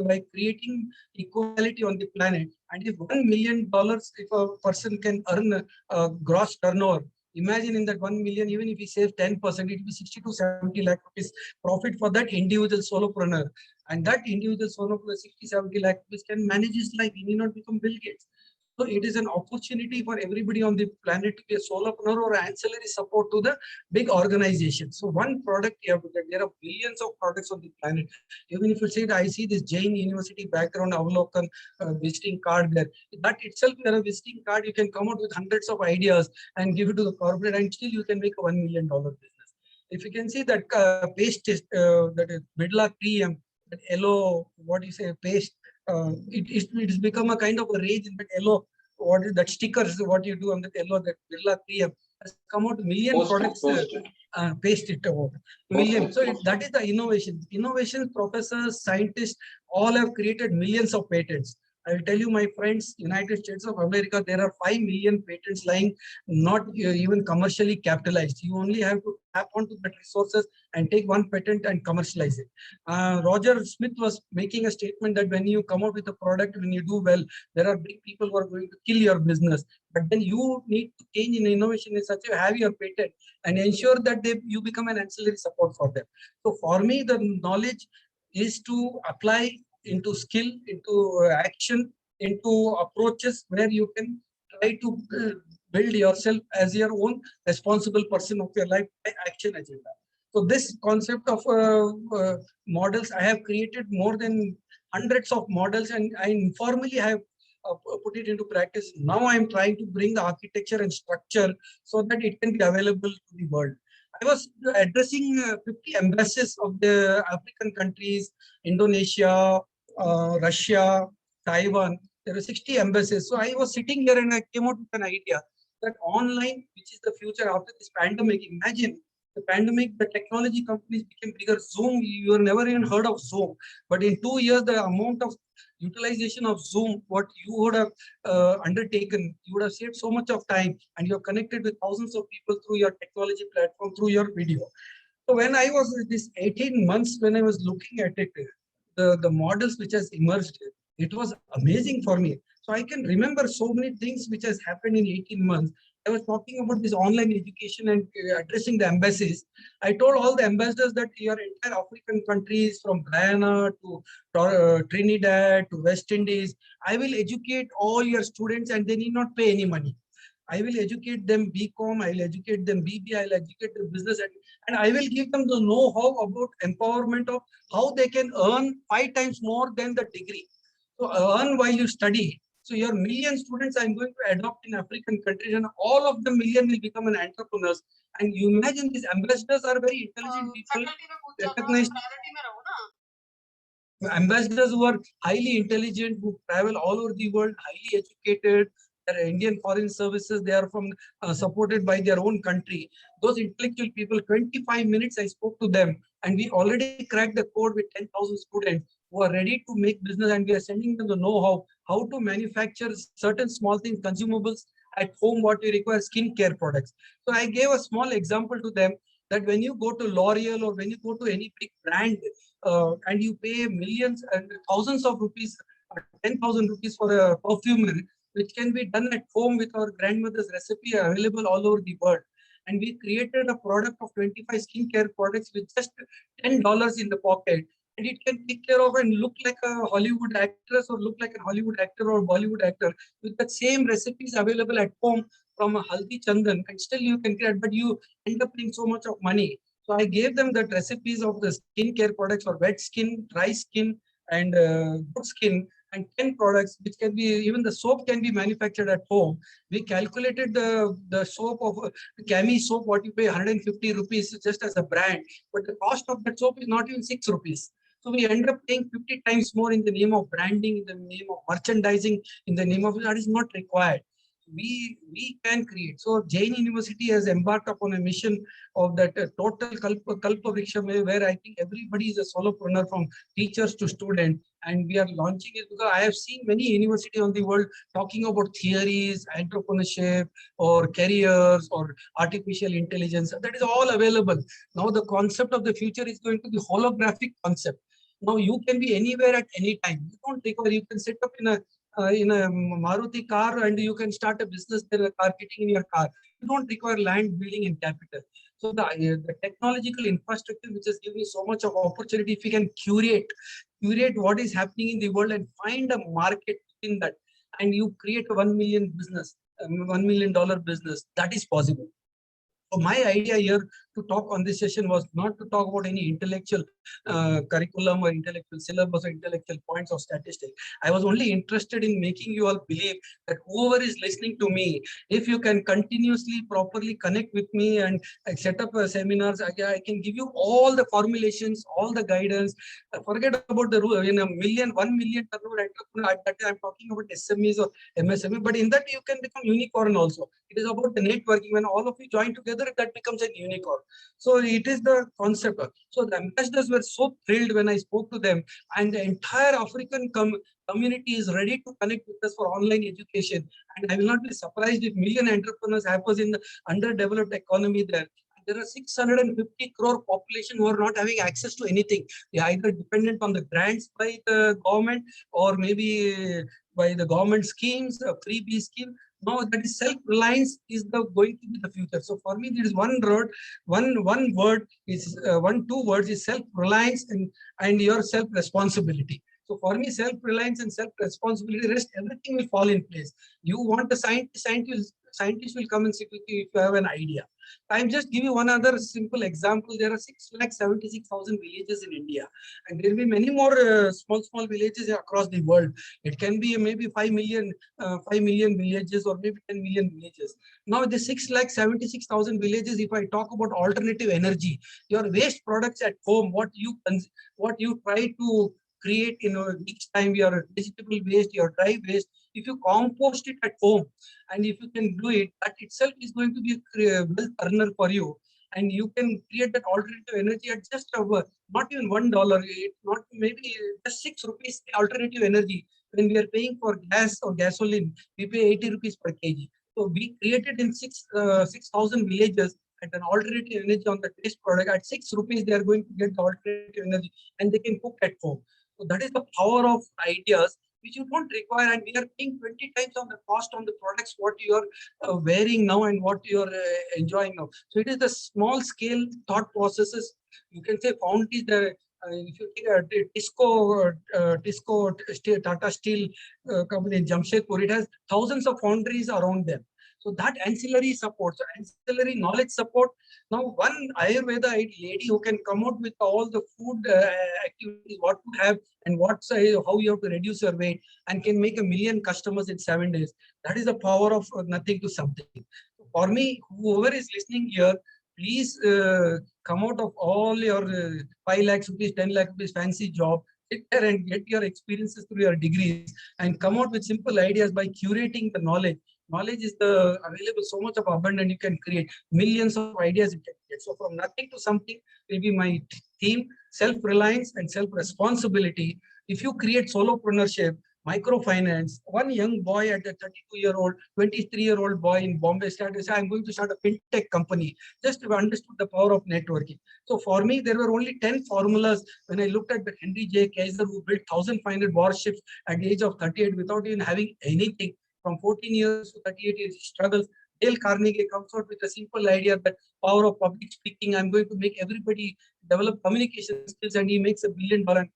by creating equality on the planet. And if $1 million, if a person can earn a gross turnover, imagine in that 1 million, even if he saves 10%, it will be 60 to 70 lakh rupees profit for that individual solopreneur. And that individual solopreneur, 60, 70 lakh rupees can manage his life. He need not become Bill Gates. So it is an opportunity for everybody on the planet to be a solopreneur or ancillary support to the big organization. So one product you have to get. There are billions of products on the planet. Even if you say that I see this Jain University background AVLOKAN visiting card there, that itself, you have a visiting card, you can come out with hundreds of ideas and give it to the corporate, and still you can make a $1 million business. If you can see that paste is that is Birla Cream, that yellow, what you say, paste, it's become a kind of a rage in that yellow. What is that stickers? What you do on that yellow, that Birla Cream has come out million products. Paste it about million. So that is the innovation. Innovation professors, scientists, all have created millions of patents. I will tell you, my friends, United States of America, there are 5 million patents lying, not even commercially capitalized. You only have to tap onto that resources and take one patent and commercialize it. Roger Smith was making a statement that when you come out with a product, when you do well, there are big people who are going to kill your business. But then you need to change in innovation in such a have your patent and ensure that you become an ancillary support for them. So for me, the knowledge is to apply into skill, into action, into approaches where you can try to build yourself as your own responsible person of your life by action agenda. So this concept of models, I have created more than hundreds of models, and I informally have put it into practice. Now I am trying to bring the architecture and structure so that it can be available to the world. I was addressing 50 embassies of the African countries, Indonesia, Russia, Taiwan. There were 60 embassies. So I was sitting here and I came out with an idea that online, which is the future after this pandemic. Imagine the pandemic, the technology companies became bigger. Zoom, you have never even heard of Zoom. But in 2 years, the amount of utilization of Zoom, what you would have undertaken, you would have saved so much of time, and you're connected with thousands of people through your technology platform, through your video. So when I was this 18 months, when I was looking at it, the models which has emerged, it was amazing for me. So I can remember so many things which has happened in 18 months. I was talking about this online education and addressing the embassies. I told all the ambassadors that your entire African countries, from Guyana to Trinidad to West Indies, I will educate all your students and they need not pay any money. I will educate them BCom, I will educate them BB, I will educate them business, and I will give them the know-how about empowerment of how they can earn 5 times more than the degree. So earn while you study. So your million students I'm going to adopt in African countries, and all of the million will become an entrepreneurs. And you imagine these ambassadors are very intelligent people, recognized ambassadors who are highly intelligent, who travel all over the world, highly educated. They're Indian foreign services. They are from supported by their own country. Those intellectual people, 25 minutes I spoke to them, and we already cracked the code with 10,000 students who are ready to make business, and we are sending them the know-how, how to manufacture certain small things, consumables at home, what we require, skincare products. So I gave a small example to them that when you go to L'Oreal or when you go to any big brand, and you pay millions and thousands of rupees, 10,000 rupees for a perfume, which can be done at home with our grandmother's recipe available all over the world. And we created a product of 25 skincare products with just $10 in the pocket. And it can take care of and look like a Hollywood actress or look like a Hollywood actor or Bollywood actor with the same recipes available at home from a Haldi Chandan. And still you can create, but you end up paying so much of money. So I gave them the recipes of the skincare products for wet skin, dry skin, and good skin, and 10 products, which can be, even the soap can be manufactured at home. We calculated the soap of Cami soap, what you pay 150 rupees just as a brand, but the cost of that soap is not even 6 rupees. So we end up paying 50 times more in the name of branding, in the name of merchandising, in the name of that is not required. We can create. So Jain University has embarked upon a mission of that total Kalpa Vriksha, where I think everybody is a solopreneur from teachers to student, and we are launching it because I have seen many universities on the world talking about theories, entrepreneurship, or careers, or artificial intelligence. That is all available. Now the concept of the future is going to be holographic concept. Now you can be anywhere at any time. You don't require, you can set up in a Maruti car and you can start a business there, marketing in your car. You don't require land, building, and capital. So the technological infrastructure, which has given me so much of opportunity, if we can curate what is happening in the world and find a market in that, and you create a $1 million business, $1 million business. That is possible. So my idea here to talk on this session was not to talk about any intellectual curriculum or intellectual syllabus or intellectual points of statistics. I was only interested in making you all believe that whoever is listening to me, if you can continuously, properly connect with me and set up seminars, I can give you all the formulations, all the guidance. Forget about the rule. In a million, 1 million turnover entrepreneur, at that time I'm talking about SMEs or MSME, but in that you can become unicorn also. It is about the networking. When all of you join together, that becomes a unicorn. So it is the concept. So the ambassadors were so thrilled when I spoke to them, and the entire African community is ready to connect with us for online education. And I will not be surprised if million entrepreneurs happens in the underdeveloped economy there. There are 650 crore population who are not having access to anything. They are either dependent on the grants by the government or maybe by the government schemes, a freebie scheme. No, that is self-reliance is going to be the future. So for me, there is one word is two words is self-reliance and your self-responsibility. So for me, self-reliance and self-responsibility, rest everything will fall in place. You want a scientist will come and sit with you if you have an idea. I'm just give you one other simple example. There are 676,000 villages in India, and there will be many more small villages across the world. It can be maybe 5 million villages or maybe 10 million villages. Now the 676,000 villages, if I talk about alternative energy, your waste products at home, what you try to create each time, your vegetable waste, your dry waste, if you compost it at home and if you can do it, that itself is going to be a wealth earner for you. And you can create that alternative energy at just not even $1, not maybe just 6 rupees alternative energy. When we are paying for gas or gasoline, we pay 80 rupees per kg. So we created in 6,000 villages at an alternative energy on the waste product. At 6 rupees, they are going to get the alternative energy and they can cook at home. So that is the power of ideas which you don't require, and we are paying 20 times on the cost on the products what you are wearing now and what you are enjoying now. So it is the small scale thought processes. You can say foundries there. If you take a Tata Steel company in Jamshedpur, it has thousands of foundries around them. So that ancillary support, so ancillary knowledge support. Now, one Ayurveda lady who can come out with all the food activities, what to have and how you have to reduce your weight, and can make 1 million customers in 7 days. That is the power of nothing to something. For me, whoever is listening here, please come out of all your 5 lakhs rupees, 10 lakh rupees fancy job. Sit there and get your experiences through your degrees and come out with simple ideas by curating the knowledge. Knowledge is available so much of abundant. You can create millions of ideas. You can create. So from nothing to something will be my theme: self-reliance and self-responsibility. If you create solopreneurship, microfinance, one young boy at a 32-year-old, 23-year-old boy in Bombay started saying, I'm going to start a fintech company. Just understood the power of networking. So for me, there were only 10 formulas when I looked at the Henry J. Kaiser, who built 1,500 warships at the age of 38 without even having anything. From 14 years to 38 years, he struggles. Dale Carnegie comes out with a simple idea that power of public speaking. I'm going to make everybody develop communication skills, and he makes $1 billion. And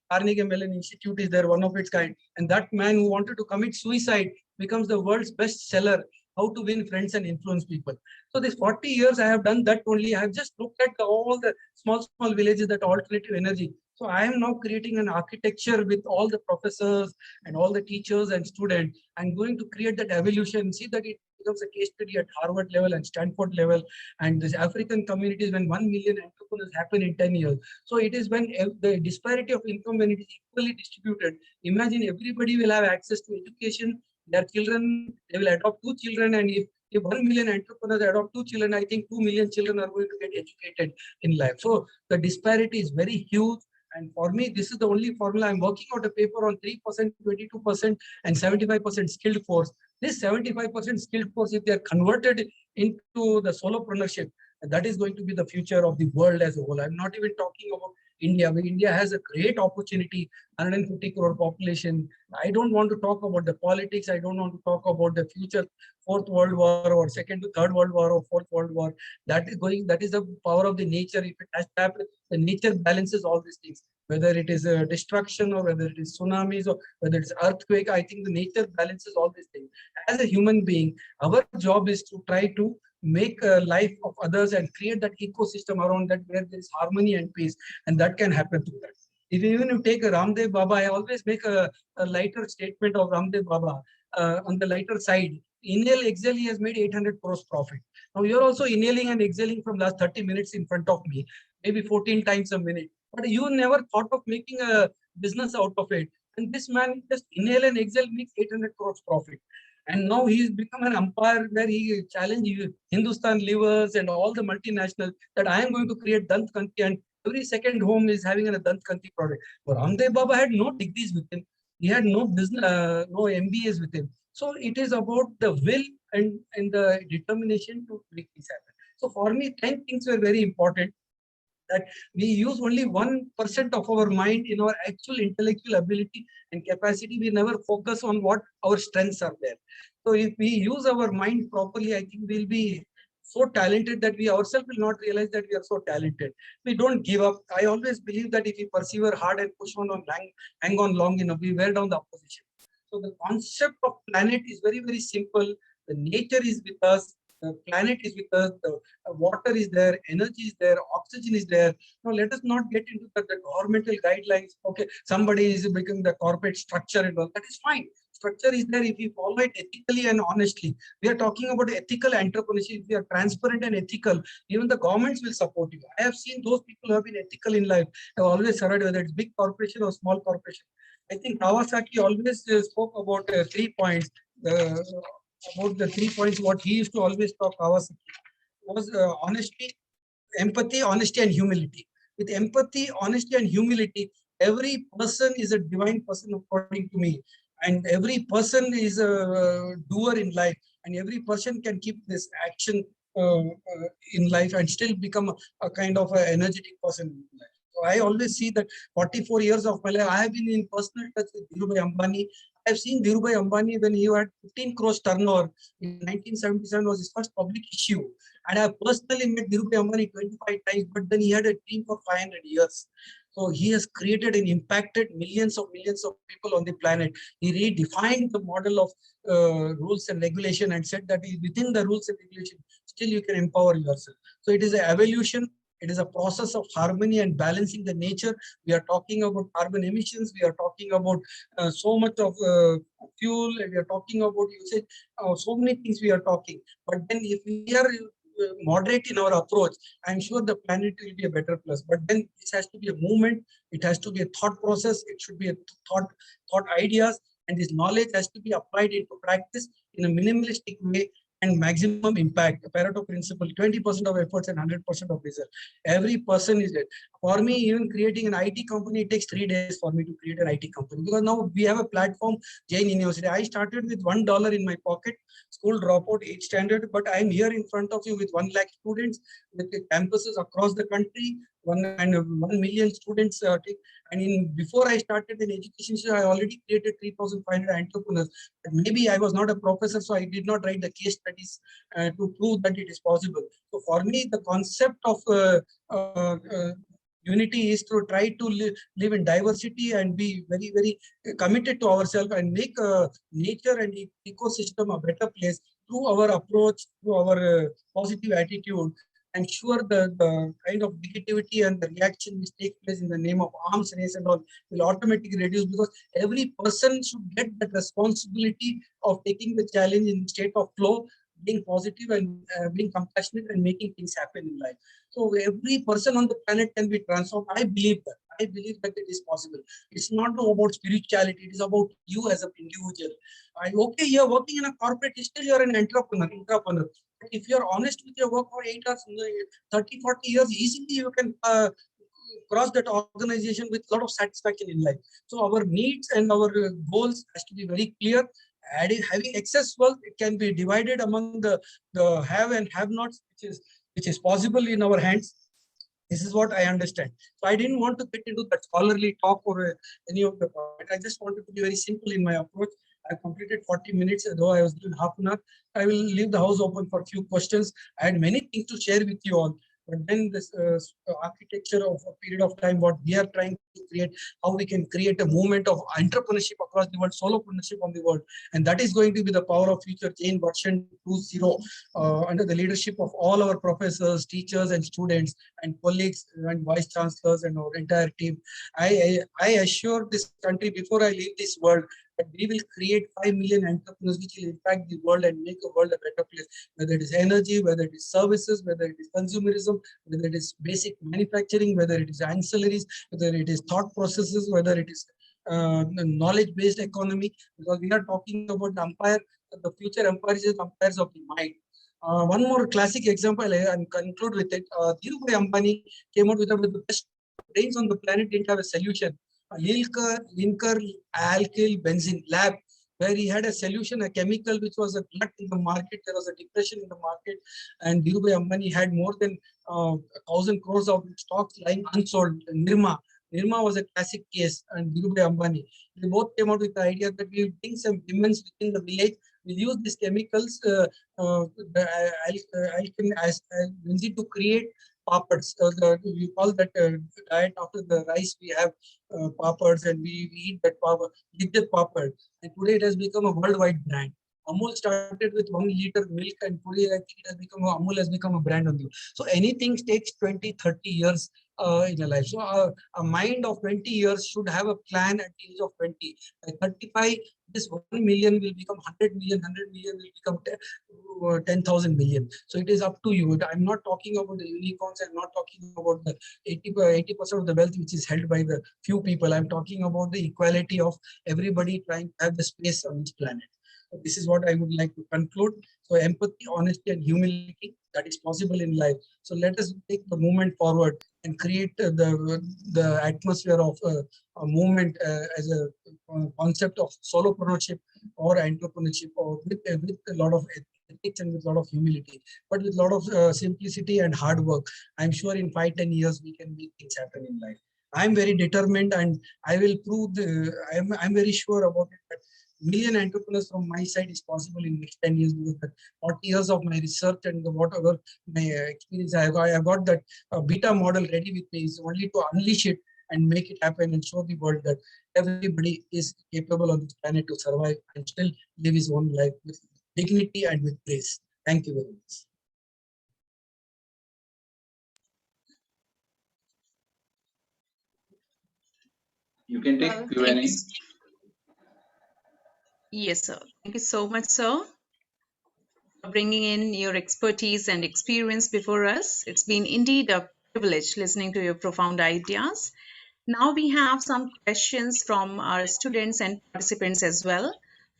Carnegie Mellon Institute is there, one of its kind. And that man who wanted to commit suicide becomes the world's best seller. How to win friends and influence people. So these 40 years I have done that only. I have just looked at all the small villages, that alternative energy. So I am now creating an architecture with all the professors and all the teachers and students. I'm going to create that evolution, see that it becomes a case study at Harvard level and Stanford level. And this African communities, when 1 million entrepreneurs happen in 10 years. So it is when the disparity of income, when it is equally distributed, imagine everybody will have access to education. Their children, they will adopt 2 children, and if 1 million entrepreneurs adopt 2 children, I think 2 million children are going to get educated in life. So the disparity is very huge. And for me, this is the only formula. I'm working out a paper on 3%, 22%, and 75% skilled force. This 75% skilled force, if they are converted into the solopreneurship, that is going to be the future of the world as a whole. I'm not even talking about India. But India has a great opportunity, 150 crore population. I don't want to talk about the politics. I don't want to talk about the future 4th World War or 2nd to 3rd World War or 4th World War. That is the power of the nature. If it has happened, the nature balances all these things. whether it is a destruction or whether it is tsunamis or whether it's earthquake. I think the nature balances all these things. As a human being, our job is to try to make a life of others and create that ecosystem around that where there is harmony and peace, and that can happen through that. If even you take a Ramdev Baba, I always make a lighter statement of Ramdev Baba on the lighter side. Inhale, exhale, he has made 800 crores profit. Now you're also inhaling and exhaling from last 30 minutes in front of me, maybe 14 times a minute. But you never thought of making a business out of it. And this man just inhale and exhale makes 800 crores profit. And now he's become an umpire where he challenged Hindustan Livers and all the multinationals that I am going to create Dant Kanti, and every second home is having a Dant Kanti product. But Ramdev Baba had no degrees with him. He had no business, no MBAs with him. So it is about the will and the determination to make this happen. So for me, 10 things were very important. That we use only 1% of our mind in our actual intellectual ability and capacity. We never focus on what our strengths are there. So if we use our mind properly, I think we'll be so talented that we ourselves will not realize that we are so talented. We don't give up. I always believe that if we persevere hard and push on hang on long enough, we wear down the opposition. So the concept of planet is very, very simple. The nature is with us. The planet is with us, the water is there, energy is there, oxygen is there. Now let us not get into the governmental guidelines. Okay, somebody is becoming the corporate structure and all. That is fine. Structure is there if we follow it ethically and honestly. We are talking about ethical entrepreneurship. If we are transparent and ethical, even the governments will support you. I have seen those people who have been ethical in life have always survived, whether it's big corporation or small corporation. I think Kawasaki always spoke about 3 points. About the 3 points, what he used to always talk Kawasaki was honesty, empathy, honesty, and humility. With empathy, honesty, and humility, every person is a divine person according to me. And every person is a doer in life. And every person can keep this action in life and still become a kind of an energetic person in life. So I always see that 44 years of my life, I have been in personal touch with Dhirubhai Ambani. I've seen Dhirubhai Ambani when he had 15 crores turnover in 1977 was his first public issue. And I personally met Dhirubhai Ambani 25 times, but then he had a team for 500 years. So he has created and impacted millions of people on the planet. He redefined the model of rules and regulation and said that within the rules and regulation, still you can empower yourself. So it is an evolution. It is a process of harmony and balancing the nature. We are talking about carbon emissions. We are talking about so much of fuel. And we are talking about usage. So many things we are talking. But then if we are moderate in our approach, I'm sure the planet will be a better place. But then this has to be a movement. It has to be a thought process. It should be a thought ideas. And this knowledge has to be applied into practice in a minimalistic way and maximum impact. The Pareto principle, 20% of efforts and 100% of result. Every person is it. For me, even creating an IT company, it takes 3 days for me to create an IT company. Because now we have a platform, Jain University. I started with $1 in my pocket, school dropout, 8th standard, but I'm here in front of you with 1 lakh students, with the campuses across the country, 1 million students. And before I started in education, I already created 3,500 entrepreneurs. But maybe I was not a professor, so I did not write the case studies to prove that it is possible. So for me, the concept of unity is to try to live in diversity and be very, very committed to ourselves and make nature and ecosystem a better place through our approach, through our positive attitude. Ensure the kind of negativity and the reaction which takes place in the name of arms race and all will automatically reduce, because every person should get that responsibility of taking the challenge in the state of flow, being positive and being compassionate and making things happen in life. So every person on the planet can be transformed. I believe that. I believe that it is possible. It's not about spirituality. It is about you as an individual. Okay, you're working in a corporate, still you're an entrepreneur. If you're honest with your work for 8 hours, 30, 40 years, easily you can cross that organization with a lot of satisfaction in life. So our needs and our goals has to be very clear. Having excess wealth, it can be divided among the have and have nots, which is possible in our hands. This is what I understand. So I didn't want to get into that scholarly talk or any of the point. I just wanted to be very simple in my approach. I completed 40 minutes, though I was given half an hour. I will leave the house open for a few questions. I had many things to share with you all. But then this architecture of a period of time, what we are trying to create, how we can create a movement of entrepreneurship across the world, solopreneurship on the world. And that is going to be the power of future change version 2.0 under the leadership of all our professors, teachers and students and colleagues and vice chancellors and our entire team. I assure this country before I leave this world that we will create 5 million entrepreneurs which will impact the world and make the world a better place, whether it is energy, whether it is services, whether it is consumerism, whether it is basic manufacturing, whether it is ancillaries, whether it is thought processes, whether it is knowledge-based economy, because we are talking about the empire, the future empires is empires of the mind. One more classic example, and conclude with it. Dhirubhai Ambani came out with the best brains on the planet, didn't have a solution. Linker alkyl benzene lab, where he had a solution, a chemical which was a glut in the market. There was a depression in the market, and Dhirubhai Ambani had more than 1,000 crores of stocks lying unsold. Nirma was a classic case, and Dhirubhai Ambani. They both came out with the idea that we will bring some women within the village. We'll use these chemicals, alkene as benzene to create papads. We call that diet after the rice. We have papads, and we eat that papad, papad. And today it has become a worldwide brand. Amul started with 1 liter milk, and today I think it has become Amul has become a brand on you. So anything takes 20, 30 years in a life. So a mind of 20 years should have a plan at the age of 20. By 35, this 1 million will become 100 million, 100 million will become 10,000 million. So it is up to you. I'm not talking about the unicorns. I'm not talking about the 80% of the wealth which is held by the few people. I'm talking about the equality of everybody trying to have the space on this planet. So this is what I would like to conclude. So empathy, honesty, and humility, that is possible in life. So let us take the movement forward and create the atmosphere of a movement as a concept of solopreneurship or entrepreneurship, or with a lot of ethics and with a lot of humility, but with a lot of simplicity and hard work. I'm sure in 5-10 years we can make things happen in life. I'm very determined, and I will prove I'm very sure about it that million entrepreneurs from my side is possible in next 10 years, because the 40 years of my research and whatever my experience I have got that beta model ready with me is only to unleash it and make it happen and show the world that everybody is capable on this planet to survive and still live his own life with dignity and with grace. Thank you very much. You can take Q&A. Yes, sir. Thank you so much, sir, for bringing in your expertise and experience before us. It's been indeed a privilege listening to your profound ideas. Now we have some questions from our students and participants as well.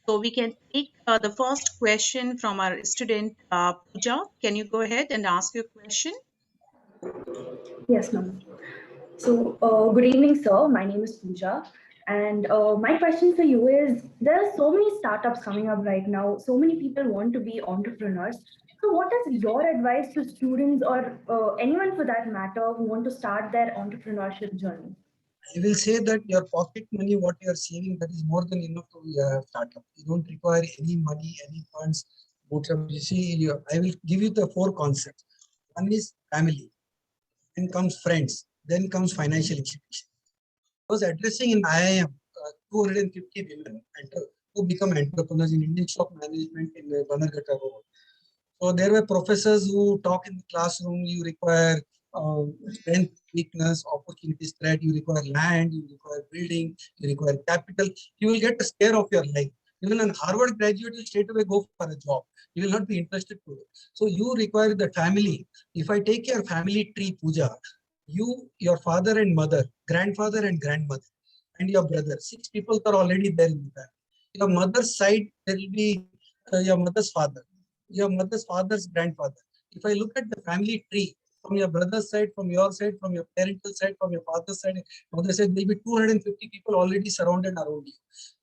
So we can take the first question from our student, Pooja. Can you go ahead and ask your question? Yes, ma'am. So, good evening, sir. My name is Pooja. And my question for you is, there are so many startups coming up right now. So many people want to be entrepreneurs. So what is your advice to students or anyone for that matter who want to start their entrepreneurship journey? I will say that your pocket money, what you are saving, that is more than enough to start up. You don't require any money, any funds. You see, I will give you the 4 concepts. One is family, then comes friends, then comes financial institution. I was addressing in IIM 250 women who become entrepreneurs in Indian stock management in Banarghatta Road. So there were professors who talk in the classroom. You require strength, weakness, opportunities, threat. You require land, you require building, you require capital. You will get a scare of your life. Even a Harvard graduate will straight away go for a job. You will not be interested to it. So you require the family. If I take your family tree, Pooja, you, your father and mother, grandfather and grandmother, and your brother, 6 people are already there in the family. Your mother's side, there will be your mother's father, your mother's father's grandfather. If I look at the family tree, from your brother's side, from your side, from your parental side, from your father's side, mother's side, maybe 250 people already surrounded around you.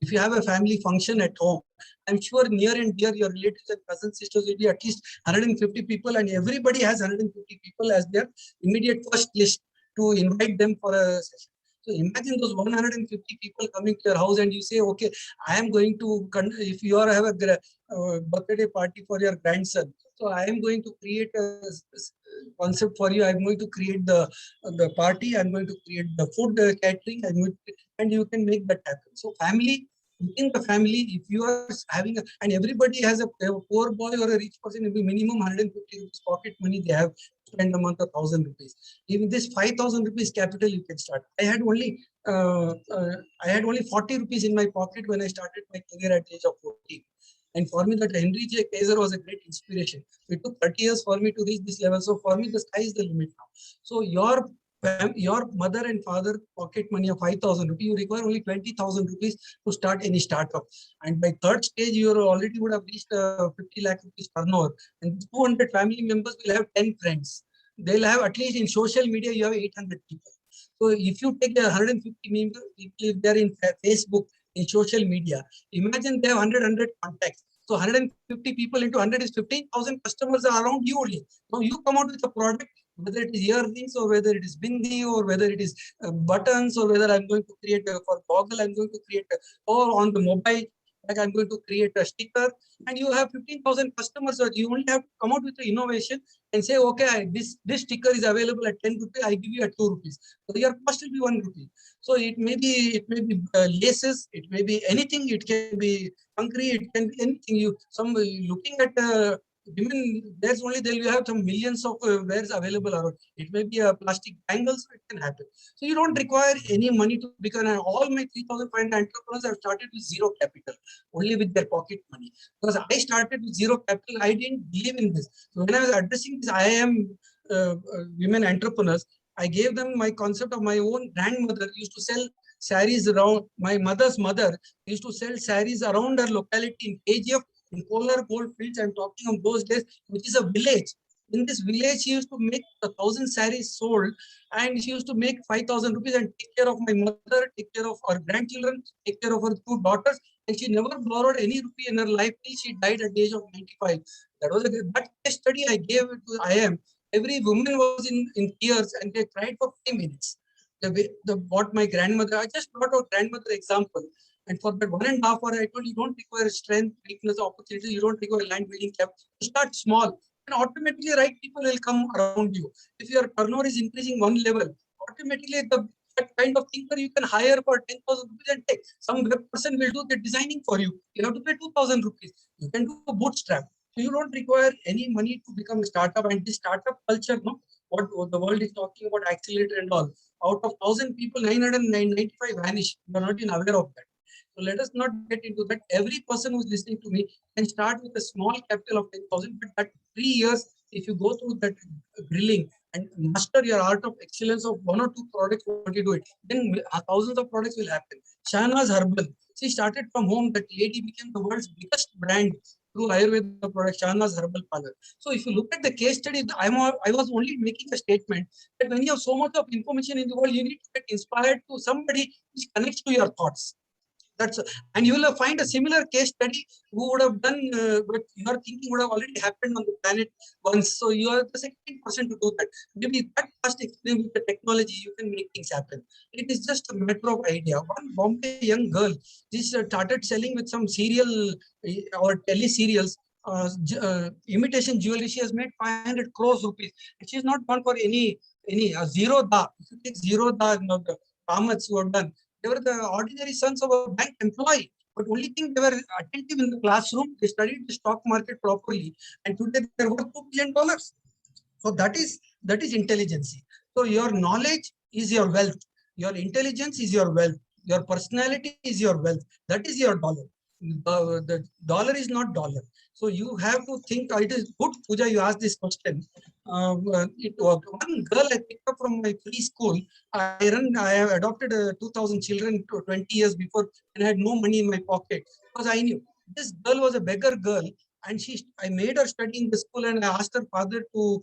If you have a family function at home, I'm sure near and dear your relatives and cousins, sisters will be at least 150 people, and everybody has 150 people as their immediate first list to invite them for a session. So imagine those 150 people coming to your house and you say, okay, I am going to, if you are have a birthday party for your grandson, so I am going to create a concept for you. I'm going to create the party. I'm going to create the food catering. And you can make that happen. So family, within the family, if you are having and everybody has a poor boy or a rich person, it will be minimum 150 rupees pocket money they have to spend a month, 1,000 rupees. Even this 5,000 rupees capital you can start. I had only 40 rupees in my pocket when I started my career at the age of 14. And for me, that Henry J. Kaiser was a great inspiration. It took 30 years for me to reach this level. So for me, the sky is the limit now. So your mother and father pocket money of 5,000 rupees, you require only 20,000 rupees to start any startup. And by third stage, you already would have reached 50 lakh rupees turnover. And 200 family members will have 10 friends. They'll have, at least in social media, you have 800 people. So if you take 150 people, if they're in Facebook, in social media, imagine they have 100 contacts. So 150 people into 100 is 15,000 customers are around you only. Now you come out with a product, whether it is earrings or whether it is bindi or whether it is buttons or whether I'm going to create for goggle, I'm going to create or on the mobile, like I'm going to create a sticker, and you have 15,000 customers. So you only have to come out with the innovation and say, okay, this sticker is available at 10 rupees, I give you at 2 rupees. So your cost will be 1 rupee. So it may be laces, it may be anything, it can be concrete, it can be anything. Looking at women, there's only there you have some millions of wares available around. It may be a plastic bangles, it can happen. So you don't require any money to become. All my 3,500 entrepreneurs have started with zero capital, only with their pocket money. Because I started with zero capital, I didn't believe in this. So when I was addressing this IIM women entrepreneurs, I gave them my concept of my own grandmother used to sell saris around. My mother's mother used to sell saris around her locality in KGF, in Kolar Goldfields. I'm talking of those days, which is a village. In this village, she used to make 1,000 saris sold, and she used to make 5,000 rupees and take care of my mother, take care of her grandchildren, take care of her 2 daughters. And she never borrowed any rupee in her life till she died at the age of 95. That was that case study I gave it to IIM. Every woman was in tears and they cried for 5 minutes. What my grandmother, I just brought out grandmother example. And for that 1.5 hour, I told you don't require strength, weakness, opportunities. You don't require land building cap. You start small and automatically right people will come around you. If your turnover is increasing one level, automatically that kind of thinker you can hire for 10,000 rupees and take. Some web person will do the designing for you. You have to pay 2,000 rupees. You can do a bootstrap. So you don't require any money to become a startup. And this startup culture, no, what the world is talking about, accelerator and all. Out of 1,000 people, 995 vanish. You are not even aware of that. So let us not get into that. Every person who's listening to me can start with a small capital of 10,000, but that 3 years, if you go through that drilling and master your art of excellence of 1 or 2 products, what you do it, then thousands of products will happen. Shahnaaz Herbal, she started from home. That lady became the world's biggest brand through Ayurveda product, Shahnaaz Herbal Parlor. So if you look at the case study, I was only making a statement that when you have so much of information in the world, you need to get inspired to somebody which connects to your thoughts. And you will find a similar case study who would have done what your thinking would have already happened on the planet once. So you are the second person to do that. Maybe that first experience with the technology, you can make things happen. It is just a matter of idea. One Bombay young girl, she started selling with some serial or tele serials. Imitation jewelry. She has made 500 crores rupees. And she has not gone for any zero da. If you take zero da, the Ramats who have done. They were the ordinary sons of a bank employee, but only thing they were attentive in the classroom. They studied the stock market properly, and today they're worth $2 billion. So that is intelligence. So your knowledge is your wealth. Your intelligence is your wealth. Your personality is your wealth. That is your dollar. The dollar is not dollar. So you have to think. It is good, Pooja, you asked this question. One girl I picked up from my preschool. I have adopted 2,000 children 20 years before, and I had no money in my pocket because I knew this girl was a beggar girl, and I made her study in the school, and I asked her father to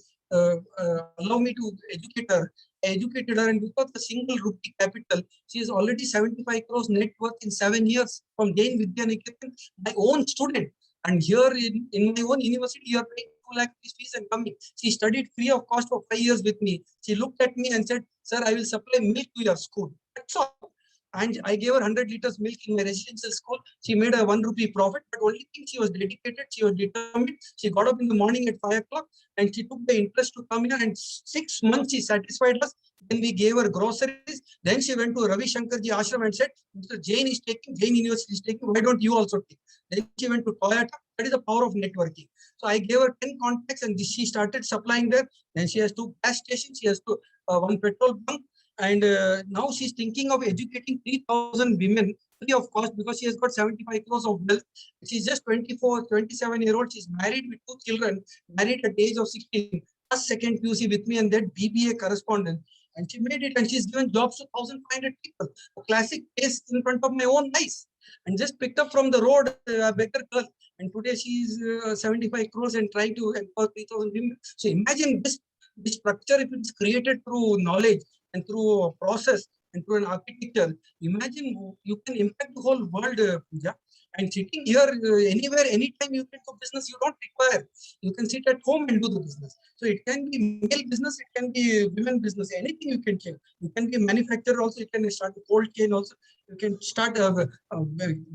allow me to educate her. I educated her, and because the single rupee capital, she is already 75 crores net worth in 7 years from Jain Vidya Niketan, my own student. And here in my own university, you are paying 2 lakh fees and coming. She studied free of cost for 5 years with me. She looked at me and said, "Sir, I will supply milk to your school." That's all. And I gave her 100 liters milk in my residential school. She made a 1 rupee profit, but only thing she was dedicated, she was determined. She got up in the morning at 5 o'clock and she took the interest to come here, and 6 months she satisfied us. Then we gave her groceries. Then she went to Ravi Shankarji ashram and said, Mr. Jain is taking, Jain University is taking, why don't you also take? Then she went to Toyota. That is the power of networking. So I gave her 10 contacts and she started supplying there. Then she has 2 gas stations, she has 1 petrol bunk. And now she's thinking of educating 3,000 women free of cost because she has got 75 crores of wealth. She's just 24, 27-year-old. She's married with 2 children, married at the age of 16, plus second PUC with me and that BBA correspondent. And she made it and she's given jobs to 1,500 people. A classic case in front of my own eyes. And just picked up from the road a beggar girl. And today she's 75 crores and trying to empower 3,000 women. So imagine this structure, if it's created through knowledge and through a process and through an architecture, imagine you can impact the whole world, Pooja. And sitting here, anywhere, anytime you can do business, you don't require. You can sit at home and do the business. So it can be male business, it can be women business, anything you can change. You can be a manufacturer also, you can start a cold chain also, you can start a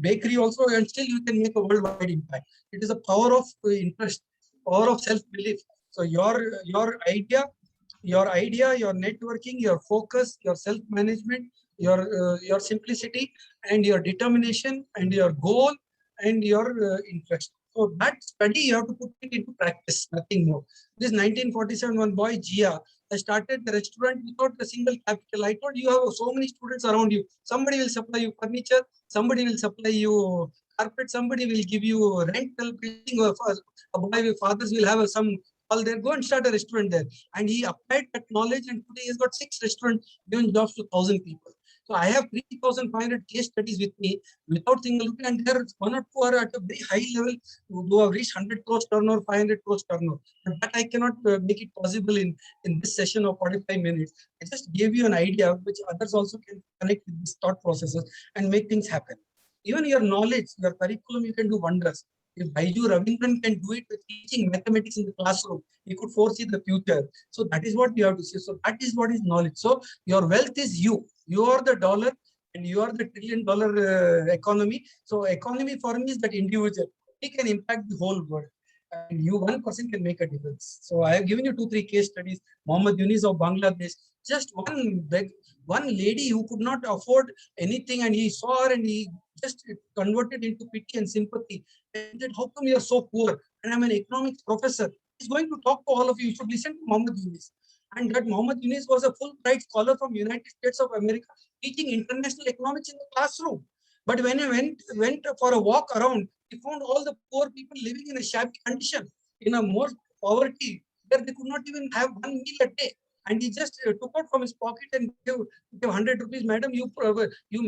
bakery also, and still you can make a worldwide impact. It is a power of interest, power of self-belief. So your idea, your networking, your focus, your self-management, your simplicity and your determination and your goal and your interest. So that study you have to put it into practice, nothing more. This 1947, one boy Jia has started the restaurant without a single capital. I told you have so many students around you. Somebody will supply you furniture, somebody will supply you carpet, somebody will give you rental building. A boy with fathers will have some all there, go and start a restaurant there. And he applied that knowledge and today he's got 6 restaurants, given jobs to 1,000 people. So I have 3,500 case studies with me without single rupee, and there are 1 or 2 are at a very high level who have reached 100 crores turnover, 500 crores turnover. But that I cannot make it possible in this session of 45 minutes. I just gave you an idea which others also can connect with these thought processes and make things happen. Even your knowledge, your curriculum, you can do wonders. If Baiju Ravindran can do it with teaching mathematics in the classroom, he could foresee the future. So that is what you have to see. So that is what is knowledge. So your wealth is you. You are the dollar and you are the $1 trillion economy. So economy for me is that individual. He can impact the whole world. And you, one person can make a difference. So I have given you 2-3 case studies. Muhammad Yunis of Bangladesh, just one lady who could not afford anything, and he saw her and he just converted into pity and sympathy. And said, how come you are so poor? And I'm an economics professor. He's going to talk to all of you. You should listen to Muhammad Yunis. And that Muhammad Yunis was a Fulbright scholar from United States of America, teaching international economics in the classroom. But when he went for a walk around, he found all the poor people living in a shabby condition, in a more poverty, where they could not even have 1 meal a day. And he just took out from his pocket and gave 100 rupees, madam, you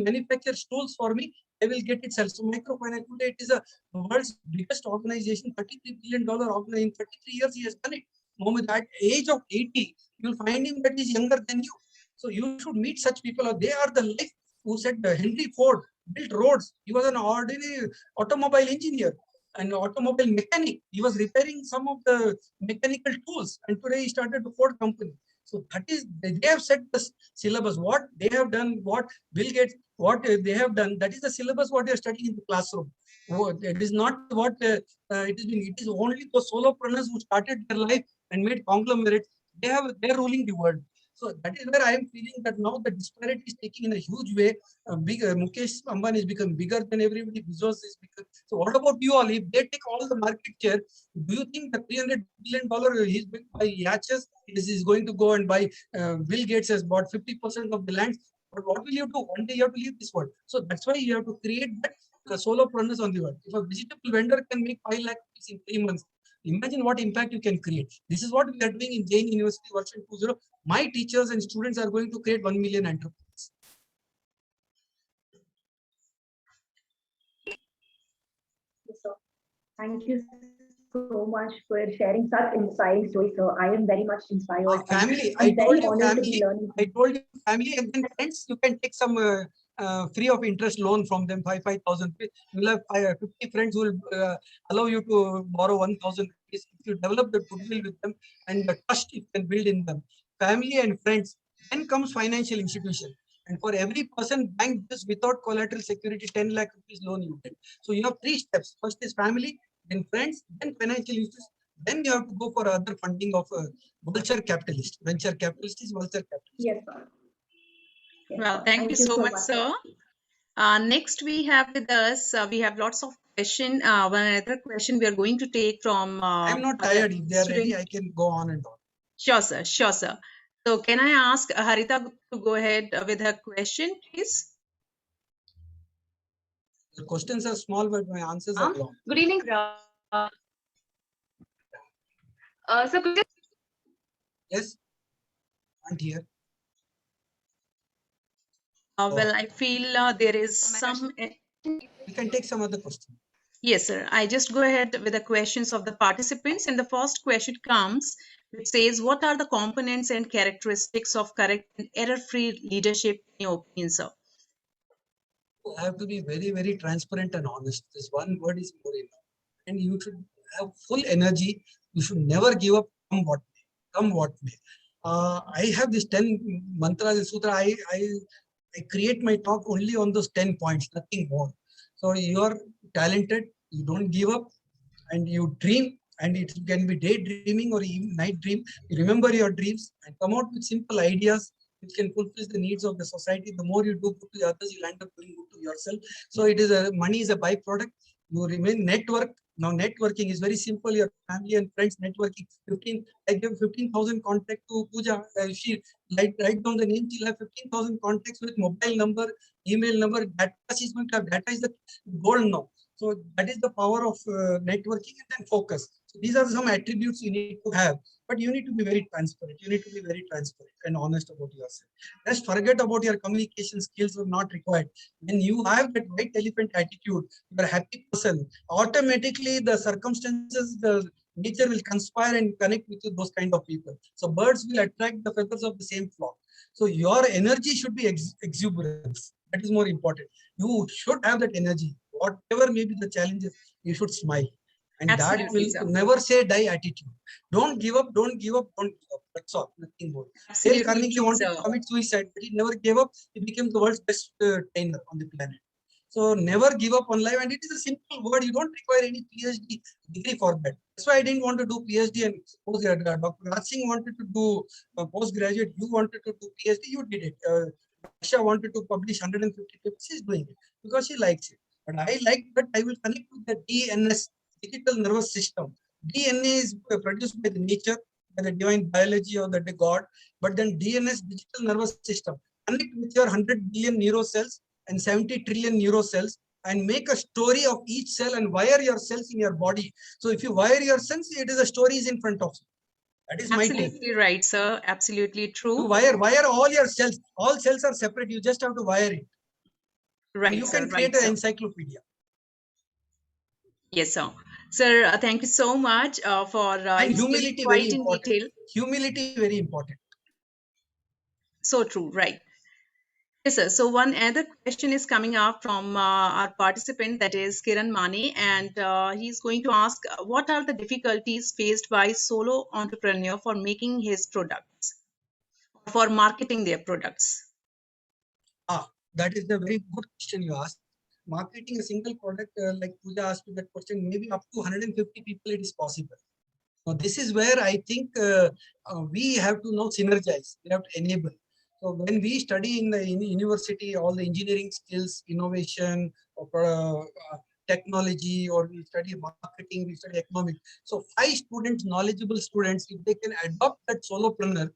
manufacture stools for me, I will get it sold. So microfinance today, it is the world's biggest organization, $33 billion organization. In 33 years, he has done it. Mohammed, at age of 80, you'll find him that is younger than you. So you should meet such people. They are the life who said Henry Ford built roads. He was an ordinary automobile engineer, an automobile mechanic. He was repairing some of the mechanical tools. And today he started the Ford company. So that is, they have set the syllabus, what they have done, what Bill Gates, what they have done, that is the syllabus what they are studying in the classroom. It is not what it is only the solopreneurs who started their life and made conglomerates. They are ruling the world. So that is where I am feeling that now the disparity is taking in a huge way. Mukesh Ambani is becoming bigger than everybody. Bezos is bigger. So what about you all? If they take all the market share, do you think the $300 billion he's been by yachts is going to go and buy? Bill Gates has bought 50% of the land. But what will you do? One day you have to leave this world. So that's why you have to create that solopreneurs on the world. If a vegetable vendor can make 5 lakh in 3 months, imagine what impact you can create. This is what we are doing in Jain University version 2.0. My teachers and students are going to create 1 million entrepreneurs. Yes, sir. Thank you so much for sharing such inspiring stories, sir. I am very much inspired. Family, I'm very I honored to be learning. I told you family, and then friends, you can take some free of interest loan from them, 5,000. You'll have 50 friends who will allow you to borrow 1,000 rupees. If you develop the goodwill with them and the trust you can build in them, family and friends, then comes financial institution. And for every person, bank gives without collateral security 10 lakh rupees loan you get. So you have 3 steps. First is family, then friends, then financial institutions. Then you have to go for other funding of vulture capitalist. Venture capitalist is vulture capitalist. Yes, sir. Yes, Well, sir. thank you so much, sir. Next, we have with us, we have lots of question. One other question we are going to take from I'm not other tired. If they are ready, students. I can go on and on. Sure, sir. Sure, sir. So can I ask Harita to go ahead with her question, please? The questions are small, but my answers are long. Good evening, sir. So could you Yes, and here. Well, I feel there is some. We can take some other question. Yes, sir. I just go ahead with the questions of the participants. And the first question comes, which says, what are the components and characteristics of correct and error-free leadership in your opinion, sir? You have to be very, very transparent and honest. This one word is more enough. And you should have full energy. You should never give up, come what may. Come what may. I have this 10 mantras and sutra. I create my talk only on those 10 points, nothing more. So you are talented, you don't give up, and you dream, and it can be daydreaming or even night dream. You remember your dreams and come out with simple ideas which can fulfill the needs of the society. The more you do good to others, you'll end up doing good to yourself. So it is money is a byproduct. You remain network. Now networking is very simple. Your family and friends networking. I give 15,000 contact to Pooja. She write down the name. She'll have 15,000 contacts with mobile number, email number. Data she's going to have. Data is the gold now. So that is the power of networking, and then focus. So these are some attributes you need to have, but you need to be very transparent. You need to be very transparent and honest about yourself. Just forget about your communication skills are not required. When you have that white elephant attitude, you're a happy person, automatically the circumstances, the nature will conspire and connect with you, those kind of people. So birds will attract the feathers of the same flock. So your energy should be exuberance. That is more important. You should have that energy. Whatever may be the challenges, you should smile. And Absolutely, that sir. will never say die attitude. Don't give up, don't give up, don't give up. That's all, nothing more. Dale Absolutely Carnegie true, wanted sir. to commit suicide, but he never gave up. He became the world's best trainer on the planet. So never give up on life. And it is a simple word. You don't require any PhD degree for that. That's why I didn't want to do PhD and postgraduate. Dr. Raj Singh wanted to do postgraduate. You wanted to do PhD. You did it. Asha wanted to publish 150 papers. She's doing it because she likes it. But I like that I will connect with the DNS, digital nervous system. DNA is produced by the nature, by the divine biology or the God. But then DNS, digital nervous system, connect with your 100 billion neurocells and 70 trillion neurocells and make a story of each cell and wire your cells in your body. So if you wire your cells, it is a story is in front of you. That is my take. Absolutely right, sir. Absolutely true. You wire all your cells. All cells are separate. You just have to wire it. Right, You sir. can create Right, an sir. encyclopedia. Yes, sir. Sir, thank you so much for And explaining humility quite very in important. detail. Humility very important. So true, right. Yes, sir. So one other question is coming up from our participant, that is Kiran Mani, and he's going to ask, what are the difficulties faced by solo entrepreneur for making his products, for marketing their products? That is the very good question you asked. Marketing a single product, like Pooja asked you that question, maybe up to 150 people it is possible. Now, this is where I think we have to now synergize. We have to enable. So when we study in the university, all the engineering skills, innovation, or technology, or we study marketing, we study economics. So 5 students, knowledgeable students, if they can adopt that solopreneur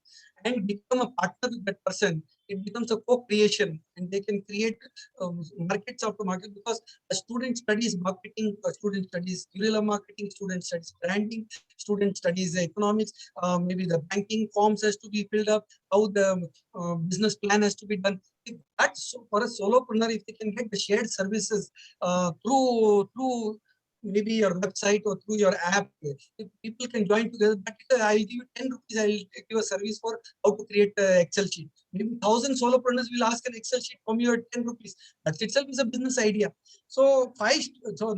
and become a partner with that person, it becomes a co-creation, and they can create markets after market, because a student studies marketing, a student studies guerrilla marketing, student studies branding, student studies economics, maybe the banking forms has to be filled up, how the business plan has to be done. That's for a solopreneur, if they can get the shared services through maybe your website or through your app, if people can join together, I'll give you 10 rupees, I'll give a service for how to create an Excel sheet. Maybe 1,000 solopreneurs will ask an Excel sheet from you at 10 rupees. That itself is a business idea. So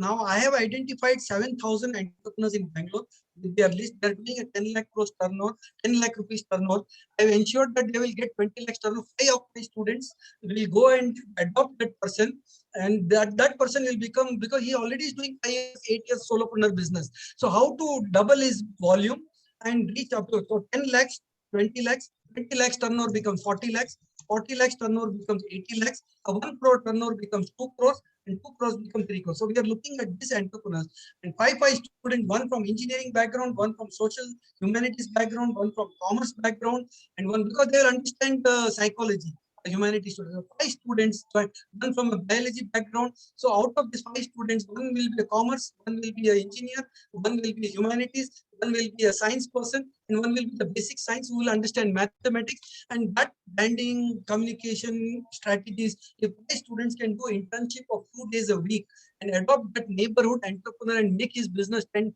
now I have identified 7,000 entrepreneurs in Bangalore with their list. They're doing a 10 lakh crores turnover, 10 lakh rupees turnover. I've ensured that they will get 20 lakhs turnover. 5 of my students will go and adopt that person, and that person will become, because he already is doing 5 years, 8 years solopreneur business. So how to double his volume and reach up to 10 lakhs, 20 lakhs, 20 lakhs turnover becomes 40 lakhs, 40 lakhs turnover becomes 80 lakhs, a 1 crore turnover becomes 2 crores, and 2 crores become 3 crores. So we are looking at these entrepreneurs, and five students, one from engineering background, one from social humanities background, one from commerce background, and one because they will understand the psychology. Humanities students. So 5 students, but one from a biology background. So out of these 5 students, one will be a commerce, one will be an engineer, one will be humanities, one will be a science person, and one will be the basic science who will understand mathematics. And that branding, communication strategies, if 5 students can do internship of 2 days a week and adopt that neighborhood entrepreneur and make his business 5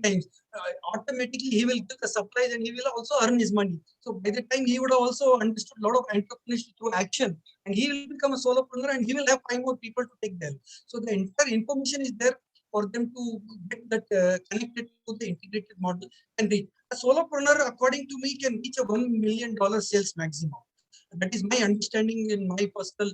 times, automatically he will get the supplies and he will also earn his money. So by the time he would have also understood a lot of entrepreneurship through action, and he will become a solopreneur and he will have 5 more people to take them. So the entire information is there for them to get that connected to the integrated model. And a solopreneur, according to me, can reach a $1 million sales maximum. That is my understanding in my personal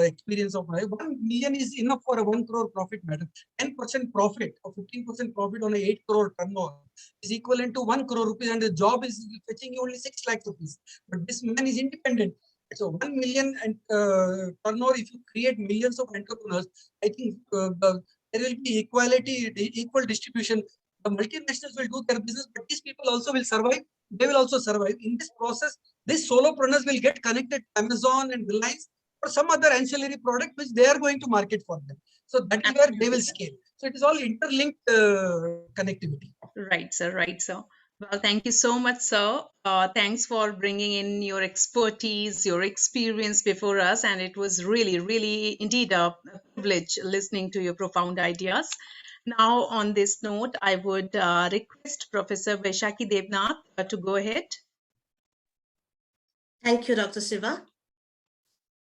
experience of my 1 million is enough for a 1 crore profit, madam. 10% profit or 15% profit on a 8 crore turnover is equivalent to 1 crore rupees, and the job is fetching you only 6 lakh rupees. But this man is independent. So 1 million and turnover, if you create millions of entrepreneurs, I think there will be equality, equal distribution. The multinationals will do their business, but these people also will survive. They will also survive. In this process, these solopreneurs will get connected to Amazon and Reliance or some other ancillary product which they are going to market for them. So that is where they will scale. So it is all interlinked connectivity. Right, sir. Right, sir. Well, thank you so much, sir. Thanks for bringing in your expertise, your experience before us. And it was really, really indeed a privilege listening to your profound ideas. Now, on this note, I would request Professor Vaishaki Devnath to go ahead. Thank you, Dr. Shiva.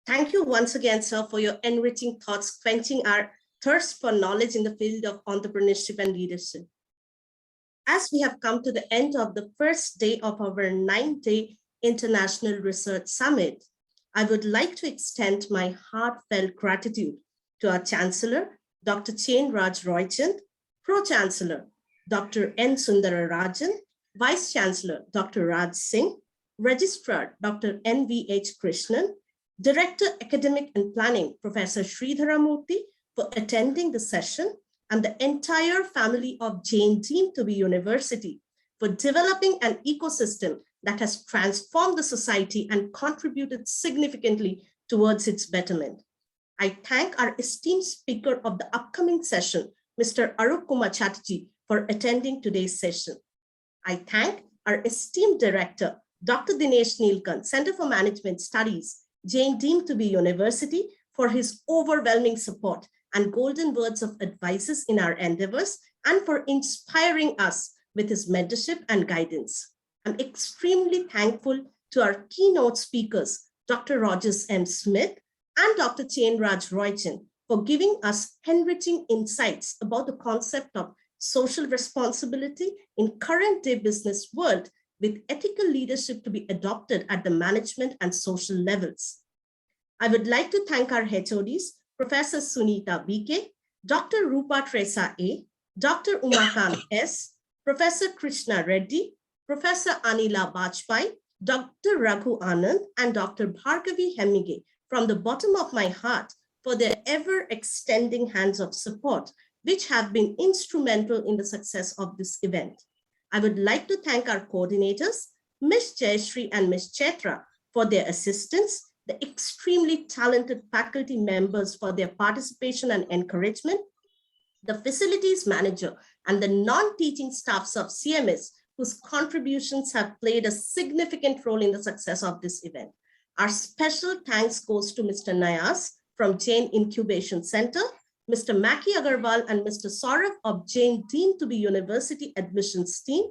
Thank you once again, sir, for your enriching thoughts, quenching our thirst for knowledge in the field of entrepreneurship and leadership. As we have come to the end of the first day of our 9-day International Research Summit, I would like to extend my heartfelt gratitude to our Chancellor, Dr. Chainraj Roychand, Pro-Chancellor, Dr. N. Sundararajan, Vice Chancellor, Dr. Raj Singh, Registrar, Dr. N.V.H. Krishnan, Director, Academic and Planning, Professor Sridhara Murthy, for attending the session, and the entire family of Jain deemed to be University for developing an ecosystem that has transformed the society and contributed significantly towards its betterment. I thank our esteemed speaker of the upcoming session, Mr. Arup Kumar Chatterjee, for attending today's session. I thank our esteemed director, Dr. Dinesh Neelkan, Center for Management Studies, Jain deemed to be University, for his overwhelming support and golden words of advices in our endeavors, and for inspiring us with his mentorship and guidance. I'm extremely thankful to our keynote speakers, Dr. Rogers M. Smith and Dr. Chainraj Roychand, for giving us enriching insights about the concept of social responsibility in current day business world, with ethical leadership to be adopted at the management and social levels. I would like to thank our HODs, Professor Sunita B.K., Dr. Rupa Tresa A., Dr. Umakant S., Professor Krishna Reddy, Professor Anila Bajpai, Dr. Raghu Anand, and Dr. Bhargavi Hemige from the bottom of my heart for their ever-extending hands of support, which have been instrumental in the success of this event. I would like to thank our coordinators, Ms. Jayashree and Ms. Chetra, for their assistance, the extremely talented faculty members for their participation and encouragement, the facilities manager and the non-teaching staffs of CMS, whose contributions have played a significant role in the success of this event. Our special thanks goes to Mr. Nayas from Jain Incubation Center, Mr. Maki Agarwal and Mr. Saurav of Jain deemed to be University Admissions Team,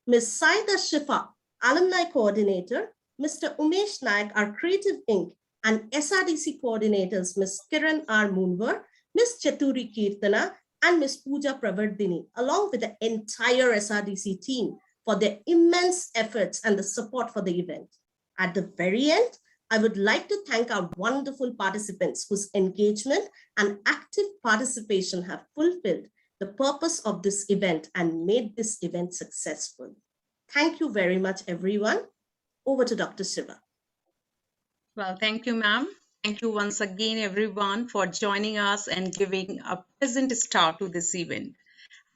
Ms. Saida Shifa, Alumni Coordinator, Mr. Umesh Naik, our Creative Inc., and SRDC coordinators, Ms. Kiran R. Moonwar, Ms. Chaturi Kirtana, and Ms. Pooja Pravardhini, along with the entire SRDC team for their immense efforts and the support for the event. At the very end, I would like to thank our wonderful participants whose engagement and active participation have fulfilled the purpose of this event and made this event successful. Thank you very much, everyone. Over to Dr. Shiva. Well, thank you, ma'am. Thank you once again, everyone, for joining us and giving a pleasant start to this event.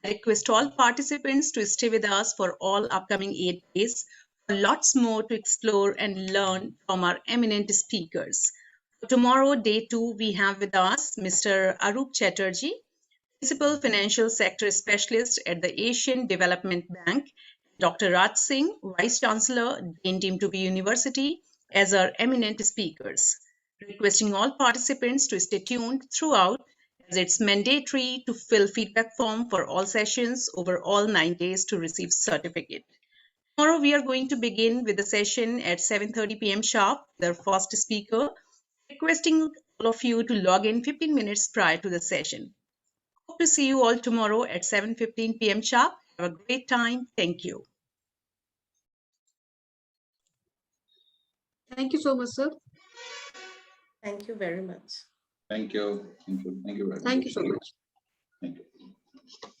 I request all participants to stay with us for all upcoming 8 days. Lots more to explore and learn from our eminent speakers. For tomorrow, day 2, we have with us Mr. Arup Chatterjee, Principal Financial Sector Specialist at the Asian Development Bank, Dr. Raj Singh, Vice Chancellor, Dean Team to be University, as our eminent speakers. Requesting all participants to stay tuned throughout, as it's mandatory to fill feedback form for all sessions over all 9 days to receive certificate. Tomorrow we are going to begin with the session at 7:30 p.m. sharp with our first speaker, requesting all of you to log in 15 minutes prior to the session. Hope to see you all tomorrow at 7:15 p.m. sharp. Have a great time. Thank you. Thank you so much, sir. Thank you very much. Thank you. Thank you. Thank you very much. Thank you so much. Thank you.